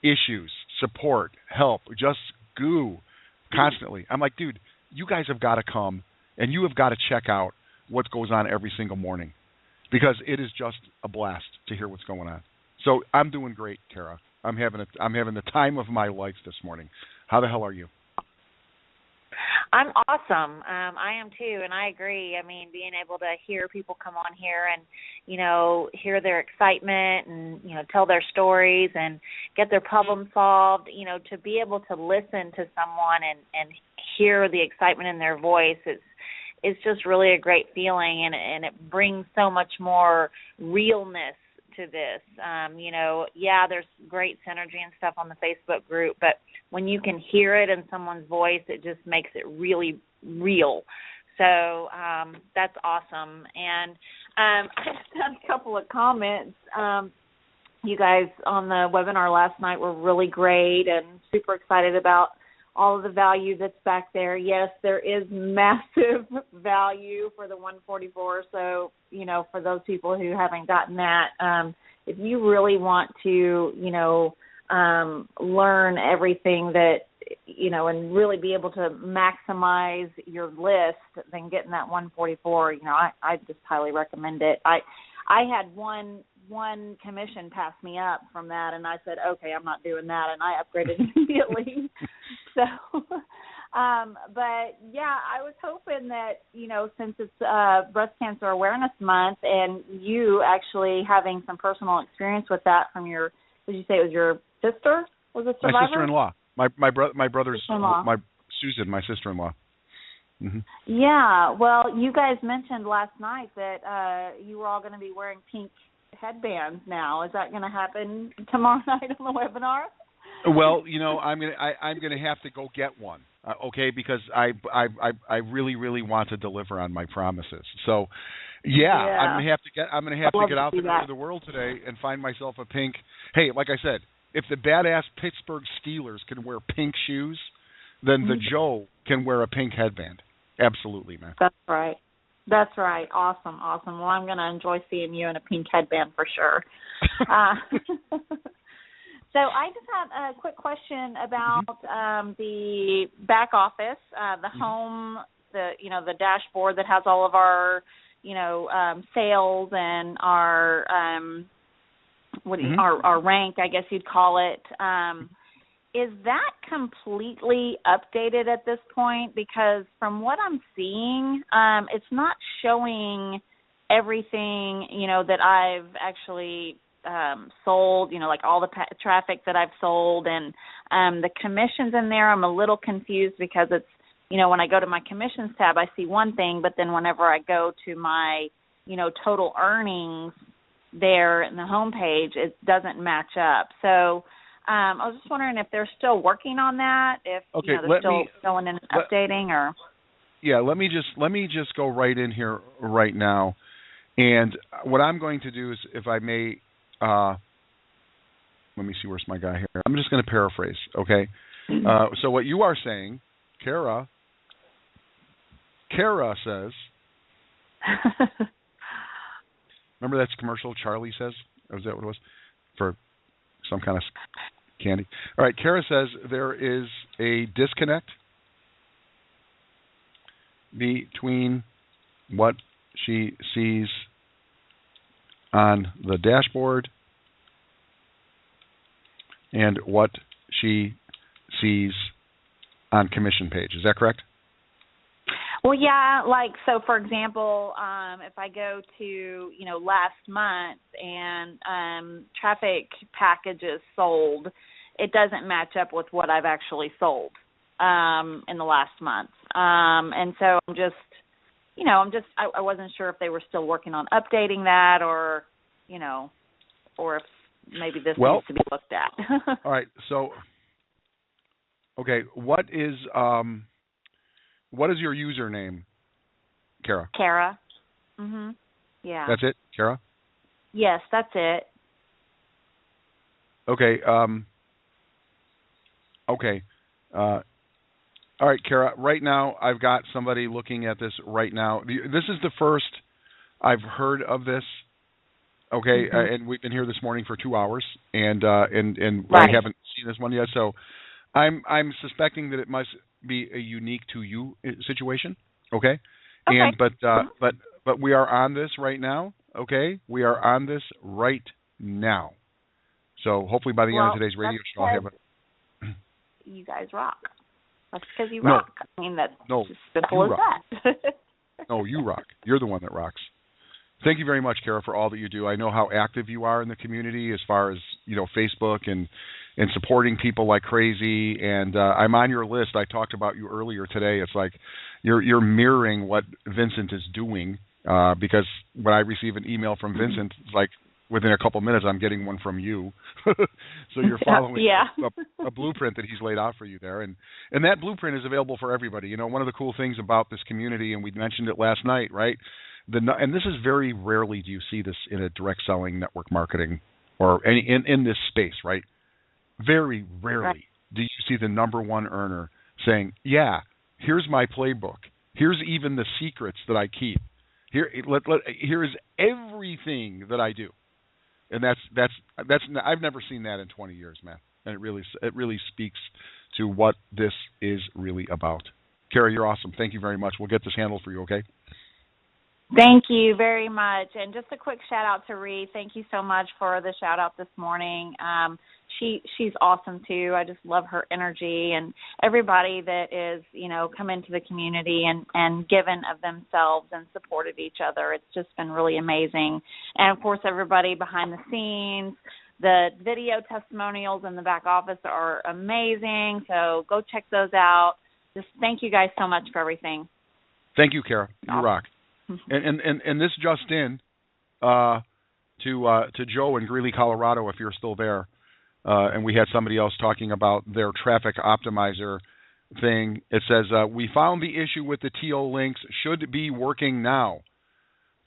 issues, support, help, just goo constantly. I'm like, dude, you guys have got to come, and you have got to check out what goes on every single morning, because it is just a blast to hear what's going on. So I'm doing great, Kara. I'm having the time of my life this morning. How the hell are you? I'm awesome. I am too, and I agree. I mean, being able to hear people come on here and, you know, hear their excitement and, you know, tell their stories and get their problem solved, you know, to be able to listen to someone and hear the excitement in their voice, it's just really a great feeling, and it brings so much more realness to this. You know, yeah, there's great synergy and stuff on the Facebook group, but when you can hear it in someone's voice, it just makes it really real. So that's awesome. And I just had a couple of comments. You guys on the webinar last night were really great and super excited about all of the value that's back there. Yes, there is massive value for the 144. So, you know, for those people who haven't gotten that, if you really want to, you know, learn everything that, you know, and really be able to maximize your list, then getting that 144, you know, I just highly recommend it. I had one commission pass me up from that, and I said, okay, I'm not doing that, and I upgraded immediately. So, but yeah, I was hoping that, you know, since it's Breast Cancer Awareness Month, and you actually having some personal experience with that from your, did you say it was your sister? Was a survivor? My sister-in-law. My brother's sister-in-law. my Susan, my sister-in-law. Mm-hmm. Yeah, well, you guys mentioned last night that you were all going to be wearing pink headbands now. Is that going to happen tomorrow night on the webinar? Well, you know, I'm gonna have to go get one, okay? Because I really want to deliver on my promises. So, yeah. I'm gonna have to get out there into the world today and find myself a pink. Hey, like I said, if the badass Pittsburgh Steelers can wear pink shoes, then the Joe can wear a pink headband. Absolutely, man. That's right. That's right. Awesome. Well, I'm going to enjoy seeing you in a pink headband for sure. So I just had a quick question about the back office, the home, the dashboard that has all of our, sales and our our rank, I guess you'd call it. Is that completely updated at this point? Because from what I'm seeing, it's not showing everything, that I've actually sold, like all the traffic that I've sold, and the commissions in there. I'm a little confused because it's, when I go to my commissions tab, I see one thing, but then whenever I go to my, total earnings there in the homepage, it doesn't match up. So I was just wondering if they're still working on that, if they're still going in and updating, or. Yeah, let me just go right in here right now, and what I'm going to do is, if I may, let me see, where's my guy here? I'm just going to paraphrase, okay? So what you are saying, Kara says. Remember that commercial Charlie says? Was that what it was? For some kind of candy. All right, Kara says there is a disconnect between what she sees on the dashboard and what she sees on commission page. Is that correct? Well, yeah, so for example, if I go to, last month and traffic packages sold, it doesn't match up with what I've actually sold. in the last month. And so I wasn't sure if they were still working on updating that or if maybe this needs to be looked at. All right. So, okay, what is your username, Kara? Kara. Mhm. Yeah. That's it, Kara? Yes, that's it. Okay. Okay. All right, Kara. Right now, I've got somebody looking at this right now. This is the first I've heard of this. Okay, and we've been here this morning for 2 hours, and right. I haven't seen this one yet. So, I'm suspecting that it must be a unique to you situation. Okay. And but we are on this right now. Okay, we are on this right now. So hopefully by the end of today's radio show, I'll have it. You guys rock. That's because you rock. I mean, that's just simple as that. No, you rock. You're the one that rocks. Thank you very much, Kara, for all that you do. I know how active you are in the community as far as, Facebook and supporting people like crazy. And I'm on your list. I talked about you earlier today. It's like you're mirroring what Vincent is doing because when I receive an email from Vincent, it's like within a couple minutes I'm getting one from you. So you're following a blueprint that he's laid out for you there. And that blueprint is available for everybody. One of the cool things about this community, and we mentioned it last night, right? And this is very rarely do you see this in a direct selling network marketing or in this space, right? Very rarely do you see the number one earner saying, yeah, here's my playbook. Here's even the secrets that I keep. Here's everything that I do. And that's I've never seen that in 20 years, man. And it really speaks to what this is really about. Kara, you're awesome. Thank you very much. We'll get this handled for you, okay? Thank you very much. And just a quick shout out to Ree. Thank you so much for the shout out this morning. She's awesome too. I just love her energy and everybody that is, come into the community and given of themselves and supported each other. It's just been really amazing. And of course, everybody behind the scenes, the video testimonials in the back office are amazing. So go check those out. Just thank you guys so much for everything. Thank you, Kara. You rock. And this just in to Joe in Greeley, Colorado, if you're still there, and we had somebody else talking about their traffic optimizer thing. It says, we found the issue with the TO links should be working now.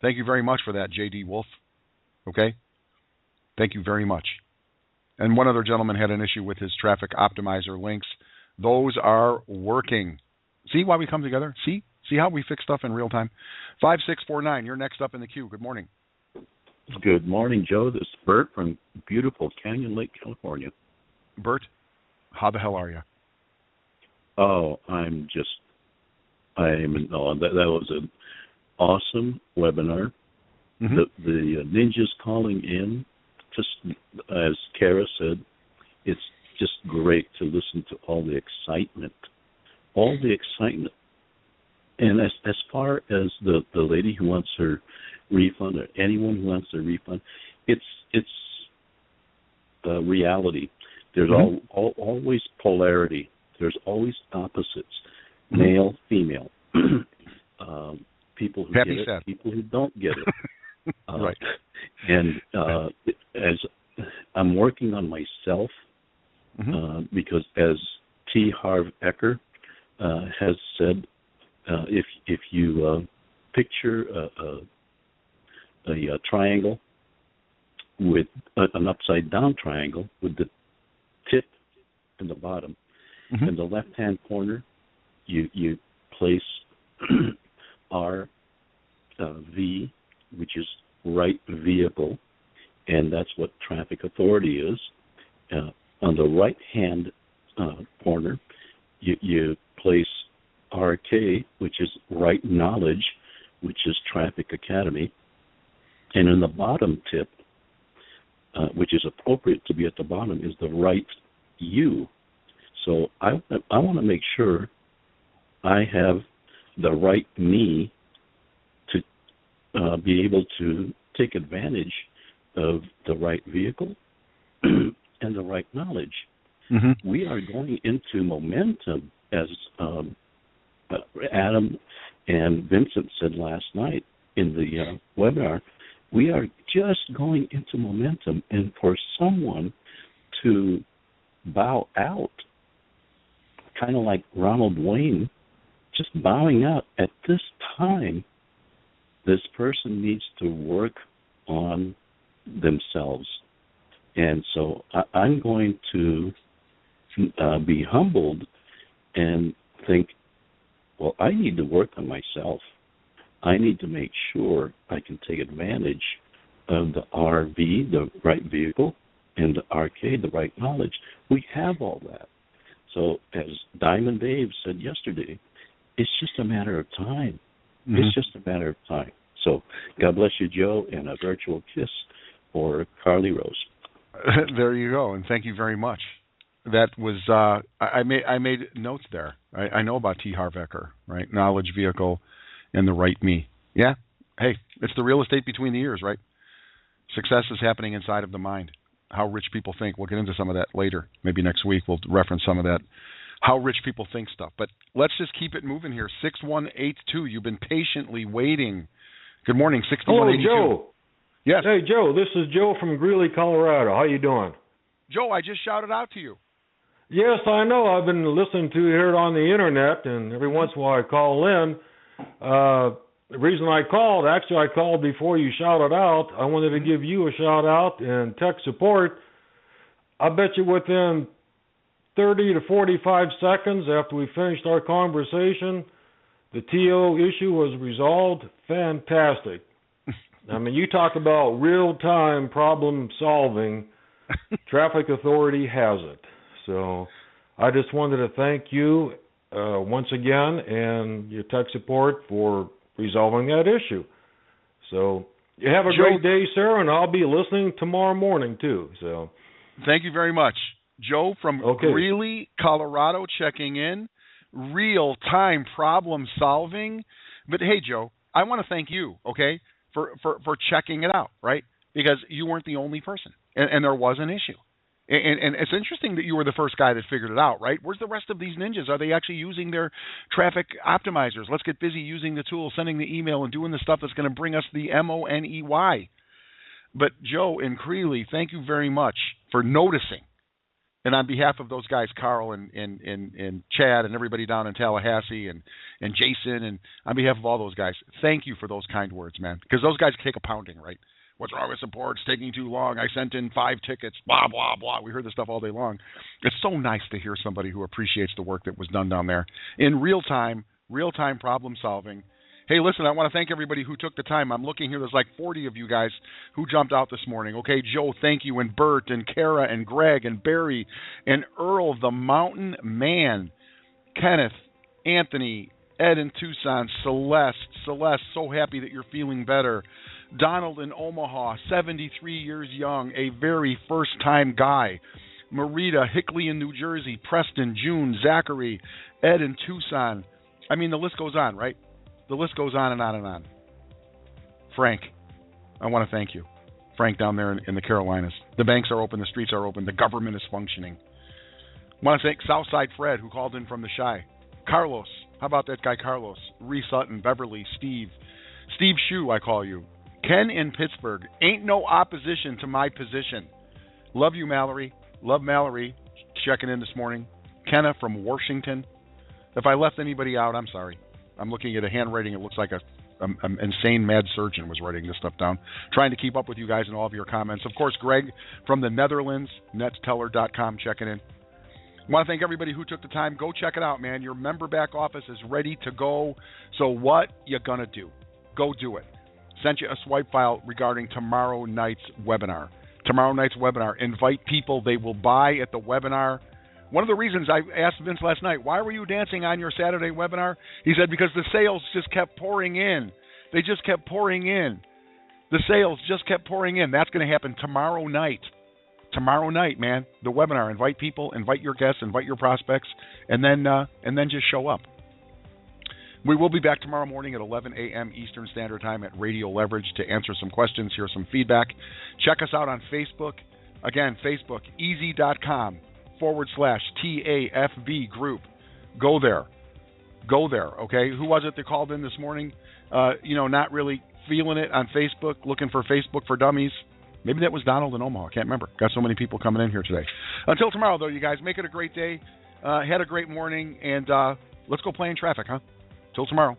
Thank you very much for that, J.D. Wolf. Okay? Thank you very much. And one other gentleman had an issue with his traffic optimizer links. Those are working. See why we come together? See how we fix stuff in real time? 5649, you're next up in the queue. Good morning. Good morning, Joe. This is Bert from beautiful Canyon Lake, California. Bert, how the hell are you? Oh, that was an awesome webinar. Mm-hmm. The ninjas calling in, just as Kara said, it's just great to listen to all the excitement. And as far as the lady who wants her refund or anyone who wants their refund, it's reality. There's always polarity. There's always opposites, male, female, people who get it, people who don't get it. Right. And as I'm working on myself, because as T. Harv Eker has said, if you picture a triangle with an upside down triangle with the tip in the bottom, in the left hand corner you place RV, which is right vehicle, and that's what traffic authority is. On the right hand corner you place RK, which is right knowledge, which is Traffic Academy. And in the bottom tip, which is appropriate to be at the bottom, is the right you. So I want to make sure I have the right me to be able to take advantage of the right vehicle and the right knowledge. We are going into momentum as Adam and Vincent said last night in the webinar, we are just going into momentum, and for someone to bow out, kind of like Ronald Wayne, just bowing out at this time, this person needs to work on themselves. And so I'm going to be humbled and think, well, I need to work on myself. I need to make sure I can take advantage of the RV, the right vehicle, and the arcade, the right knowledge. We have all that. So as Diamond Dave said yesterday, it's just a matter of time. Mm-hmm. It's just a matter of time. So God bless you, Joe, and a virtual kiss for Carly Rose. There you go, and thank you very much. That was I made notes there. I know about T. Harv Eker, right? Knowledge, vehicle, and the right me. Yeah. Hey, it's the real estate between the ears, right? Success is happening inside of the mind. How rich people think. We'll get into some of that later. Maybe next week we'll reference some of that. How rich people think stuff. But let's just keep it moving here. 6182. You've been patiently waiting. Good morning, 6182. Hello, Joe. Yes. Hey, Joe. This is Joe from Greeley, Colorado. How you doing? Joe, I just shouted out to you. Yes, I know. I've been listening to you here on the internet, and every once in a while I call in. The reason I called before you shouted out. I wanted to give you a shout out and tech support. I bet you within 30 to 45 seconds after we finished our conversation, the TO issue was resolved. Fantastic. I mean, you talk about real-time problem solving. Traffic Authority has it. So I just wanted to thank you once again and your tech support for resolving that issue. So you have a great day, sir, and I'll be listening tomorrow morning too. So thank you very much. Joe from Greeley, Colorado, checking in. Real-time problem solving. But hey, Joe, I want to thank you, okay, for checking it out, right? Because you weren't the only person, and there was an issue. And it's interesting that you were the first guy that figured it out, right? Where's the rest of these ninjas? Are they actually using their traffic optimizers? Let's get busy using the tool, sending the email, and doing the stuff that's going to bring us the MONEY. But Joe and Greeley, thank you very much for noticing. And on behalf of those guys, Carl and Chad and everybody down in Tallahassee and Jason, and on behalf of all those guys, thank you for those kind words, man. Because those guys take a pounding, right? What's wrong with support? It's taking too long. I sent in 5 tickets, blah, blah, blah. We heard this stuff all day long. It's so nice to hear somebody who appreciates the work that was done down there in real-time problem solving. Hey, listen, I want to thank everybody who took the time. I'm looking here. There's like 40 of you guys who jumped out this morning. Okay, Joe, thank you, and Bert, and Kara, and Greg, and Barry, and Earl, the Mountain Man, Kenneth, Anthony, Ed in Tucson, Celeste, so happy that you're feeling better. Donald in Omaha, 73 years young, a very first-time guy. Marita, Hickley in New Jersey, Preston, June, Zachary, Ed in Tucson. I mean, the list goes on, right? The list goes on and on and on. Frank, I want to thank you. Frank down there in the Carolinas. The banks are open, the streets are open, the government is functioning. I want to thank Southside Fred, who called in from the Chi. Carlos, how about that guy Carlos? Ree Sutton, Beverly, Steve Shue, I call you. Ken in Pittsburgh, ain't no opposition to my position. Love you, Mallory. Love Mallory, checking in this morning. Kenna from Washington. If I left anybody out, I'm sorry. I'm looking at a handwriting. It looks like an insane mad surgeon was writing this stuff down. Trying to keep up with you guys and all of your comments. Of course, Greg from the Netherlands, netteller.com, checking in. I want to thank everybody who took the time. Go check it out, man. Your member back office is ready to go. So what you going to do? Go do it. Sent you a swipe file regarding tomorrow night's webinar. Tomorrow night's webinar. Invite people. They will buy at the webinar. One of the reasons I asked Vince last night, why were you dancing on your Saturday webinar? He said, because the sales just kept pouring in. They just kept pouring in. The sales just kept pouring in. That's going to happen tomorrow night. Tomorrow night, man. The webinar. Invite people, invite your guests, invite your prospects, and then just show up. We will be back tomorrow morning at 11 a.m. Eastern Standard Time at Radio Leverage to answer some questions, hear some feedback. Check us out on Facebook. Again, Facebook, easy.com/TAFB group. Go there. Go there, okay? Who was it that called in this morning? Not really feeling it on Facebook, looking for Facebook for Dummies. Maybe that was Donald in Omaha. I can't remember. Got so many people coming in here today. Until tomorrow, though, you guys, make it a great day. Had a great morning, and let's go play in traffic, huh? Till tomorrow.